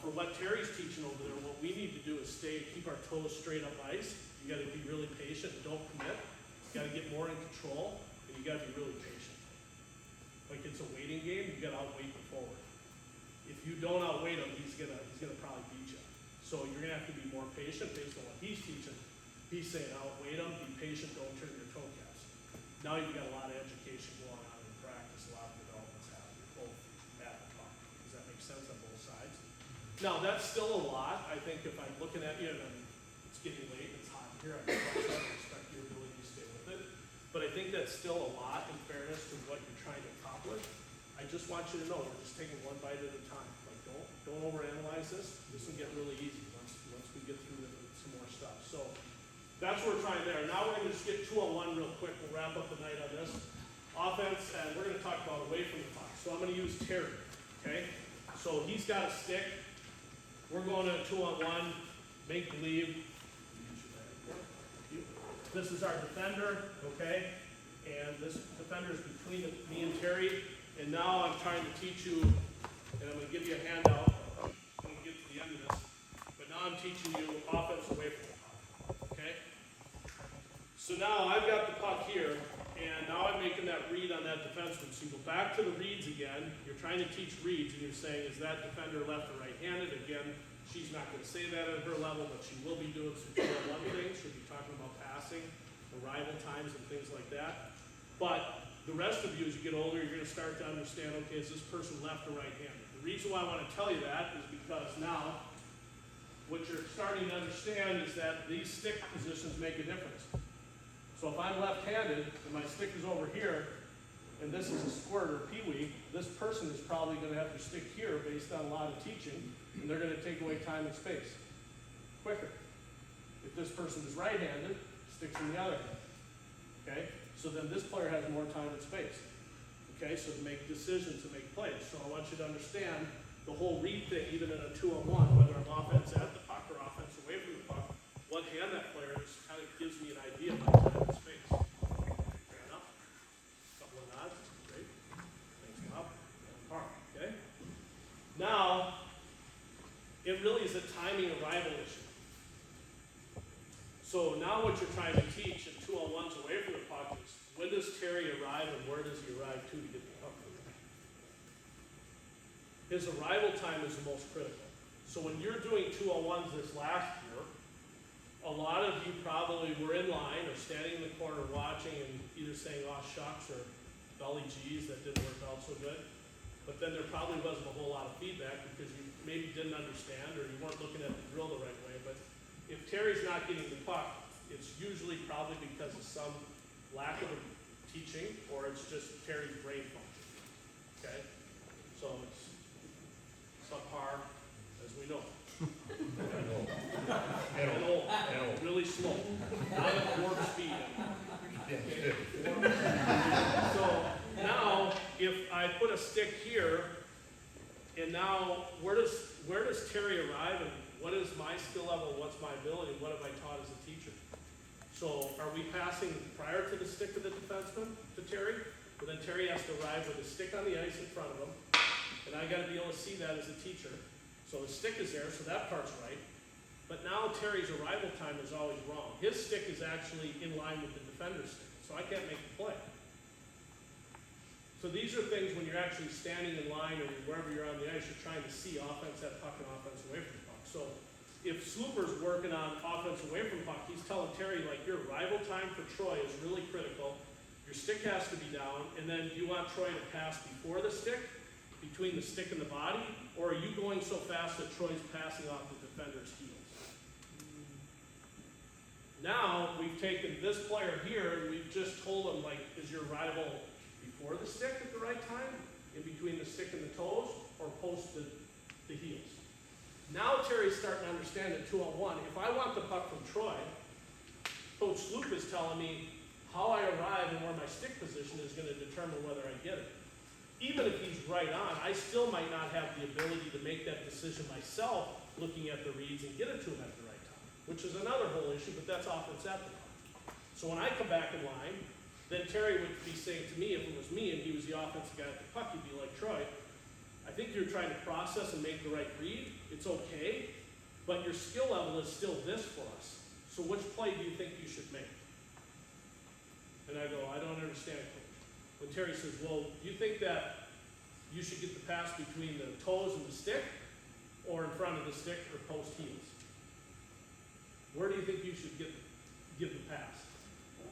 for what Terry's teaching over there, what we need to do is keep our toes straight up ice. You gotta be really patient and don't commit. You gotta get more in control, and you gotta be really patient. Like it's a waiting game, you gotta outweight the forward. If you don't outweight him, he's gonna probably beat you. So you're gonna have to be more patient based on what he's teaching. He's saying outweight him, be patient, don't turn your toe caps. Now you've got a lot of education going on in practice, a lot of developments happening both at the puck. Does that make sense on both sides? Now, that's still a lot. I think if I'm looking at you and it's getting late, it's hot here, I respect your ability to stay with it. But I think that's still a lot in fairness to what you're trying to accomplish. I just want you to know, we're just taking one bite at a time. Like, don't overanalyze this. This will get really easy once we get through some more stuff. So that's what we're trying there. Now we're gonna just get 2-on-1 real quick. We'll wrap up the night on this. Offense, and we're gonna talk about away from the puck. So I'm gonna use Terry, okay? So he's got a stick. We're going to 2-on-1, make believe. This is our defender, okay? and this defender is between me and Terry, and now I'm trying to teach you, and I'm gonna give you a handout, I'm gonna get to the end of this, but now I'm teaching you offense away from the puck, okay? So now I've got the puck here, and now I'm making that read on that defenseman. So you go back to the reads again, you're trying to teach reads, and you're saying, is that defender left or right-handed? Again, she's not gonna say that at her level, but she will be doing some 2-on-1 things, she'll be talking about passing, arrival times and things like that. But the rest of you, as you get older, you're gonna start to understand, okay, is this person left or right-handed? The reason why I wanna tell you that is because now, what you're starting to understand is that these stick positions make a difference. So if I'm left-handed and my stick is over here, and this is a squirt or peewee, this person is probably gonna have their stick here based on a lot of teaching, and they're gonna take away time and space quicker. If this person is right-handed, stick's in the other hand, okay? So then this player has more time and space, okay? So to make decisions, to make plays. So I want you to understand the whole read thing, even in a 2-on-1, whether I'm offense at the puck or offense away from the puck, what hand that player is kind of gives me an idea of my time and space. Fair enough? Couple of nods, great. Thanks, Bob. Park, okay? Now, it really is a timing arrival issue. So now what you're trying to teach in 2-on-1s away from the puck is, when does Terry arrive and where does he arrive to get the puck from? His arrival time is the most critical. So when you're doing 2-on-1s this last year, a lot of you probably were in line or standing in the corner watching and either saying, oh shucks, or golly geez, that didn't work out so good. But then there probably wasn't a whole lot of feedback because you maybe didn't understand or you weren't looking at the drill the right way. But if Terry's not getting the puck, it's usually probably because of some lack of teaching or it's just Terry's brain function, okay? So it's subpar, as we know. And old, really slow, not at warp speed. Okay? So now, if I put a stick here, and now where does Terry arrive and what is my skill level, what's my ability, what have I taught as a teacher? So are we passing prior to the stick of the defenseman to Terry? Well, then Terry has to arrive with a stick on the ice in front of him, and I gotta be able to see that as a teacher. So the stick is there, so that part's right. But now Terry's arrival time is always wrong. His stick is actually in line with the defender's stick, so I can't make the play. So these are things when you're actually standing in line or wherever you're on the ice, you're trying to see offense at puck and offense away from the puck. So if Slooper's working on offense away from puck, he's telling Terry, like, your arrival time for Troy is really critical. Your stick has to be down, and then do you want Troy to pass before the stick, between the stick and the body, or are you going so fast that Troy's passing off the defender's heels? Now, we've taken this player here, and we've just told him, like, is your arrival before the stick at the right time, in between the stick and the toes, or post the heels? Now Terry's starting to understand at 2-on-1, if I want the puck from Troy, Coach Sloop is telling me how I arrive and where my stick position is going to determine whether I get it. Even if he's right on, I still might not have the ability to make that decision myself, looking at the reads and get it to him at the right time, which is another whole issue, but that's offense at the puck. So when I come back in line, then Terry would be saying to me, if it was me and he was the offensive guy at the puck, he'd be like, Troy, I think you're trying to process and make the right read. It's okay, but your skill level is still this for us. So which play do you think you should make? And I go, I don't understand, Coach. When Terry says, well, do you think that you should get the pass between the toes and the stick, or in front of the stick or post heels? Where do you think you should give the pass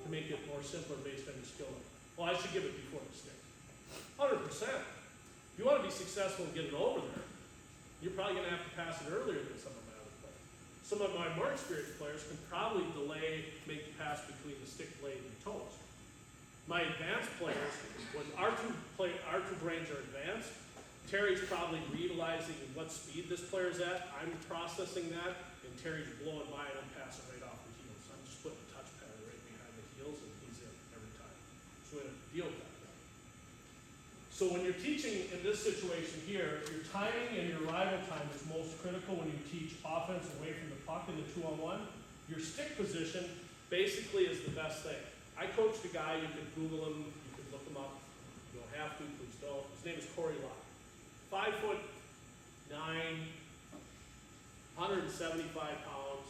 to make it more simpler based on your skill level? Well, I should give it before the stick. 100%. If you want to be successful and get it over there, you're probably going to have to pass it earlier than some of my other players. Some of my more experienced players can probably make the pass between the stick blade and toes. My advanced players, when our two brains are advanced, Terry's probably realizing what speed this player's at. I'm processing that, and Terry's blowing by and I'm passing right off the heels. I'm just putting a touchpad right behind the heels, and he's in every time. So we have to deal with that. So when you're teaching in this situation here, your timing and your arrival time is most critical when you teach offense away from the puck in the 2-on-1. Your stick position basically is the best thing. I coached a guy, you can Google him, you can look him up, you don't have to, please don't. His name is Corey Locke. 5'9", 175 pounds,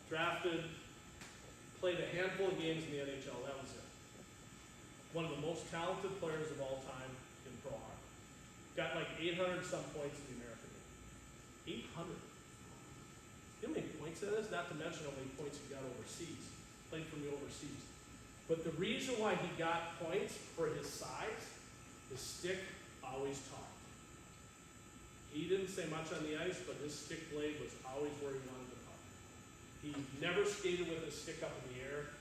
drafted, played a handful of games in the NHL, that was it. One of the most talented players of all time in pro hockey. Got like 800 some points in the American League. 800. You know how many points that is? Not to mention how many points he got overseas. Played for me overseas. But the reason why he got points for his size, his stick always talked. He didn't say much on the ice, but his stick blade was always where he wanted the puck. He never skated with his stick up in the air.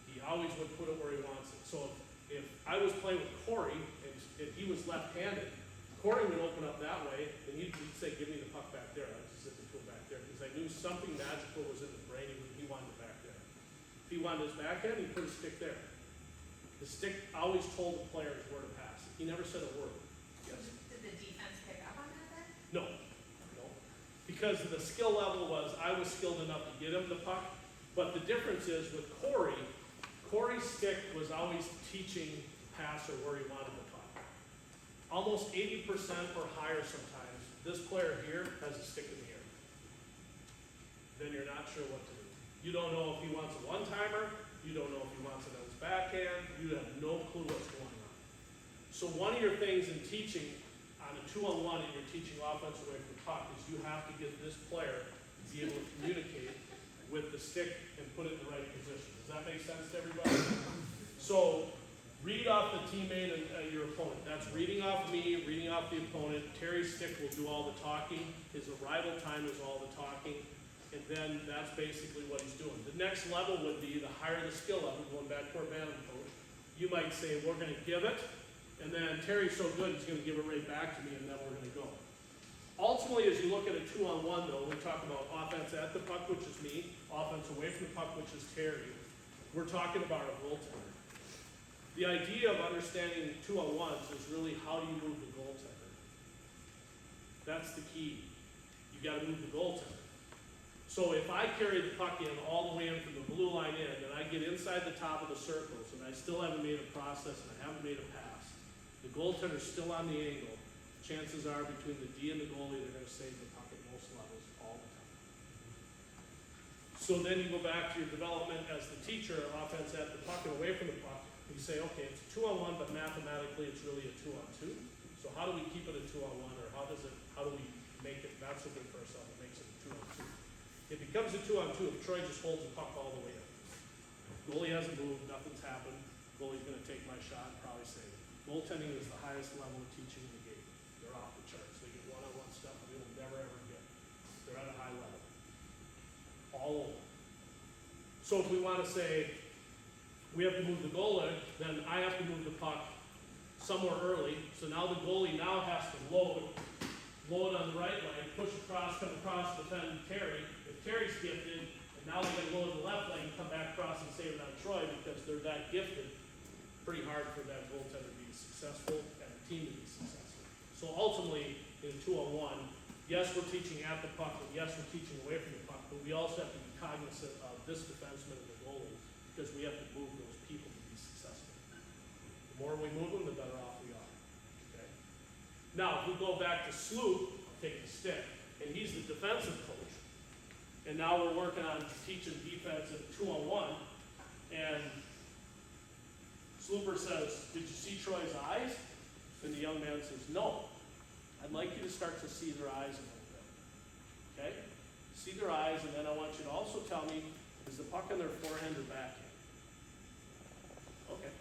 He always would put it where he wants it. So if I was playing with Corey, and he was left-handed, Corey would open up that way, and he'd say, give me the puck back there. I'd just sit the tool back there, because I knew something magical was in the brain, he wanted it back there. If he wanted his backhand, he'd put his stick there. The stick always told the players where to pass it. He never said a word. Yes? Did the defense pick up on that then? No. No. Because the skill level was, I was skilled enough to get him the puck, but the difference is with Corey, Corey's stick was always teaching the passer where he wanted the puck. Almost 80% or higher sometimes, this player here has a stick in the air. Then you're not sure what to do. You don't know if he wants a one-timer, you don't know if he wants it on his backhand, you have no clue what's going on. So one of your things in teaching on a 2-on-1 and you're teaching offense away from the puck is you have to get this player to be able to communicate with the stick and put it in the right position. Does that make sense to everybody? So read off the teammate and your opponent. That's reading off me, reading off the opponent. Terry's stick will do all the talking. His arrival time is all the talking. And then that's basically what he's doing. The next level would be the higher the skill level, going back to our Bantam coach. You might say, we're going to give it, and then Terry's so good, he's going to give it right back to me, and then we're going to go. Ultimately, as you look at a 2-on-1, though, we talk about offense at the puck, which is me, offense away from the puck, which is Terry. We're talking about our goaltender. The idea of understanding 2-on-1s is really how do you move the goaltender. That's the key. You got to move the goaltender. So if I carry the puck in all the way in from the blue line in, and I get inside the top of the circles, and I still haven't made a process, and I haven't made a pass, the goaltender's still on the angle, chances are between the D and the goalie, they're going to save the puck at most levels all the time. So then you go back to your development as the teacher, offense at the puck and away from the puck, and you say, okay, it's a 2-on-1, but mathematically it's really a 2-on-2. So how do we keep it a 2-on-1, or how do we make it not so good for ourselves, it makes it a 2-on-2? It becomes a 2-on-2 if Troy just holds the puck all the way in. Goalie hasn't moved, nothing's happened. Goalie's going to take my shot and probably save it. Goaltending is the highest level of teaching in the game. They're off the charts. They get one-on-one stuff we will never ever get. They're at a high level. All over. So if we want to say we have to move the goalie, then I have to move the puck somewhere early. So now the goalie now has to load on the right leg, push across, come across, defend Terry. If Terry's gifted, and now they're going to load the left leg and come back across and save it on Troy because they're that gifted, pretty hard for that goaltender to be successful and the team to be successful. So ultimately, in 2-on-1, yes, we're teaching at the puck, and yes, we're teaching away from the puck, but we also have to be cognizant of this defenseman and the goalie because we have to move those people to be successful. The more we move them, the better off we are. Okay? Now, if we go back to Sloop, I'll take the stick, and he's the defensive coach. And now we're working on teaching defense at 2-on-1, and Slooper says, did you see Troy's eyes? And the young man says, no. I'd like you to start to see their eyes a little bit. Okay? See their eyes, and then I want you to also tell me, is the puck on their forehand or backhand? Okay.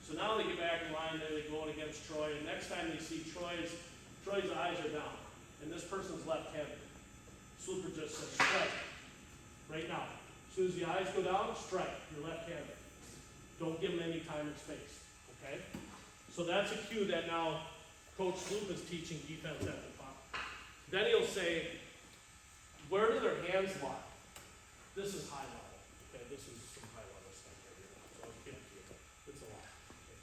So now they get back in line, there they go against Troy, and next time they see Troy's eyes are down, and this person's left-handed. Slooper just says, strike. Right now. As soon as the eyes go down, strike. You're left-handed. Don't give them any time or space. Okay? So that's a cue that now Coach Sloop is teaching defense at the puck. Then he'll say, where do their hands lie? This is high level. Okay, this is some high level stuff right here. So I can't do it. It's a lot. Okay.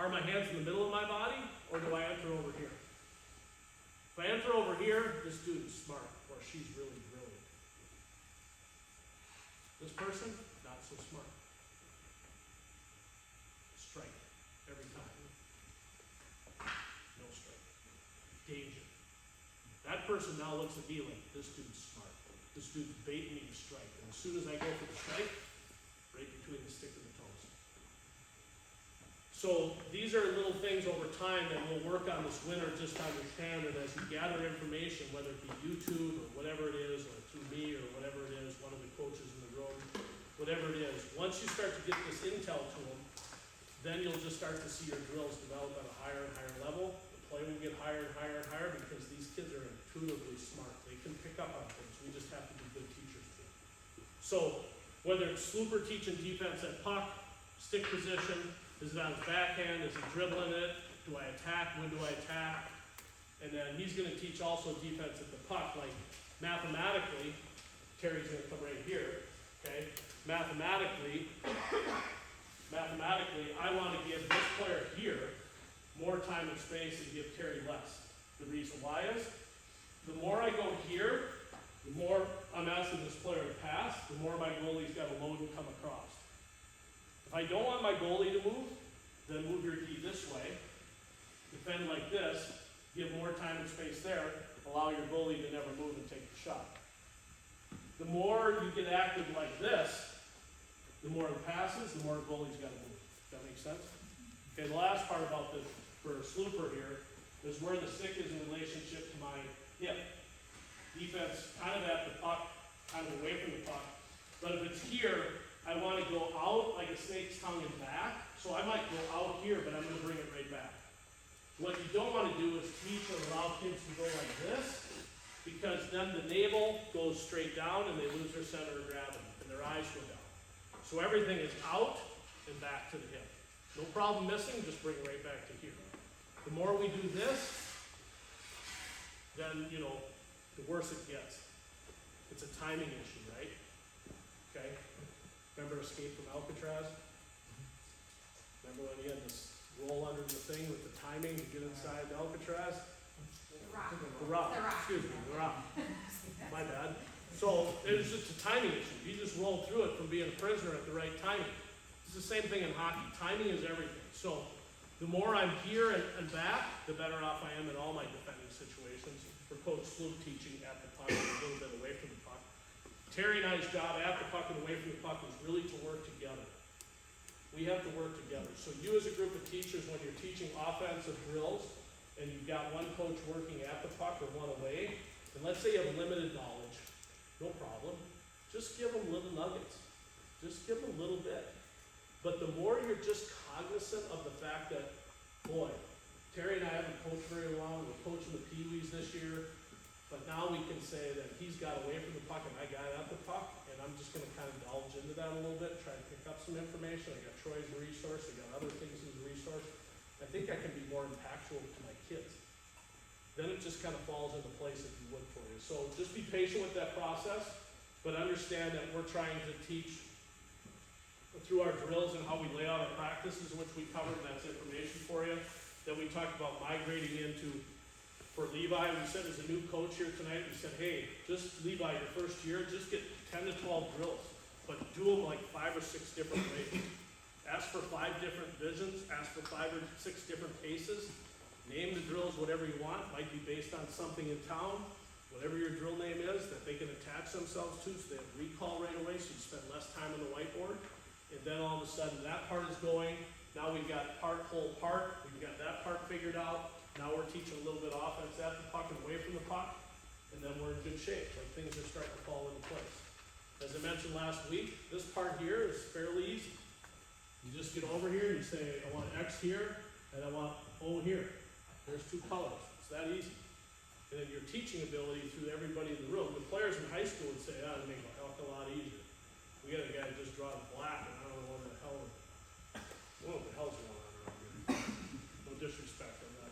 Are my hands in the middle of my body, or do I enter over here? If I enter over here, this dude's smart, or she's really brilliant. This person, not so smart. Strike, every time. No strike. Danger. That person now looks at me like, this dude's smart. This dude's baiting me to strike. And as soon as I go for the strike, right between the stick and the toes. So these are little things over time that we'll work on this winter just to understand that as you gather information, whether it be YouTube or whatever it is, or through me or whatever it is, one of the coaches in the room, whatever it is, once you start to get this intel to them, then you'll just start to see your drills develop at a higher and higher level. The play will get higher and higher and higher because these kids are intuitively smart. They can pick up on things. We just have to be good teachers to them. So whether it's Slooper teaching defense at puck, stick position, is it on his backhand? Is he dribbling it? Do I attack? When do I attack? And then he's gonna teach also defense at the puck, like mathematically, Terry's gonna come right here, okay? Mathematically, I wanna give this player here more time and space and give Terry less. The reason why is, the more I go here, the more I'm asking this player to pass, the more my goalie's gotta load and come across. If I don't want my goalie to move, then move your D this way, defend like this, give more time and space there, allow your goalie to never move and take the shot. The more you get active like this, the more it passes, the more the goalie's gotta move. Does that make sense? Okay, the last part about this for Slooper here is where the stick is in relationship to my hip. Defense kind of at the puck, kind of away from the puck. But if it's here, I want to go out like a snake's tongue and back. So I might go out here, but I'm going to bring it right back. What you don't want to do is teach or allow kids to go like this, because then the navel goes straight down and they lose their center of gravity and their eyes go down. So everything is out and back to the hip. No problem missing, just bring it right back to here. The more we do this, then, you know, the worse it gets. It's a timing issue, right? Okay? Remember Escape from Alcatraz? Remember when you had this roll under the thing with the timing to get inside Alcatraz? The Rock. The Rock, The Rock. excuse me, The Rock. My bad. So it was just a timing issue. You just roll through it from being a prisoner at the right timing. It's the same thing in hockey. Timing is everything. So the more I'm here and back, the better off I am in all my defending situations. For Coach Sloop teaching at the puck and a little bit away from the puck. Terry and I's job at the puck and away from the puck is really to work together. We have to work together. So you as a group of teachers, when you're teaching offensive drills, and you've got one coach working at the puck or one away, and let's say you have limited knowledge, no problem. Just give them little nuggets. Just give them a little bit. But the more you're just cognizant of the fact that, boy, Terry and I haven't coached very long, we're coaching the Pee-wees this year, but now we can say that he's got away from the puck and I got at the puck, and I'm just gonna kind of indulge into that a little bit, try to pick up some information. I got Troy's resource, I got other things as a resource. I think I can be more impactful to my kids. Then it just kind of falls into place if you would for you. So just be patient with that process, but understand that we're trying to teach through our drills and how we lay out our practices, which we covered, and that's information for you. Then we talked about migrating into, for Levi, we said as a new coach here tonight, we said, hey, just Levi, your first year, just get 10 to 12 drills, but do them like 5 or 6 different ways. Ask for 5 different visions, ask for 5 or 6 different paces, name the drills whatever you want, might be based on something in town, whatever your drill name is, that they can attach themselves to, so they have recall right away, so you spend less time on the whiteboard. And then all of a sudden, that part is going. Now we've got part, whole part. We've got that part figured out. Now we're teaching a little bit of offense at the puck and away from the puck. And then we're in good shape. Like things are starting to fall into place. As I mentioned last week, this part here is fairly easy. You just get over here and you say, I want X here, and I want O here. There's 2 colors. It's that easy. And then your teaching ability through everybody in the room. The players in high school would say, it'd make it a lot easier. We got a guy who just draws black, and I don't know what the hell's going on around here. No disrespect, I'm not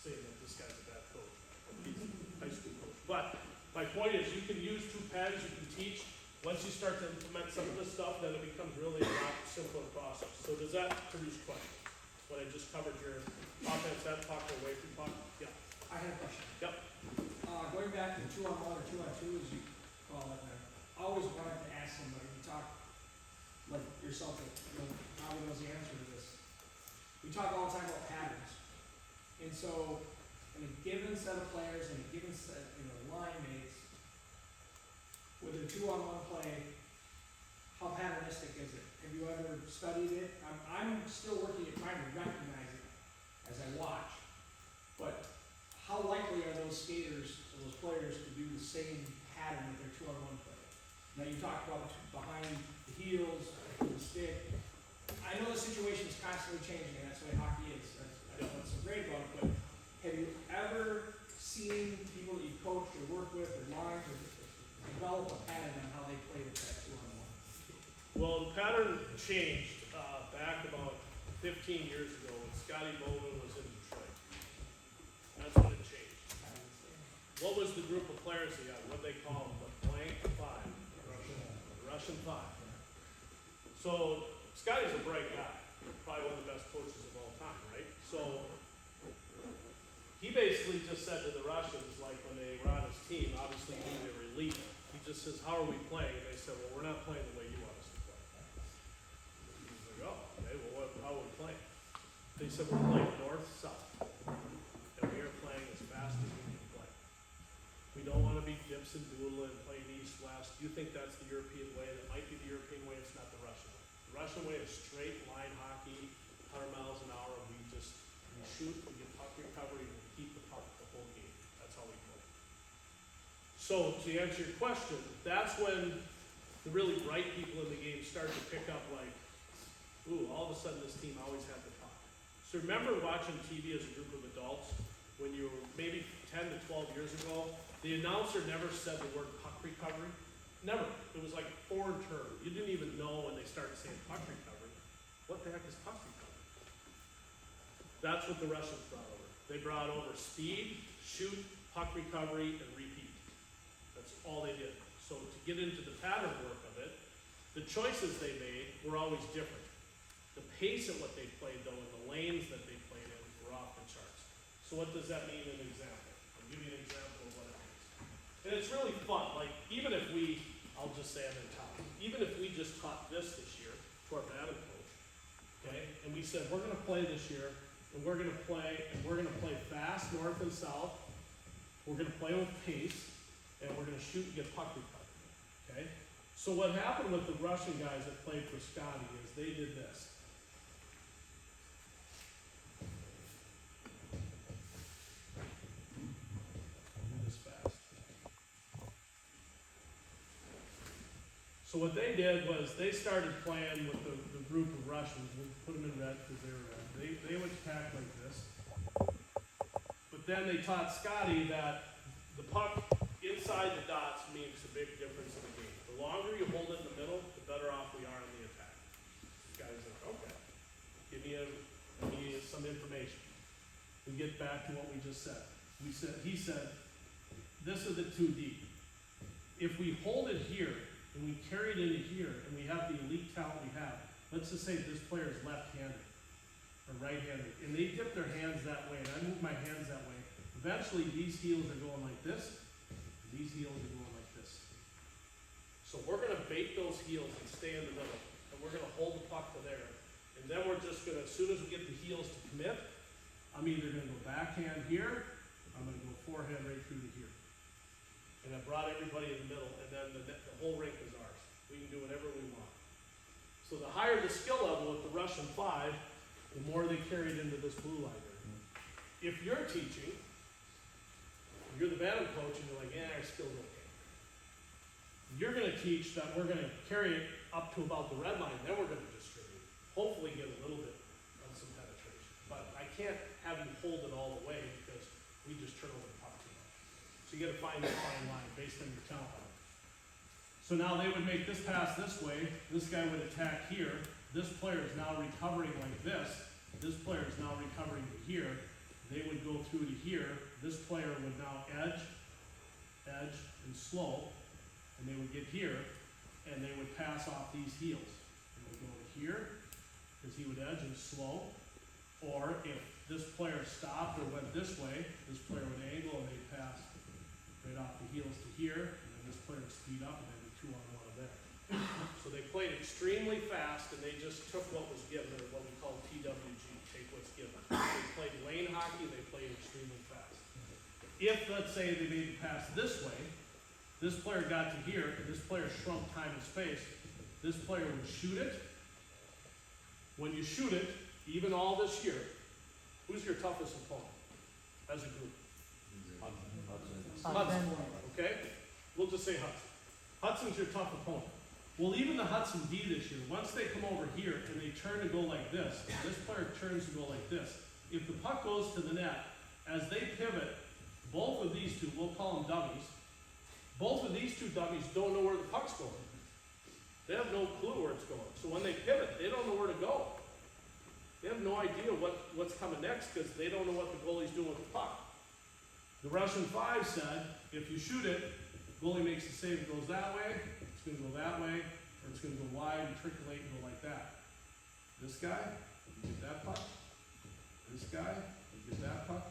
saying that this guy's a bad coach. He's a high school coach. But my point is, you can use 2 pens, you can teach. Once you start to implement some of this stuff, then it becomes really a lot simpler process. So does that produce questions? What I just covered your offense at puck or away from puck? Yeah. I had a question. Yep. Going back to 2-on-1 or 2-on-2, as you call it, I always wanted to ask somebody, you talk like yourself, probably knows the answer to this. We talk all the time about patterns. And so, in a given set of players, in a given set, line mates, with a 2-on-1 play, how patternistic is it? Have you ever studied it? I'm still working at trying to recognize it as I watch. But how likely are those skaters, or those players, to do the same pattern with their 2-on-1 play? Now, you talked about behind the heels, the stick. I know the situation is constantly changing, and that's the way hockey is. I know what's so great about it, but have you ever seen people that you've coached or worked with or lined or develop a pattern on how they play with that 2-on-1? Well, the pattern changed, back about 15 years ago when Scotty Bowman was in Detroit. That's when it changed. What was the group of players he had? What they call them? The blank five. The Russian five. So, Scotty's a bright guy. Probably one of the best coaches of all time, right? So, he basically just said to the Russians, like when they were on his team, obviously he knew they were elite. He just says, how are we playing? And they said, well, we're not playing the way you want us to play. He's like, oh, okay, well, how are we playing? They said, we're playing north-south. And we are playing as fast as we can play. We don't want to be dips and doodle and playing east-west. You think that's the European way? That might be the European way. It's not the Russian way. The Russian way is straight line hockey, 100 miles an hour. We shoot, we get puck recovery, and we keep the puck the whole game. That's how we play. So, to answer your question, that's when the really bright people in the game start to pick up like, ooh, all of a sudden this team always had the puck. So remember watching TV as a group of adults when you were maybe 10 to 12 years ago, the announcer never said the word puck recovery. Never. It was like a foreign term. You didn't even know when they started saying puck recovery. What the heck is puck recovery? That's what the Russians brought over. They brought over speed, shoot, puck recovery, and repeat. That's all they did. So to get into the pattern work of it, the choices they made were always different. The pace at what they played, though, and the lanes that they played in were off the charts. So what does that mean in an example? I'll give you an example of what it means. And it's really fun. Like, even if I'll just say I'm in town, even if we just taught this year to our batting coach, okay, and we said, we're gonna play this year, and we're gonna play fast, north and south, we're gonna play with pace, and we're gonna shoot and get puck recovery, okay? So what happened with the Russian guys that played for Scotty is they did this. Do this fast. So what they did was they started playing with the group of Russians. We put them in red because they were red. They would attack like this. But then they taught Scotty that the puck inside the dots makes a big difference in the game. The longer you hold it in the middle, the better off we are in the attack. Scotty's like, okay, give me some information. We get back to what we just said. He said, this is it too deep. If we hold it here and we carry it into here and we have the elite talent we have, let's just say this player is left-handed or right-handed, and they dip their hands that way, and I move my hands that way. Eventually, these heels are going like this, and these heels are going like this. So we're gonna bait those heels and stay in the middle, and we're gonna hold the puck to there. And then we're just gonna, as soon as we get the heels to commit, I'm either gonna go backhand here, I'm gonna go forehand right through to here. And I brought everybody in the middle, and then the whole rink is ours. We can do whatever we want. So the higher the skill level with the Russian 5, the more they carried into this blue line area. If you're teaching, you're the batting coach, and you're like, our skill's okay. You're gonna teach that we're gonna carry it up to about the red line, then we're gonna distribute. Hopefully get a little bit of some penetration. But I can't have you hold it all the way because we just turn over the puck too much. So you gotta find that fine line based on your talent level. So now they would make this pass this way, this guy would attack here, this player is now recovering like this player is now recovering to here, they would go through to here, this player would now edge, and slow, and they would get here, and they would pass off these heels. They would go to here, because he would edge and slow, or if this player stopped or went this way, this player would angle and they'd pass right off the heels to here, and then this player would speed up and then the 2-on-1 there. So they played extremely fast, and they just took what was given, or what we call TWG, take what's given. They played lane hockey, they played extremely fast. If, let's say, they made the pass this way, this player got to here, and this player shrunk time and space, this player would shoot it. When you shoot it, even all this year, who's your toughest opponent as a group? Hudson, okay? We'll just say Hudson. Hudson's your tough opponent. Well, even the Hudson D this year, once they come over here and they turn to go like this, and this player turns to go like this, if the puck goes to the net, as they pivot, both of these two, we'll call them dummies, both of these two dummies don't know where the puck's going. They have no clue where it's going. So when they pivot, they don't know where to go. They have no idea what's coming next because they don't know what the goalie's doing with the puck. The Russian 5 said, if you shoot it, goalie makes the save, it goes that way, it's gonna go that way, or it's gonna go wide and triculate and go like that. This guy, you get that puck. This guy, you get that puck.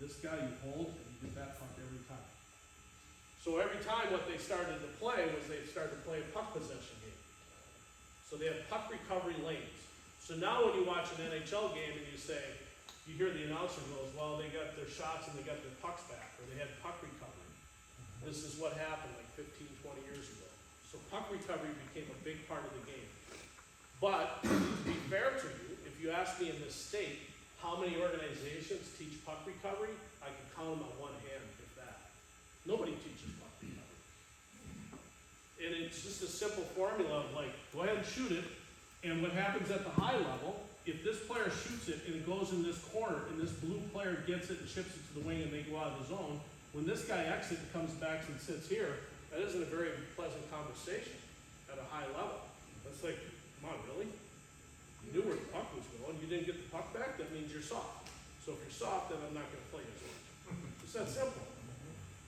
This guy you hold, and you get that puck every time. So every time what they started to play was they started to play a puck possession game. So they have puck recovery lanes. So now when you watch an NHL game and you say, you hear the announcer goes, well, they got their shots and they got their pucks back, or they had puck recovery. This is what happened like 15, 20 years ago. So puck recovery became a big part of the game. But to be fair to you, if you ask me in this state, how many organizations teach puck recovery, I can count them on one hand, if that. Nobody teaches puck recovery. And it's just a simple formula of like, go ahead and shoot it, and what happens at the high level, if this player shoots it and it goes in this corner, and this blue player gets it and chips it to the wing and they go out of the zone, when this guy exits and comes back and sits here, that isn't a very pleasant conversation at a high level. That's like, come on, really? You knew where the puck was going, you didn't get the puck back, that means you're soft. So if you're soft, then I'm not gonna play you. It's that simple.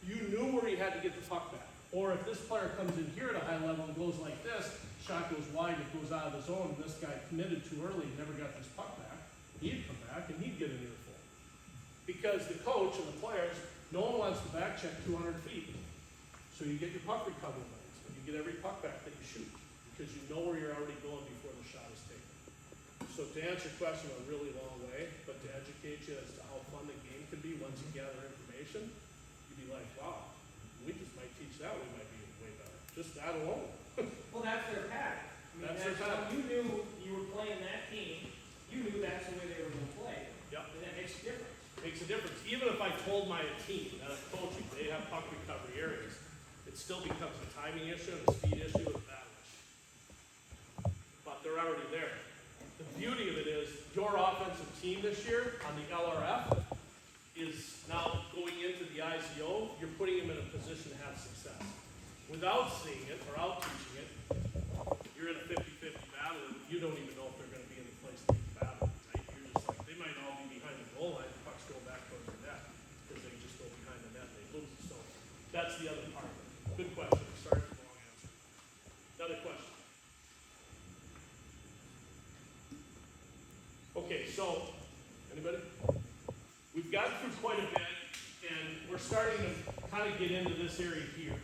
You knew where you had to get the puck back. Or if this player comes in here at a high level and goes like this, shot goes wide, it goes out of the zone, and this guy committed too early and never got this puck back, he'd come back and he'd get an earful. Because the coach and the players, no one wants to back check 200 feet. So you get your puck recovery lanes, and you get every puck back that you shoot, because you know where you're already going before the shot is taken. So to answer your question a really long way, but to educate you as to how fun the game can be once you gather information, you'd be like, wow, we just might teach that, we might be way better. Just that alone. Well, that's their pattern. I mean, That's their pattern. You knew you were playing that team, you knew that's the way they were gonna play. Yep. And that makes a difference. Makes a difference. Even if I told my team that I'm coaching, they have puck recovery areas, it still becomes a timing issue, and a speed issue, and a battle issue. But they're already there. The beauty of it is, your offensive team this year on the LRF is now going into the ICO, you're putting them in a position to have success. Without seeing it or out teaching it, you're in a 50-50 battle, and you don't even know if they're gonna be in the place to be battled, right? You're just like, they might all be behind the goal line, the pucks go back towards the net, because they just go behind the net and they lose. So that's the other part of it. Good question. Sorry for the long answer. Another question. Okay, so, anybody? We've gotten through quite a bit, and we're starting to kind of get into this area here.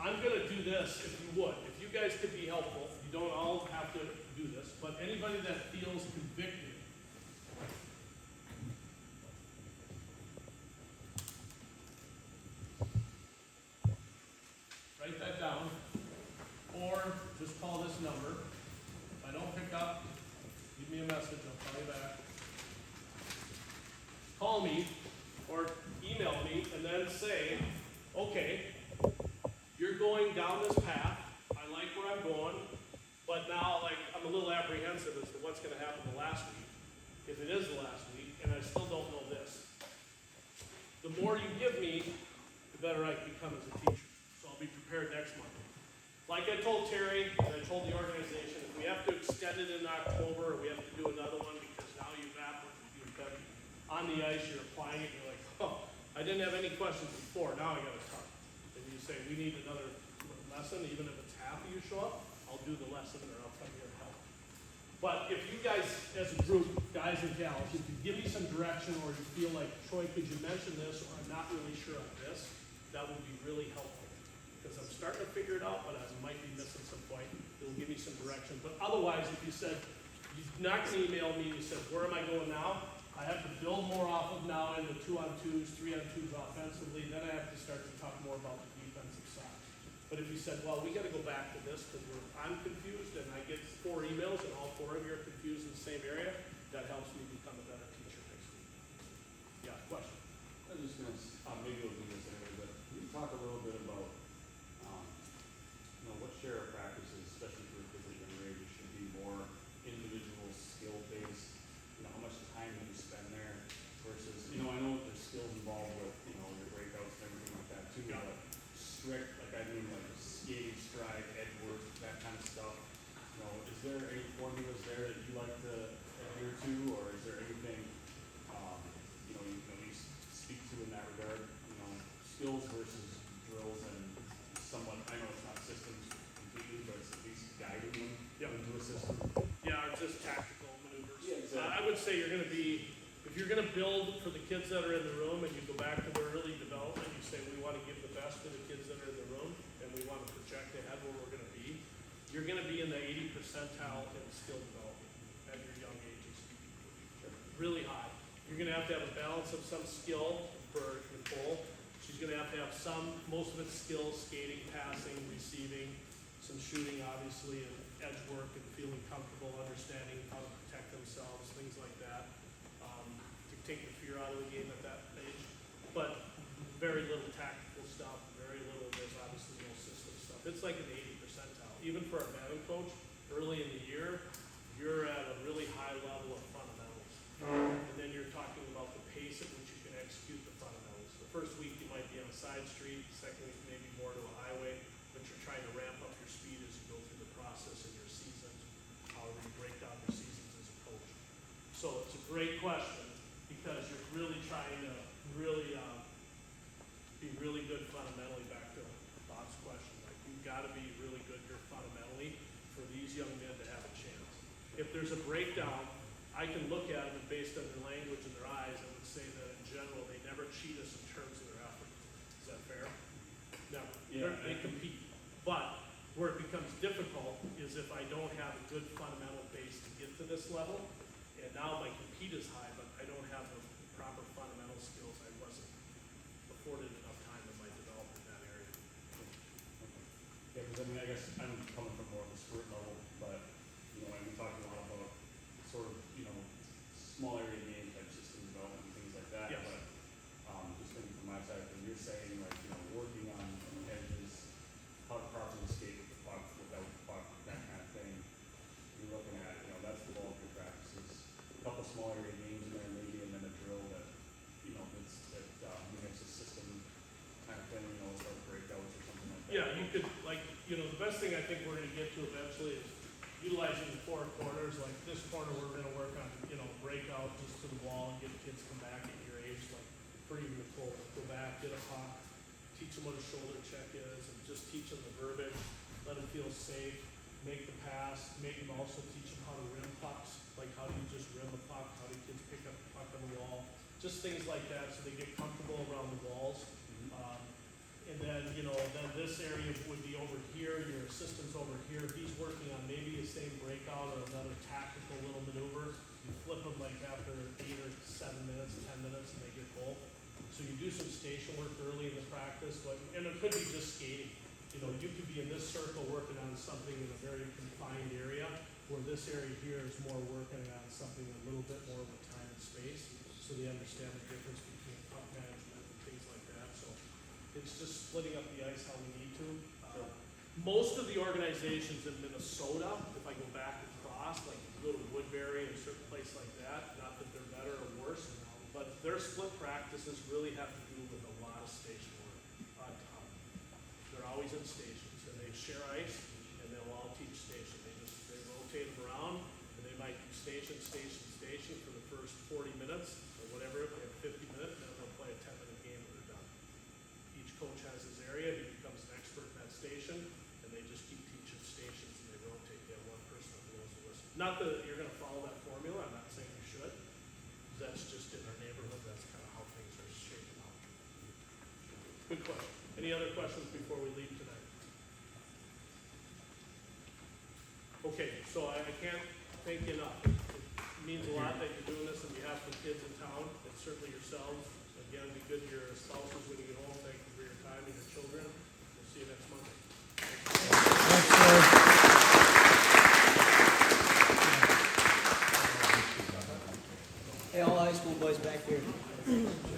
I'm gonna do this, if you would. If you guys could be helpful, you don't all have to do this, but anybody that feels convicted, write that down, or just call this number. If I don't pick up, leave me a message, I'll call you back. Call me, or email me, and then say, okay, you're going down this path, I like where I'm going, but now, like, I'm a little apprehensive as to what's gonna happen the last week, if it is the last week, and I still don't know this. The more you give me, the better I can become as a teacher, so I'll be prepared next month. Like I told Terry, and I told the organization, if we have to extend it in October, or we have to do another one, because now you've been on the ice, you're applying it, you're like, oh, I didn't have any questions before, now I gotta start. And you say, we need another lesson, even if it's half of you show up, I'll do the lesson or I'll come here and help. But if you guys, as a group, guys and gals, if you give me some direction or you feel like, Troy, could you mention this, or I'm not really sure on this, that would be really helpful. because I'm starting to figure it out, but I might be missing some point. It'll give me some direction, but otherwise, if you said, you're not gonna email me, you said, where am I going now? I have to build more off of now into 2-on-2s, 3-on-2s offensively, then I have to start to talk more about the defensive side. But if you said, well, we gotta go back to this, because I'm confused, and I get 4 emails, and all 4 of you are confused in the same area, that helps me become a better teacher next week. Yeah, question? I was just gonna, maybe we'll do this anyway, but can you talk a little bit about, you know, what share of practices, especially for kids at younger ages, should be more individual skill based? You know, how much time do you spend there versus, you know, I know there's skills involved with, you know, your breakouts and everything like that too, Yeah. but strict, like I mean, like skating, stride, edge work, that kind of stuff. You know, is there any formulas there that you like to adhere to, or is there anything, you know, you can at least speak to in that regard? You know, skills versus drills and somewhat, I know it's not systems completely, but it's at least guiding them Yep. into a system. Yeah, or just tactical maneuvers. Yeah, exactly. I would say you're gonna be, if you're gonna build for the kids that are in the room, and you go back to their early development, you say, we wanna give the best to the kids that are in the room, and we wanna project ahead where we're gonna be, you're gonna be in the 80 percentile in skill development at your young ages. Really high. You're gonna have to have a balance of some skill for Nicole. She's gonna have to have some, most of it's skill, skating, passing, receiving, some shooting, obviously, and edge work, and feeling comfortable, understanding how to protect themselves, things like that. To take the fear out of the game at that age. But very little tactical stuff, very little, there's obviously no system stuff. It's like an 80 percentile. Even for a batting coach, early in the year, you're at a really high level of fundamentals. And then you're talking about the pace at which you can execute the fundamentals. The first week you might be on a side street, the second week maybe more to a highway, but you're trying to ramp up your speed as you go through the process in your seasons, however you break down your seasons as a coach. So it's a great question, because you're really trying to really, be really good fundamentally, back to Bob's question. Like, you've gotta be really good here fundamentally for these young men to have a chance. If there's a breakdown, I can look at them, and based on their language and their eyes, I would say that in general, they never cheat us in terms of their effort. Is that fair? Never. Yeah. They compete. But where it becomes difficult is if I don't have a good fundamental base to get to this level, and now my compete is high, but I don't have the proper fundamental skills. I wasn't afforded enough time in my development in that area. Yeah, because I mean, I guess I'm coming from more of a sport level, but, you know, and we talked a lot about sort of, you know, small area game type system development and things like that. Yes. But, just thinking from my side, when you're saying like, you know, working on edges, how to properly skate with the puck, without the puck, that kind of thing, you're looking at, you know, that's the bulk of your practices. A couple small area games in there maybe, and then a drill that, you know, that mimics a system kind of thing, you know, like breakouts or something like that. Yeah, you could, like, you know, the best thing I think we're gonna get to eventually is utilizing the 4 corners. Like this corner, we're gonna work on, you know, breakout just to the wall and get kids come back at your age, like for even Nicole, go back, get a puck, teach them what a shoulder check is, and just teach them the verbiage, let them feel safe, make the pass, make them also teach them how to rim pucks, like how do you just rim a puck, how do kids pick up the puck on the wall, just things like that, so they get comfortable around the walls. And then, you know, then this area would be over here, your assistant's over here, he's working on maybe the same breakout or another tactical little maneuver. You flip them like after 8 or 7 minutes, 10 minutes, and they get both. So you do some station work early in the practice, but, and it could be just skating. You know, you could be in this circle working on something in a very confined area, where this area here is more working on something a little bit more with time and space, so they understand the difference between puck management and things like that. So it's just splitting up the ice how we need to. Most of the organizations in Minnesota, if I go back across, like if you go to Woodbury and certain places like that, not that they're better or worse, but their split practices really have to do with a lot of station work. They're always in stations, and they share ice, and they'll all teach station. They rotate them around, and they might do station for the first 40 minutes, or whatever, if they have 50 minutes, then they'll play a 10-minute game when they're done. Each coach has his area, he becomes an expert in that station, and they just keep teaching stations, and they rotate. They have one person that blows the whistle. Not that you're gonna follow that formula, I'm not saying you should. That's just in our neighborhood, that's kind of how things are shaping out. Good question. Any other questions before we leave tonight? Okay, so I can't thank you enough. It means a lot that you're doing this on behalf of the kids in town, and certainly yourselves. Again, be good to your spouses when you get home. Thank you for your time and your children. We'll see you next Monday. Hey, all high school boys back here.